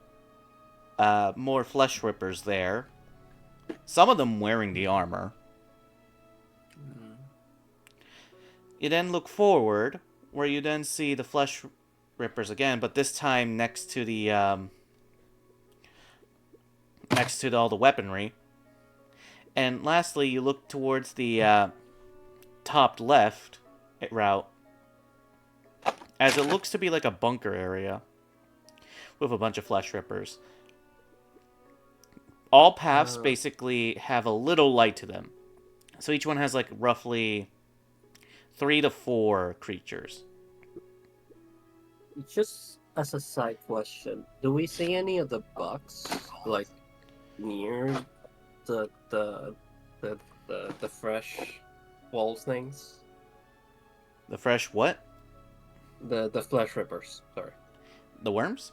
more flesh rippers there. Some of them wearing the armor. You then look forward, where you then see the flesh rippers again, but this time next to the all the weaponry. And lastly, you look towards the top left route, as it looks to be like a bunker area with a bunch of flesh rippers. All paths basically have a little light to them. So each one has like roughly 3 to 4 creatures. Just as a side question, do we see any of the bugs like near the fresh walls things? The fresh what? The flesh rippers. Sorry. The worms?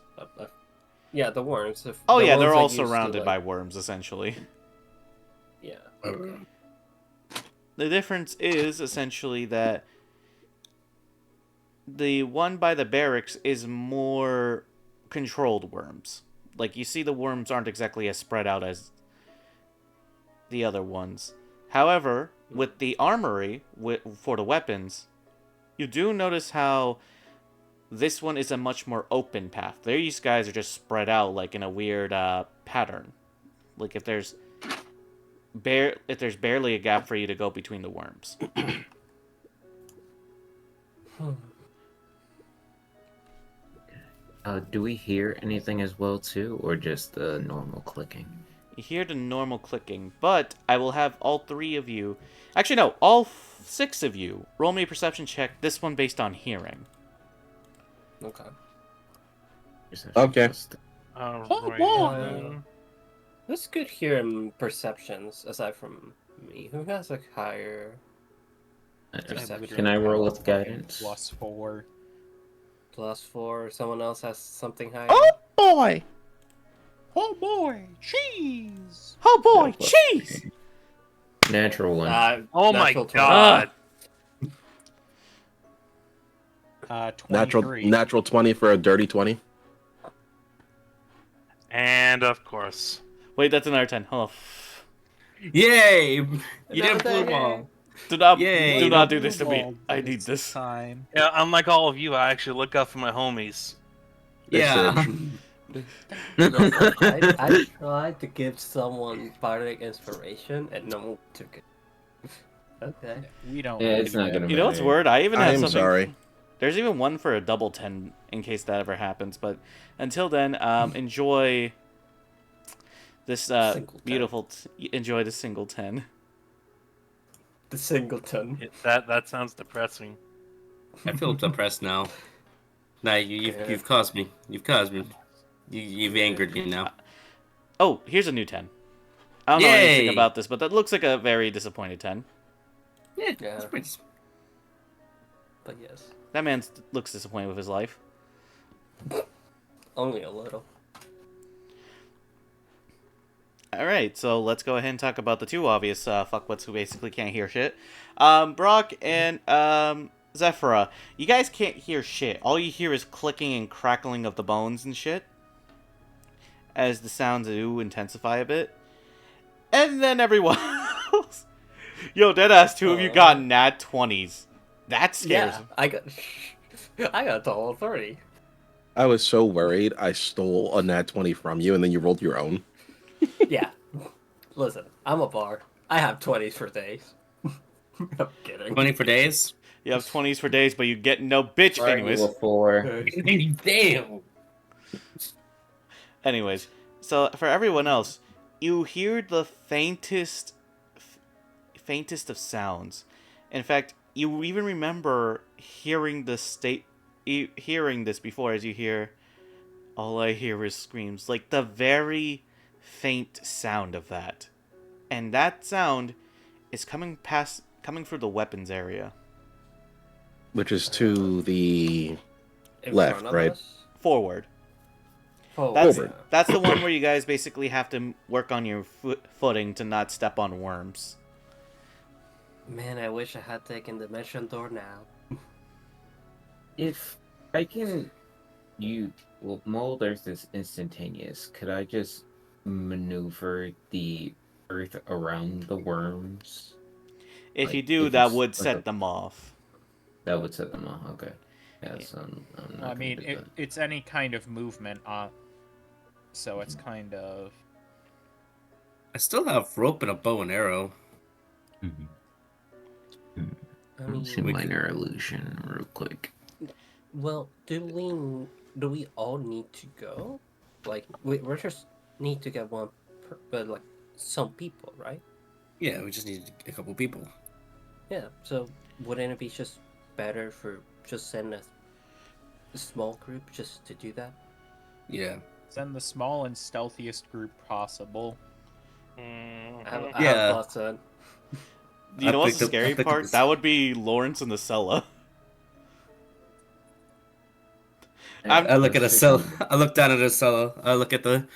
Yeah, the worms. Oh The yeah, they're ones all that used to, surrounded like- by worms essentially. Yeah. Okay. The difference is essentially that the one by the barracks is more controlled worms. Like, you see the worms aren't exactly as spread out as the other ones. However, with the armory, for the weapons, you do notice how this one is a much more open path. These guys are just spread out, like, in a weird pattern. Like, if there's barely a gap for you to go between the worms. Do we hear anything as well too, or just the normal clicking? You hear the normal clicking, but I will have all 3 of you... Actually, no, all 6 of you roll me a perception check, this one based on hearing. Okay. Okay. Alright. Who's good here in perceptions, aside from me? Who has a higher perception? Can I roll with guidance? +4. +4. Someone else has something higher? Oh boy! Oh boy, cheese! Oh boy, Yeah, cheese! Natural one. Oh my natural 20. god. 23. Natural 20 for a dirty 20. And of course. Wait, that's another 10. Hold on. Yay! You didn't Another blue ball. Do not, Yay. do not do this to me. I need this. Time. Yeah, unlike all of you, I actually look out for my homies. Yeah. I tried to give someone bardic inspiration and no one took it. Okay. We don't. Yeah, need it's not that. gonna You know what's matter. weird? I even have I'm something... sorry. There's even one for a double 10 in case that ever happens. But until then, enjoy this Single 10. beautiful... enjoy the single 10. The singleton. That sounds depressing. I feel depressed now. Nah, you've caused me. You've caused me. You've angered me now. Oh, here's a new 10. I don't know anything Yay! about this, but that looks like a very disappointed 10. Yeah, Yeah. it's pretty. But yes. That man looks disappointed with his life. Only a little. Alright, so let's go ahead and talk about the 2 obvious fuckwits who basically can't hear shit. Brock and Zephyra, you guys can't hear shit. All you hear is clicking and crackling of the bones and shit. As the sounds do intensify a bit. And then everyone else. Yo, deadass, 2 of you got nat 20s. That scares Yeah, me. I got a total 30. I was so worried I stole a nat 20 from you and then you rolled your own. Yeah. Listen, I'm a bar. I have 20s for days. I'm kidding. 20 for days? You have 20s for days, but you get no bitch anyways. Level 4. Damn! Anyways, so for everyone else, you hear the faintest of sounds. In fact, you even remember hearing this before, as you hear, all I hear is screams, like the very faint sound of that. And that sound is coming through the weapons area. Which is to the In left, front of right? us? Forward. Oh, That's Forward. that's the one where you guys basically have to work on your footing to not step on worms. Man, I wish I had taken Dimension Door now. If I can, Mold Earth is instantaneous. Could I just maneuver the Earth around the worms? If Like, you do, if that it's would like set a- them off. That would set them off. Okay. Yeah, so I'm not I gonna mean, do that. it's any kind of movement on. So it's kind of. I still have rope and a bow and arrow. I Let me see mean, minor illusion real quick. well, do we all need to go? Like, we're just need to get one, but like some people, right? Yeah, we just need a couple people. Yeah. So wouldn't it be just better for just send a small group just to do that? Yeah. Send the small and stealthiest group possible. I Mm, have Yeah. thoughts on. You know what's the I scary picked part? this- That would be Lawrence in the cellar. I look at the Let's cell. check in. I look down at the cellar. I look at the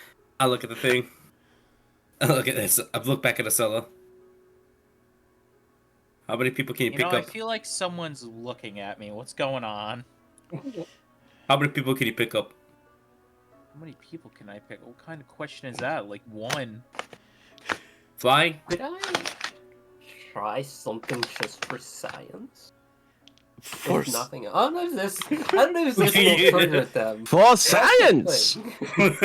thing. I look at this. I look back at the cellar. How many people can you You pick know, I up? feel like someone's looking at me. What's going on? How many people can you pick up? How many people can I pick? What kind of question is that? Like one. Flying? Could I try something just for science? For If nothing else. I don't know if this. I don't know if this will trigger them. For That's the science! thing.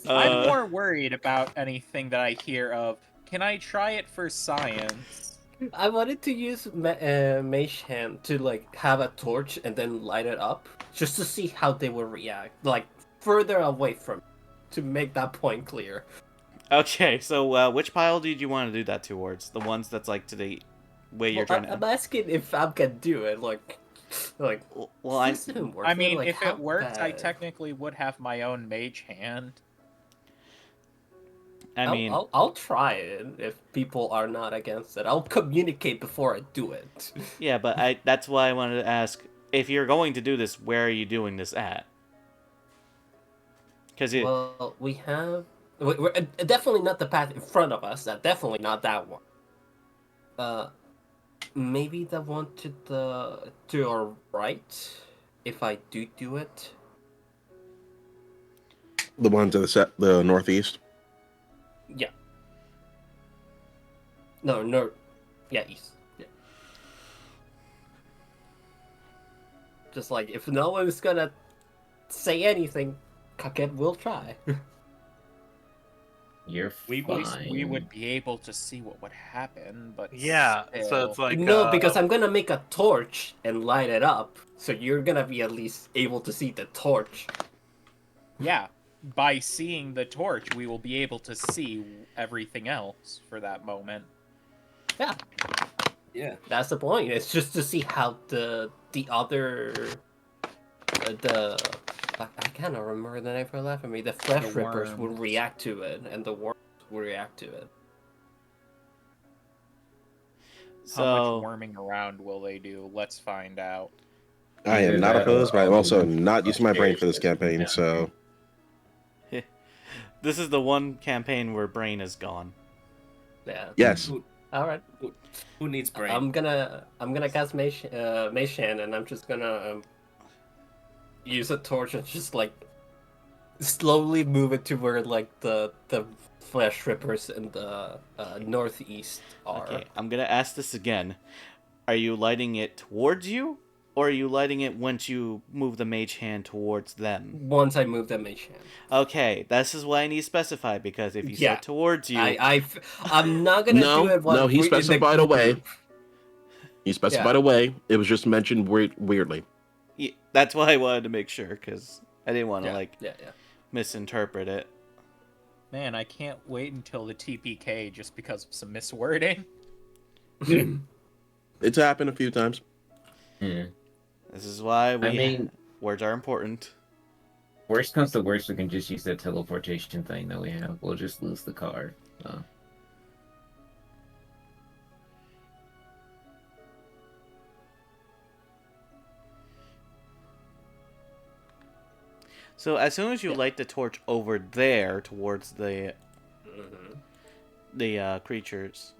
I'm more worried about anything that I hear of. Can I try it for science? I wanted to use Mage Hand to like have a torch and then light it up, just to see how they would react, like further away from, to make that point clear. Okay, so which pile did you want to do that towards? The ones that's like to the way you're trying to. I'm asking if Fab can do it, like. Well, I. this didn't work. I mean, Like, if how it worked, I bad? technically would have my own mage hand. I mean, I'll try it if people are not against it. I'll communicate before I do it. yeah, but that's why I wanted to ask if you're going to do this, where are you doing this at? Because it. Well, we're definitely not the path in front of us. Definitely not that one. Maybe the one to our right, if I do it. The one to the northeast. Yeah. No. Yeah, east. Yeah. Just like if no one's gonna say anything, Kaket will try. You're We fine. would be able to see what would happen, but Yeah, so still. it's like No, because I'm gonna make a torch and light it up, so you're gonna be at least able to see the torch. Yeah, by seeing the torch, we will be able to see everything else for that moment. Yeah, Yeah. that's the point. It's just to see how the other I cannot remember the name for the life of me. The flesh The rippers would worms. react to it, and the worms would react to it. So. How much worming around will they do? Let's find out. I am Either not that or opposed, but I'm I'll also do not using my brain for this upstairs. campaign, Yeah. so. This is the one campaign where brain is gone. Yeah. Yes. All right. Who needs brain? I'm gonna cast Mage Hand, and I'm just gonna use a torch and just like slowly move it to where like the flesh rippers in the northeast are. Okay, I'm gonna ask this again. Are you lighting it towards you, or are you lighting it once you move the mage hand towards them? Once I move the Mage Hand. Okay, this is what I need to specify, because if you Yeah. said towards you, I'm not gonna do it. No, he in the specified a way. group. He specified a way. It was just mentioned weirdly. Yeah, that's why I wanted to make sure, because I didn't want to Yeah. misinterpret it. Man, I can't wait until the TPK just because of some miswording. It's happened a few times. Yeah. This is why I mean, words are important. worst comes to worst, we can just use that teleportation thing that we have. We'll just lose the card. So. So as soon as you light the torch over there towards the creatures,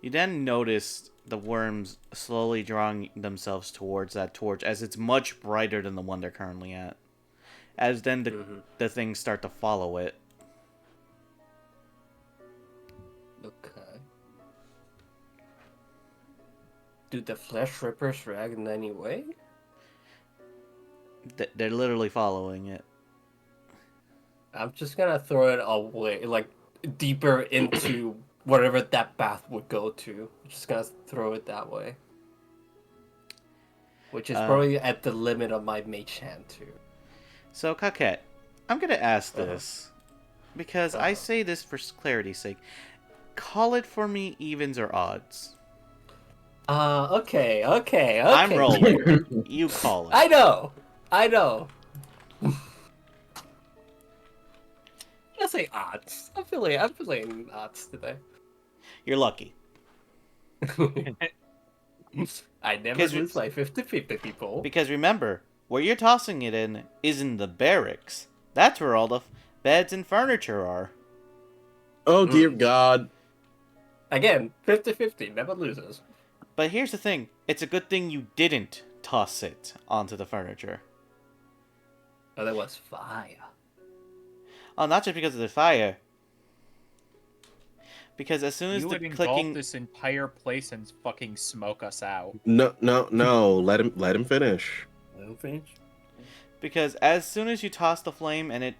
you then notice the worms slowly drawing themselves towards that torch, as it's much brighter than the one they're currently at. As then the things start to follow it. Okay. Do the flesh rippers react in any way? They're literally following it. I'm just gonna throw it away, like deeper into whatever that path would go to. I'm just gonna throw it that way. Which is probably at the limit of my mage hand too. So, Kaket, I'm gonna ask this, because I say this for clarity's sake. Call it for me evens or odds. Okay. I'm rolling. You call it. I know. Let's say odds. I'm feeling odds today. You're lucky. I never Because- lose my 50-50, people. Because remember, where you're tossing it in isn't the barracks. That's where all the beds and furniture are. Oh dear God. Again, 50-50, never loses. But here's the thing. It's a good thing you didn't toss it onto the furniture. Oh, that was fire. Oh, not just because of the fire. Because as soon as You the would engulf clicking... this entire place and fucking smoke us out. No, no, no. Let him finish. Let him finish. Because as soon as you toss the flame and it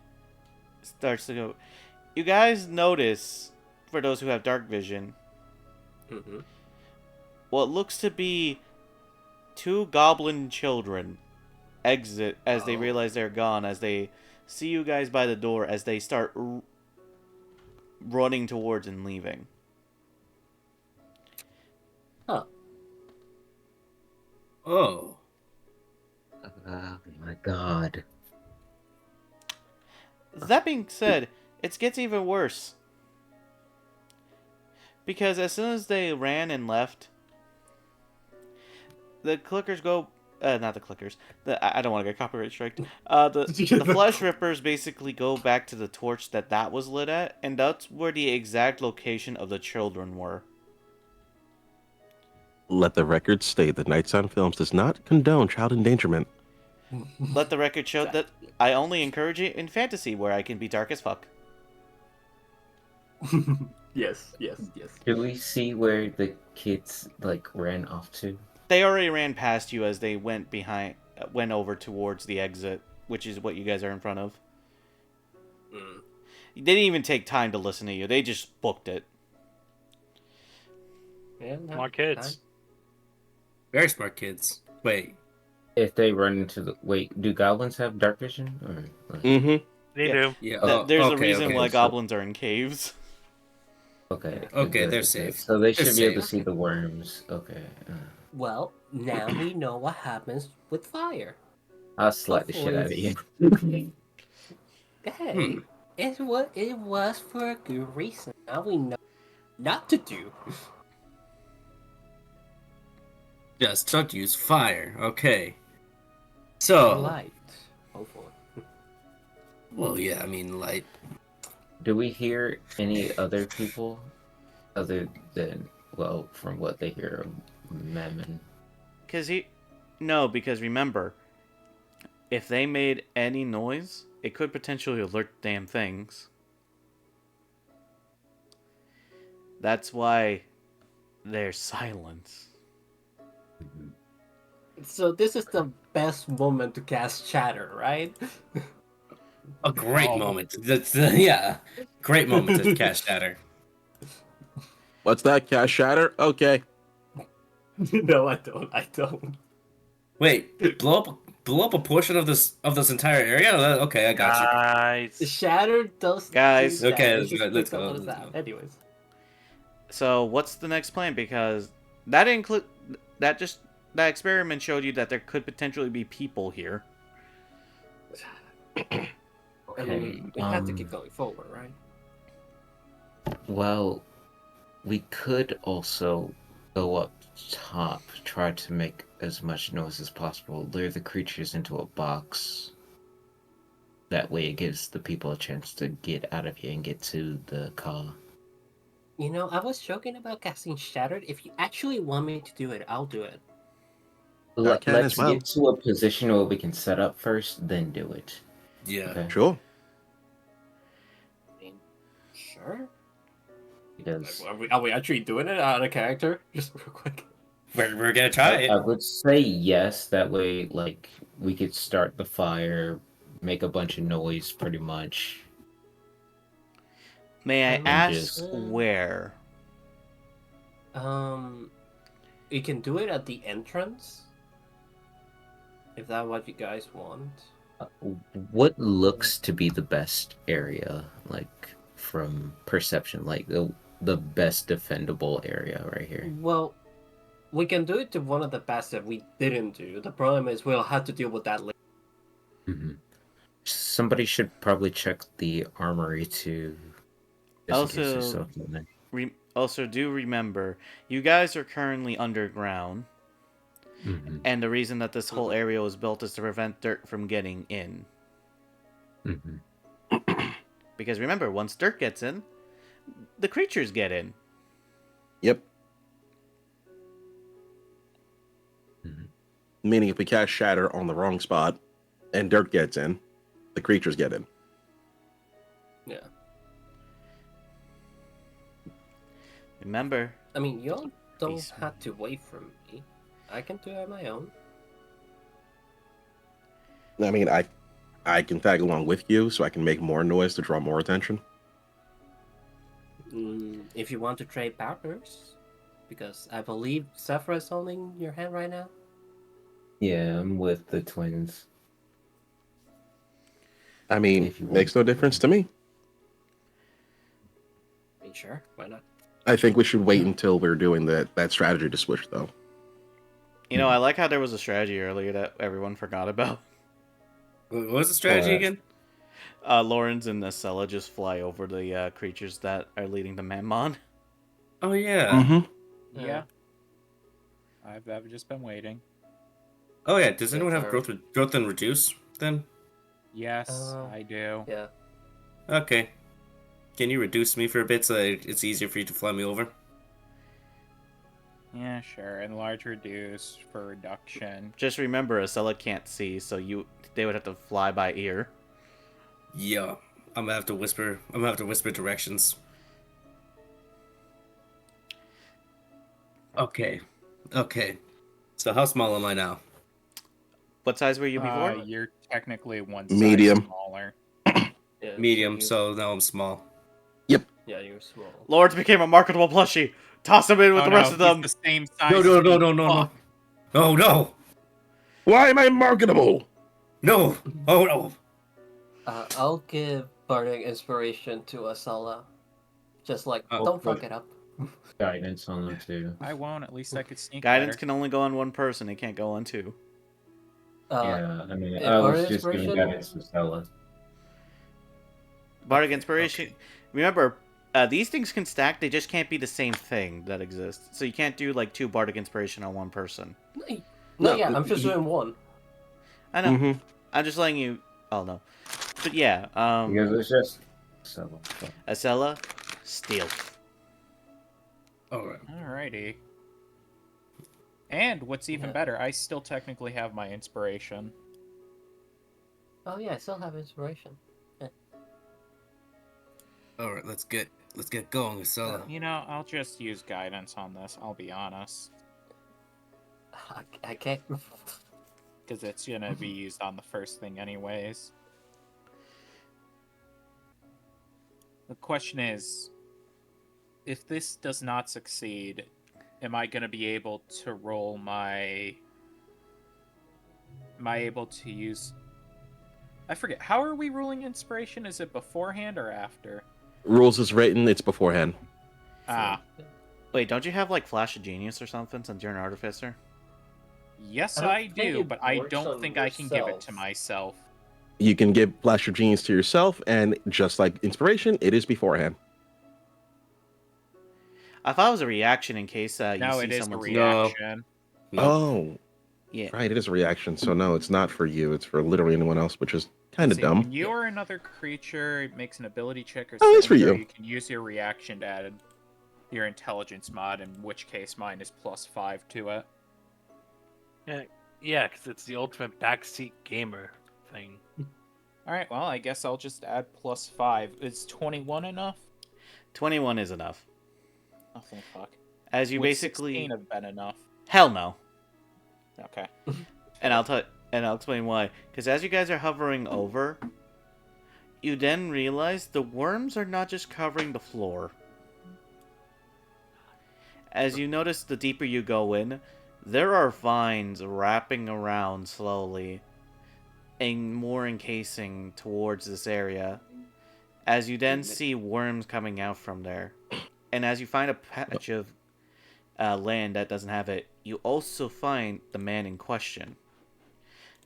starts to go... You guys notice, for those who have dark vision, Mm-hmm. what looks to be 2 goblin children exit as they realize they're gone, as they see you guys by the door, as they start running towards and leaving. Huh. Oh. Oh my God. That being said, it gets even worse. Because as soon as they ran and left, the clickers go... not the clickers. I don't want to get copyright striked. The flesh rippers basically go back to the torch that was lit at, and that's where the exact location of the children were. Let the record state that Night Sound Films does not condone child endangerment. Let the record show that I only encourage it in fantasy, where I can be dark as fuck. Yes. Do we see where the kids like ran off to? They already ran past you as they went over towards the exit, which is what you guys are in front of. Mm. They didn't even take time to listen to you. They just booked it. Yeah, Smart kids. Very smart kids. Wait. If they run into the do goblins have dark vision? Or like... Mm-hmm. They Yeah. do. Yeah. There's a okay, reason okay. why so- goblins are in caves. Okay. Okay, good, they're good. safe. So they They're should be able to safe. see the worms. Okay. Well, now we know what happens with fire. I'll slap the shit out of you. Hey, it was for a good reason. Now we know not to do. Just don't use fire. Okay. So. Light, hopefully. Well, yeah. I mean, light. Do we hear any other people other than, well, from what they hear of Mammon? Because remember, if they made any noise, it could potentially alert damn things. That's why there's silence. So this is the best moment to cast Chatter, right? A great moment. That's yeah. Great moment to cast Shatter. What's that? Cash shatter? Okay. No, I don't. Wait, blow up a portion of this entire area? Okay, I got you. Nice. Shatter does. Guys. do Okay, damage. let's go, Let's let's go. go. Anyways, So what's the next plan? Because that experiment showed you that there could potentially be people here. I mean, we have to keep going forward, right? Well, we could also go up top, try to make as much noise as possible, lure the creatures into a box. That way it gives the people a chance to get out of here and get to the car. You know, I was joking about casting Shattered. If you actually want me to do it, I'll do it. I can as Let's well. get to a position where we can set up first, then do it. Yeah. Okay? Sure. I mean, sure. Because Are we actually doing it out of character? Just real quick. We're gonna try it. I would say yes. That way, like, we could start the fire, make a bunch of noise, pretty much. May I And ask just- where? You can do it at the entrance. If that's what you guys want. What looks to be the best area, like from perception, like the best defendable area right here? Well, we can do it to one of the best that we didn't do. The problem is we'll have to deal with that later. Mm-hmm. Somebody should probably check the armory too. just in case there's Also, something there. Also, do remember, you guys are currently underground, Mhm. And the reason that this whole area was built is to prevent dirt from getting in. Mhm. Because remember, once dirt gets in, the creatures get in. Yep. Mhm. Meaning, if we cast Shatter on the wrong spot and dirt gets in, the creatures get in. Yeah. Remember, I mean, y'all don't Basement. have to wait for me. I can do it on my own. I mean, I can tag along with you so I can make more noise to draw more attention. If you want to trade partners, because I believe Sephra is holding your hand right now. Yeah, I'm with the twins. I mean, If you want. makes no difference to me. I mean, sure, why not? I think we should wait until we're doing that strategy to switch, though. you know, I like how there was a strategy earlier that everyone forgot about. What was the strategy again? Lawrence and Acela just fly over the creatures that are leading the Mammon. Oh yeah. Mm-hmm. Yeah. I've just been waiting. Oh yeah. Does anyone have That's growth and reduce then? Yes, Uh, I do. Yeah. Okay. Can you reduce me for a bit so that it's easier for you to fly me over? Yeah, sure. Enlarge, reduce for reduction. Just remember, Acela can't see, so they would have to fly by ear. Yeah. I'm gonna have to whisper. I'm gonna have to whisper directions. Okay. Okay. So how small am I now? What size were you before? You're technically one Medium. size smaller. Yeah, Medium. you- So now I'm small. yeah, you're small. Lawrence became a marketable plushie. Toss him in with Oh the rest of no, them. he's the same size. No, as no, me. no, no, no, no. Fuck. Oh no! Why am I marketable? No! Oh no! I'll give Bardic Inspiration to Asala. Just like, don't fuck it up. Guidance on them too. I won't. At least I could sneak. Guidance better. can only go on one person. It can't go on two. Yeah, I mean, if I was Bardic just giving Inspiration- guidance to Stella. Bardic Inspiration. Remember, these things can stack. They just can't be the same thing that exists. So you can't do like 2 Bardic Inspiration on one person. No, yeah, I'm just doing one. I know. Mm-hmm. I'm just letting you all know. But yeah, Because it's just Stella. Acela, steal. Alright. Alrighty. And what's even Yeah. better, I still technically have my inspiration. Oh yeah, I still have Inspiration. Alright, let's get going, Acela. You know, I'll just use guidance on this. I'll be honest, I can't. because it's gonna be used on the first thing anyways. The question is, if this does not succeed, am I gonna be able to roll my? Am I able to use? I forget. How are we ruling inspiration? Is it beforehand or after? Rules is written, it's beforehand. Ah, Wait, don't you have like Flash of Genius or something since you're an artificer? yes, I don't I think do, it but I works don't on think I can give it yourself. to myself. You can give Flash of Genius to yourself, and just like Inspiration, it is beforehand. I thought it was a reaction in case you No, see it is a someone's reaction. No. Oh, Yeah. right, it is a reaction. So no, it's not for you. It's for literally anyone else, which is kind of See, dumb. When you or another creature it makes an ability check or Oh, it's for saving throw, you. you can use your reaction to add your intelligence mod, in which case mine is +5 to it. Yeah, because it's the ultimate backseat gamer thing. Alright, well, I guess I'll just add +5. Is 21 enough? 21 is enough. Oh, thank fuck. As you Would basically 16 have been enough? hell no. Okay. And I'll explain why. Because as you guys are hovering over, you then realize the worms are not just covering the floor. As you notice, the deeper you go in, there are vines wrapping around slowly and more encasing towards this area. As you then see worms coming out from there. And as you find a patch of land that doesn't have it, you also find the man in question.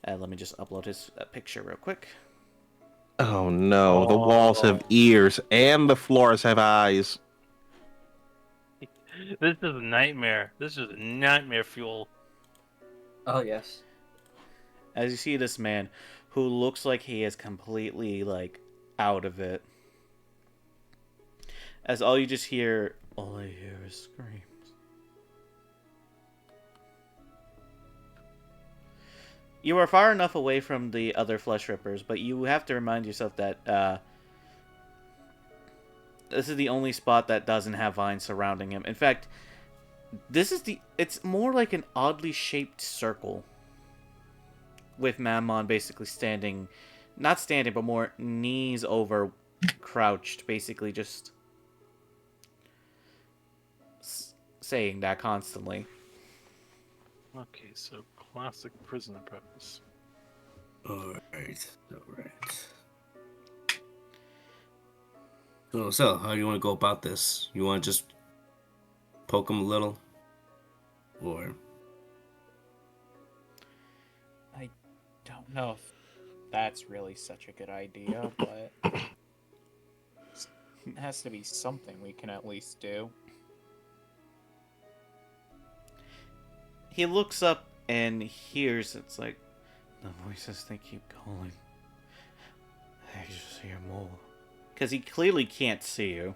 Let me just upload his picture real quick. Oh no, the walls have ears and the floors have eyes. This is a nightmare. This is nightmare fuel. Oh yes. As you see this man who looks like he is completely, like, out of it. As all I hear is screams. You are far enough away from the other flesh rippers, but you have to remind yourself that this is the only spot that doesn't have vines surrounding him. In fact, it's more like an oddly shaped circle. With Mammon basically standing, not standing, but more knees over, crouched, basically just saying that constantly. Okay, so classic prisoner preface. Alright. So, how do you want to go about this? You want to just poke him a little? Or... I don't know if that's really such a good idea, but it has to be something we can at least do. He looks up and hears it's like the voices they keep calling. I just hear more. Because he clearly can't see you.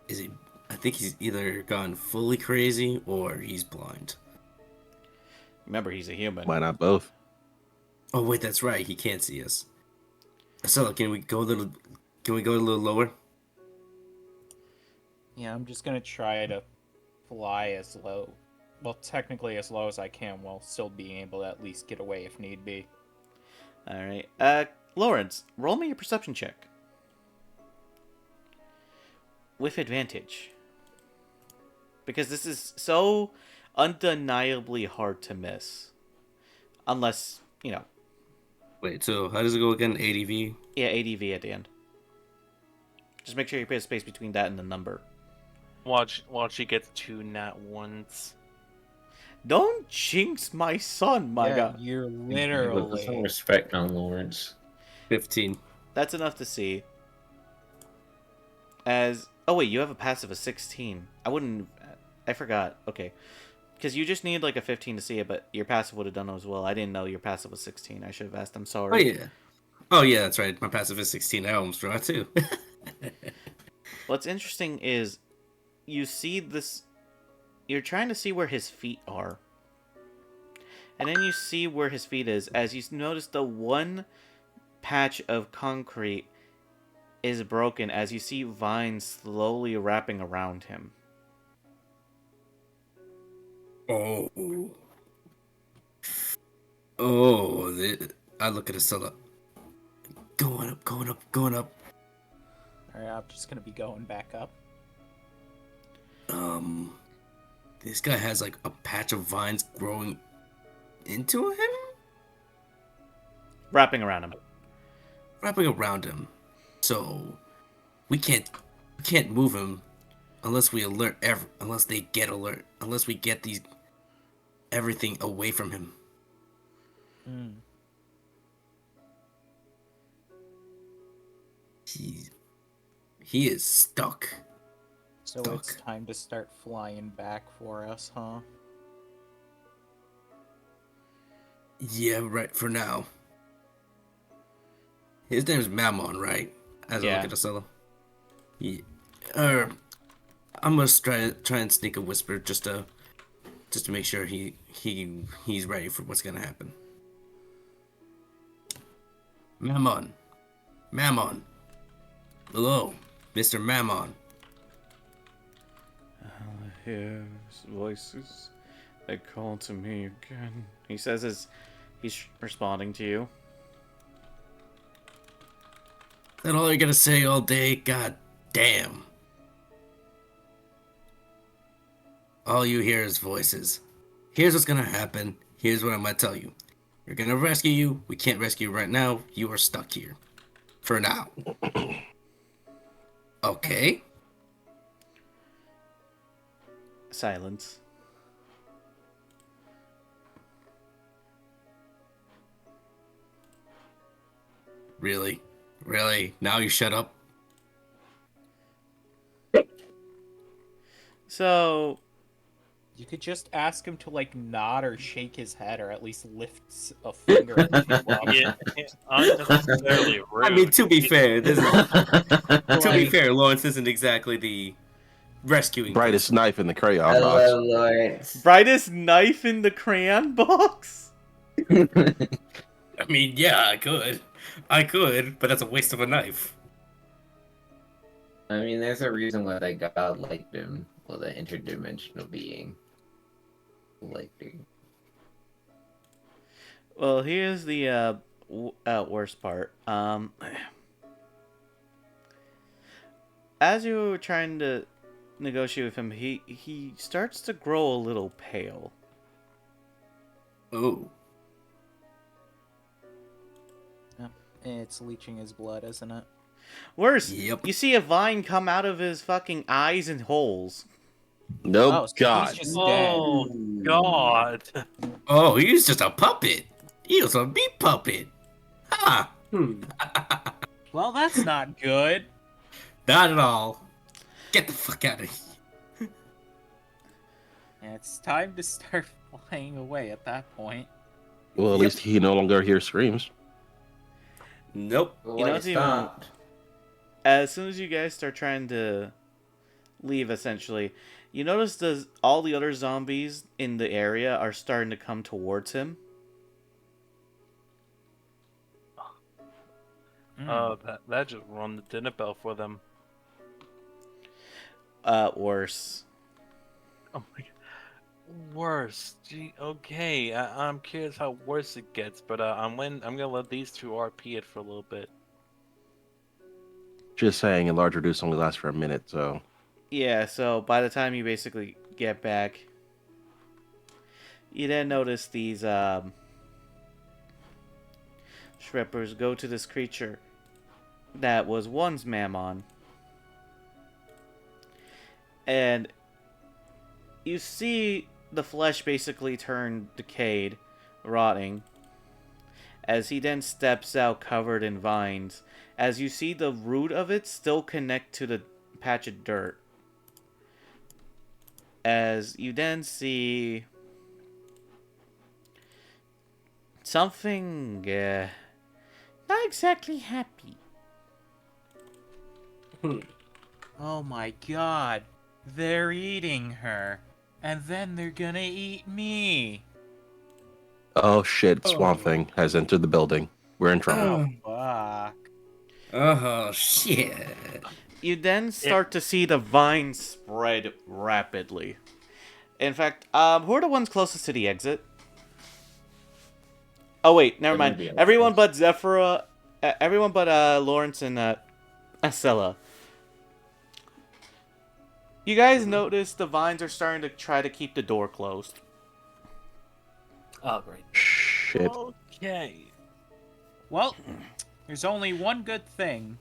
Is he... I think he's either gone fully crazy or he's blind. Remember, he's a human. Why not both? Oh wait, that's right. He can't see us. So can we go a little lower? Yeah, I'm just gonna try to fly as low. Well, technically as low as I can while still being able to at least get away if need be. Alright. Lawrence, roll me a perception check. With advantage. Because this is so undeniably hard to miss. Unless, you know. Wait, so how does it go again? ADV? Yeah, ADV at the end. Just make sure you put a space between that and the number. Watch he gets 2 nat ones. Don't jinx my son, my god. You're Put some literally... respect on Lawrence. 15. That's enough to see. As... Oh wait, you have a passive of 16. I forgot. Okay. Because you just need like a 15 to see it, but your passive would have done as well. I didn't know your passive was 16. I should have asked. I'm sorry. Oh yeah, that's right. My passive is 16. I almost forgot too. What's interesting is you see this... You're trying to see where his feet are. And then you see where his feet is. As you notice the one patch of concrete is broken as you see vines slowly wrapping around him. Oh. I look at Asilla. Going up. Alright, I'm just gonna be going back up. This guy has like a patch of vines growing into him? Wrapping around him. So we can't move him unless we unless they get alert, unless we get everything away from him. He is stuck. So it's time to start flying back for us, huh? Yeah, right, for now. His name is Mammon, right? As I look at Asilla. Yeah. I'm gonna try and sneak a whisper just to make sure he's ready for what's gonna happen. Mammon. Hello, Mr. Mammon. I hear voices. They call to me again. He says as he's responding to you. Is that all you're gonna say all day? God damn. All you hear is voices. Here's what's gonna happen. Here's what I'm gonna tell you. We're gonna rescue you. We can't rescue you right now. You are stuck here. For now. Okay. Silence. Really? Now you shut up? So, You could just ask him to like nod or shake his head, or at least lift a finger. If he wants. Yeah, unnecessarily rude. I mean, to be fair, Like, Lawrence isn't exactly the rescuing Brightest knife in the crayon Hello, box. Lawrence. Brightest knife in the crayon box? I mean, yeah, I could, but that's a waste of a knife. I mean, there's a reason why that god liked him. Well, the interdimensional being liked him. Well, here's the worst part. As you were trying to negotiate with him, he starts to grow a little pale. Ooh. it's leeching his blood, isn't it? Worse, Yep. you see a vine come out of his fucking eyes and holes. No, Oh, so God. he's just dead. Oh God! Oh, he's just a puppet. He was a meat puppet. Ha! Well, that's not good. Not at all. Get the fuck out of here. It's time to start flying away at that point. Well, at least he no longer hears screams. Nope. You know what's even... As soon as you guys start trying to leave, essentially, you notice all the other zombies in the area are starting to come towards him. Oh, that just rung the dinner bell for them. Worse. Oh my God. Worse. Gee, okay. I'm curious how worse it gets, but I'm gonna let these two RP it for a little bit. Just saying, a large reduce only lasts for a minute, so... Yeah, so by the time you basically get back, you then notice these Shrippers go to this creature that was once Mammon. And you see the flesh basically turn decayed, rotting, as he then steps out covered in vines, as you see the root of it still connect to the patch of dirt. As you then see something not exactly happy. Oh my god. They're eating her. And then they're gonna eat me. Oh shit, Swamp Thing has entered the building. We're in trouble. Fuck. Oh, shit. You then start to see the vines spread rapidly. In fact, who are the ones closest to the exit? Oh wait, never mind. Everyone but Zephyra, everyone but Lawrence and Acela. You guys notice the vines are starting to try to keep the door closed. Oh, great. Shit. Okay. Well, there's only one good thing.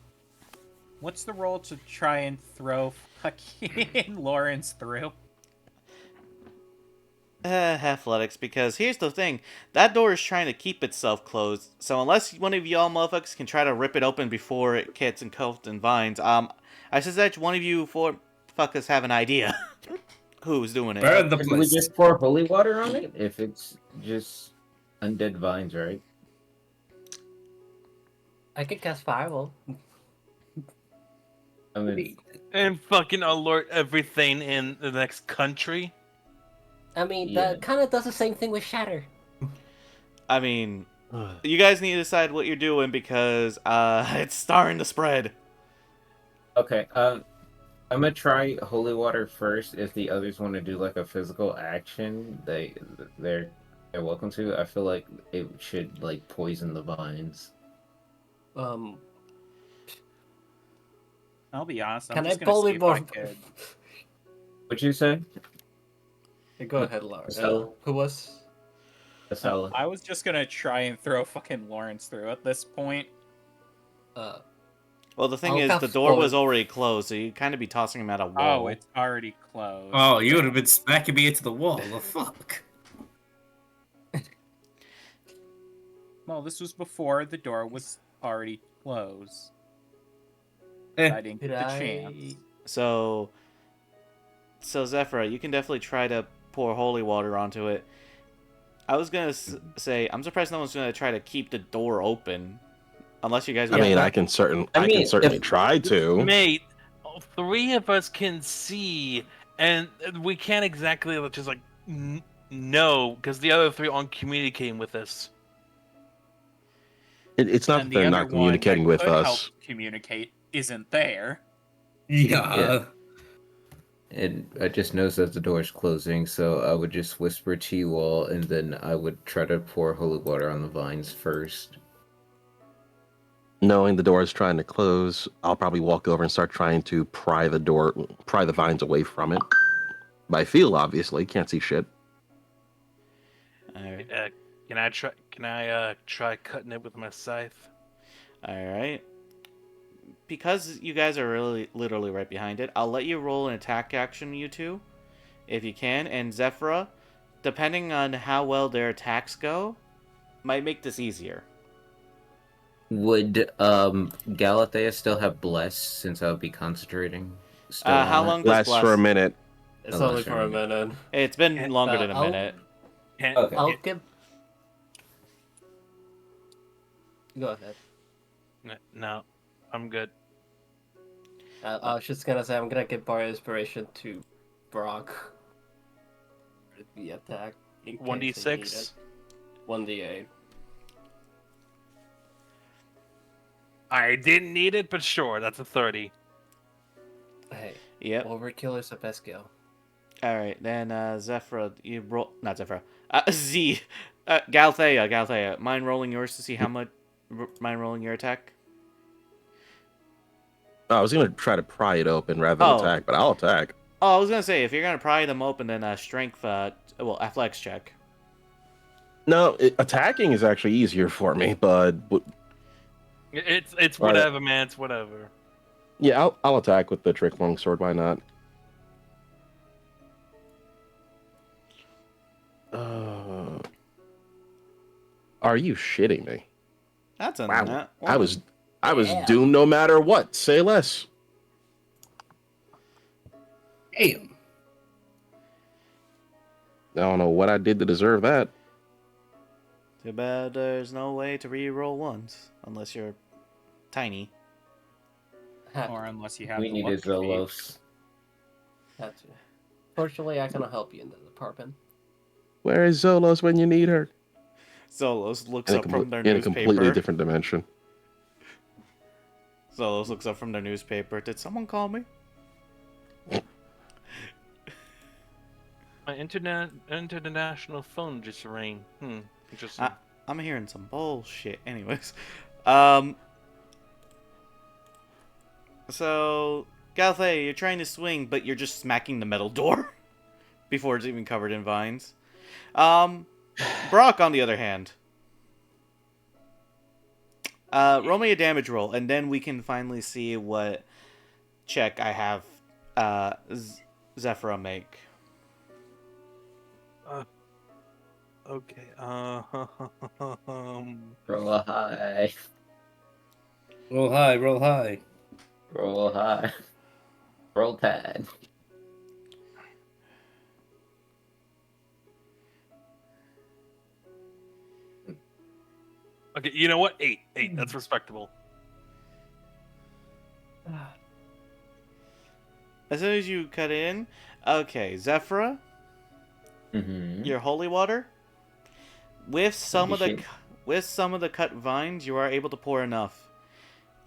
What's the roll to try and throw fucking Lawrence through? Athletics, because here's the thing. That door is trying to keep itself closed, so unless one of y'all motherfuckers can try to rip it open before it gets engulfed in vines, I suspect one of you four fuckers have an idea who's doing it. Burn the Can we place. just pour holy water on it? If it's just undead vines, right? I could cast Fireball. I mean, And fucking alert everything in the next country. I mean, Yeah. that kind of does the same thing with Shatter. I mean, you guys need to decide what you're doing because it's starting to spread. okay, I'm gonna try holy water first. If the others want to do like a physical action, they're welcome to. I feel like it should like poison the vines. I'll be honest, I'm Can just I gonna pull see it if I more? could. What'd you say? Go ahead, Laura. So- Who was? Acela. I was just gonna try and throw fucking Lawrence through at this point. Well, the thing I'll is, cast the door was Force. already closed, so you'd kind of be tossing him at a wall. Oh, it's already closed. Oh, you would have been smacking me into the wall. The fuck? Well, this was before the door was already closed. Eh. I didn't get the chance. So Zephyra, you can definitely try to pour holy water onto it. I was gonna say I'm surprised no one's gonna try to keep the door open, unless you guys. I mean, I can certainly if- try to. Mate, three of us can see, and we can't exactly just like no, because the other three aren't communicating with us. It's not And that they're the not other one communicating that with could us. help communicate isn't there. Yeah. And I just noticed that the door is closing, so I would just whisper to you all, and then I would try to pour holy water on the vines first. Knowing the door is trying to close, I'll probably walk over and start trying to pry the vines away from it. By feel, obviously, can't see shit. All right. Can I try cutting it with my scythe? All right. Because you guys are really literally right behind it, I'll let you roll an attack action, you two, if you can. And Zephyra, depending on how well their attacks go, might make this easier. Would Galathea still have bless since I would be concentrating? Still on How it? long does Lasts bless? for a minute. It's Oh, only sure. for a minute. It's been longer than a I'll- minute. Okay. I'll give. Go ahead. No, I'm good. I was just gonna say I'm gonna give bar inspiration to Brock. For the attack. in case they need 1d6. it. 1d8. I didn't need it, but sure, that's a 30. Hey, Yep. overkill is the best skill. All right, then Zephyra, you roll. Not Zephyra. Z. Galthea. Mind rolling yours to see how much. Mind rolling your attack. I was gonna try to pry it open rather than Oh. attack, but I'll attack. Oh, I was gonna say if you're gonna pry them open, then strength. Athletics check. No, attacking is actually easier for me, but It's All right. whatever, man. It's whatever. yeah, I'll attack with the trick longsword. Why not? Are you shitting me? That's a Wow. nat I one. was Yeah. doomed no matter what. Say less. Damn. I don't know what I did to deserve that. Too bad there's no way to re-roll ones unless you're tiny. Or unless you have We the needed lucky feet. Zolos. That's it. Fortunately, I cannot help you in the department. Where is Zolos when you need her? Zolos looks In a, up from their in a newspaper. completely different dimension. Zolos looks up from their newspaper. Did someone call me? My international phone just rang. Interesting. I'm hearing some bullshit. Anyways, so Galthea, you're trying to swing, but you're just smacking the metal door before it's even covered in vines. Brock, on the other hand, roll me a damage roll, and then we can finally see what check I have Zephyra make. Okay. Roll high. Roll high, roll high. Roll high. Roll tide. Okay. You know what? 8. That's respectable. As soon as you cut in, okay, Zephyra, Mm-hmm. your holy water. With some of the Shit. with some of the cut vines, you are able to pour enough.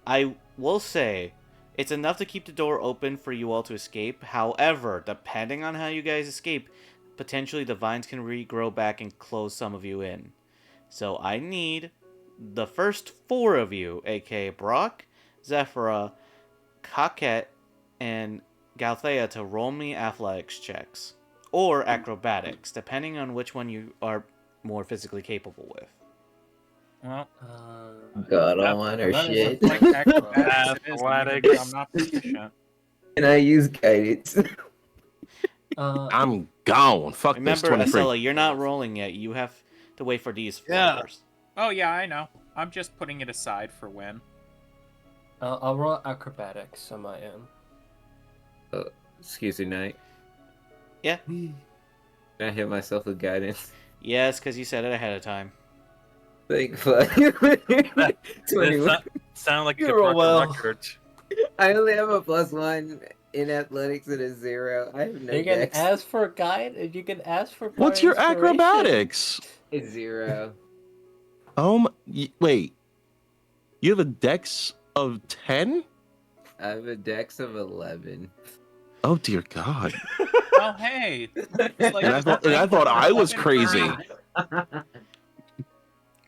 I will say, it's enough to keep the door open for you all to escape. However, depending on how you guys escape, potentially the vines can regrow back and close some of you in. So I need the first 4 of you, aka Brock, Zephyra, Coquette, and Galthea, to roll me athletics checks. Or acrobatics, depending on which one you are more physically capable with. Well, God, I that- want her that is a shit. like acrobatics, it is, Athletics. I'm not proficient. Can I use guidance? I'm gone. Fuck this. Remember, 23. Acela, you're not rolling yet. You have to wait for these 4 Yeah. first. Oh yeah, I know. I'm just putting it aside for when. I'll roll acrobatics on my end. Excuse me, Knight. Yeah. I hit myself with guidance. Yes, because you said it ahead of time. Thank fuck. That 21. sound like a You roll broken well. record. I only have a +1 in athletics and a 0. I have no You can dex. ask for guide, and you can ask for. What's bar your inspiration. acrobatics? A 0. Wait. You have a dex of 10? I have a dex of 11. Oh dear God! Oh, hey. Like, And I thought I was crazy.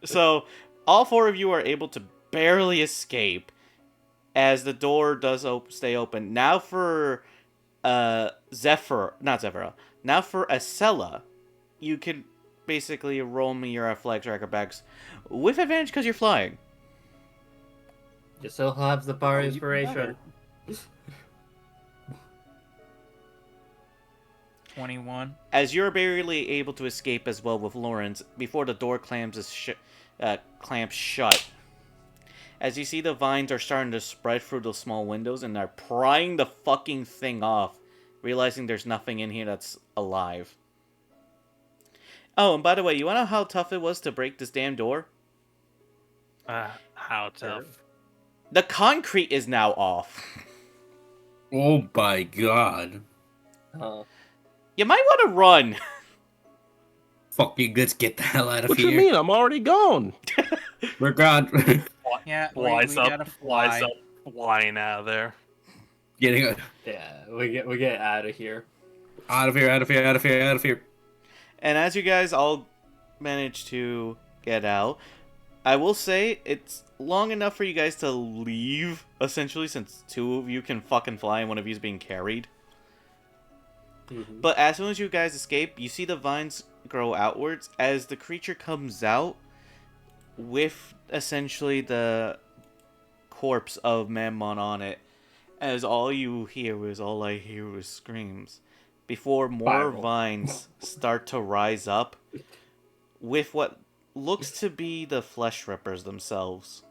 So, all four of you are able to barely escape as the door does stay open. Now for not Zephyra. Now for Acela, you can basically roll me your athletics or acrobatics with advantage because you're flying. You still have the bar even inspiration. 21. As you're barely able to escape as well with Lawrence before the door clamps shut. As you see, the vines are starting to spread through the small windows and are prying the fucking thing off, realizing there's nothing in here that's alive. Oh, and by the way, you wanna know how tough it was to break this damn door? How tough? The concrete is now off. Oh my god. You might want to run. Fuck you, let's get the hell out of What here. you mean? I'm already gone. We're gone. Yeah, Flies we up, gotta flies fly. up, flying out of there. Getting Yeah, we get out of here. out of here, out of here, out of here, out of here. And as you guys all manage to get out, I will say it's long enough for you guys to leave, essentially, since two of you can fucking fly and one of you is being carried. Mhm. But as soon as you guys escape, you see the vines grow outwards as the creature comes out with essentially the corpse of Mammon on it. As all I hear is screams. Before more Viral. vines start to rise up with what looks to be the flesh rippers themselves.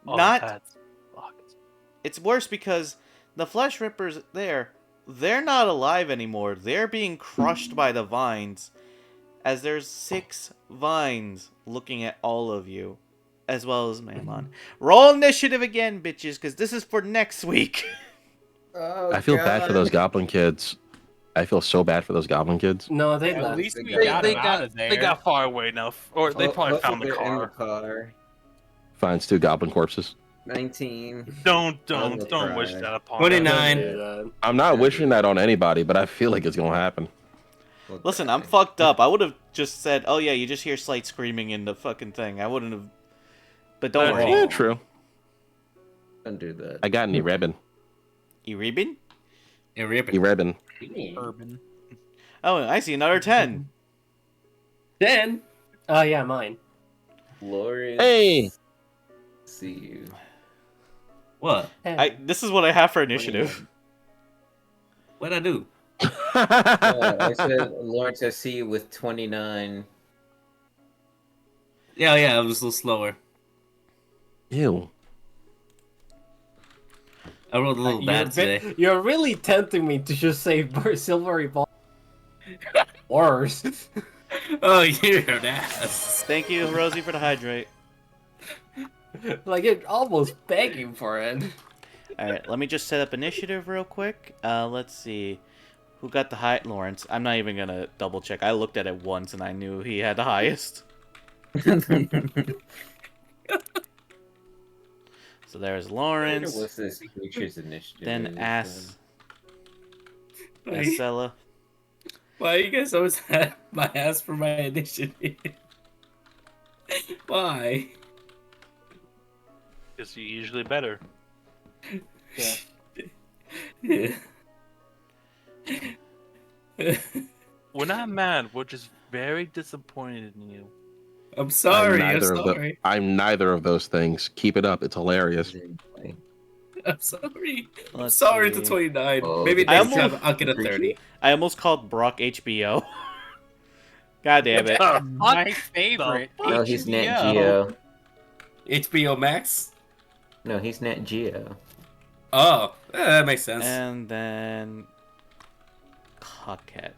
Oh, Not that's fucked. It's worse because the flesh rippers they're not alive anymore. They're being crushed by the vines as there's 6 vines looking at all of you as well as Mammon. Roll initiative again, bitches, because this is for next week. Oh, I feel bad for God. those goblin kids. I feel so bad for those goblin kids. No, they At left. least we They got him out of there. They got far away enough, or they probably Hopefully found the they're in the car. car. Finds 2 goblin corpses. 19. Don't I'm wish surprised. that upon 29. them. I'm not wishing that on anybody, but I feel like it's gonna happen. Well, Listen, I'm fucked up. I would have just said, oh yeah, you just hear slight screaming in the fucking thing. I wouldn't have... But don't worry. Yeah, true. Don't do that. I got any ribbon. Erebin? Yeah, rip E ribbon. Urban. Oh, I see another 10. 10. Oh yeah, mine. Lawrence. Hey! See you. What? This is what I have for initiative. What'd I do? I said, Lawrence, I see you with 29. Yeah, I was a little slower. Ew. I rolled a little bad today. You're really tempting me to just say silvery ball. Worse. Oh, you're an ass. Thank you, Rosie, for the hydrate. Like you're almost begging for it. Alright, let me just set up initiative real quick. Let's see. Who got the high? Lawrence. I'm not even gonna double check. I looked at it once and I knew he had the highest. So there's Lawrence. What's this creature's initiative? Then Acela. Why you guys always had my ass for my initiative? Why? Because you're usually better. Yeah. We're not mad. We're just very disappointed in you. I'm sorry. I'm neither of sorry. I'm neither of those things. Keep it up. It's hilarious. I'm sorry. I'm Let's sorry see. to 29. Oh, Maybe I next time almost- I'll get a 30. I almost called Brock HBO. God damn it. My favorite. No, he's Nat HBO. Geo. HBO Max? No, he's Nat Geo. Oh, that makes sense. And then Cockhead.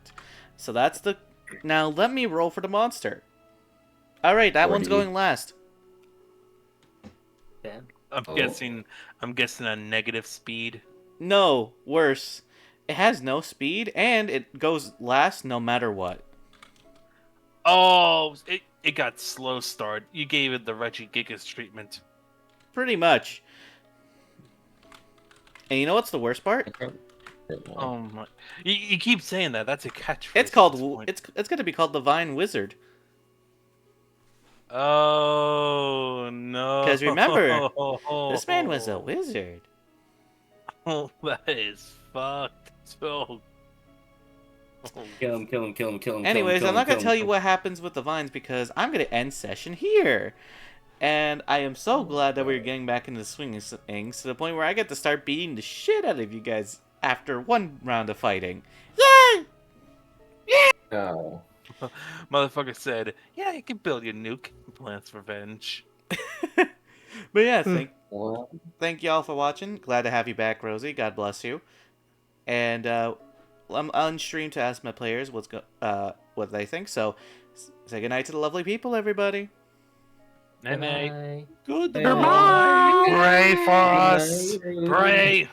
So that's the... Now let me roll for the monster. Alright, that one's 40. going last. Damn. I'm Oh. guessing a negative speed. No, worse. It has no speed, and it goes last no matter what. Oh, it got slow start. You gave it the Reggie Gigas treatment. Pretty much. And you know what's the worst part? Oh my! You keep saying that. That's a catchphrase. It's at called... this point. It's gonna be called the Vine Wizard. Oh no! 'Cause remember, This man was a wizard. Oh, that is fucked. So. Kill him, kill him, kill him, kill him. Anyways, kill him, I'm not kill gonna him, tell you kill him. what happens with the vines because I'm gonna end session here. And I am so glad that we're getting back into the swing of things to the point where I get to start beating the shit out of you guys after one round of fighting. Yay! Oh. Motherfucker said, "Yeah, you can build your nuke. Plants Revenge." But yeah, Well, thank y'all for watching. Glad to have you back, Rosie. God bless you. And I'm on stream to ask my players what they think. So say goodnight to the lovely people, everybody. Night night. Bye. Goodbye. Goodbye. Pray for us. Good night. Pray.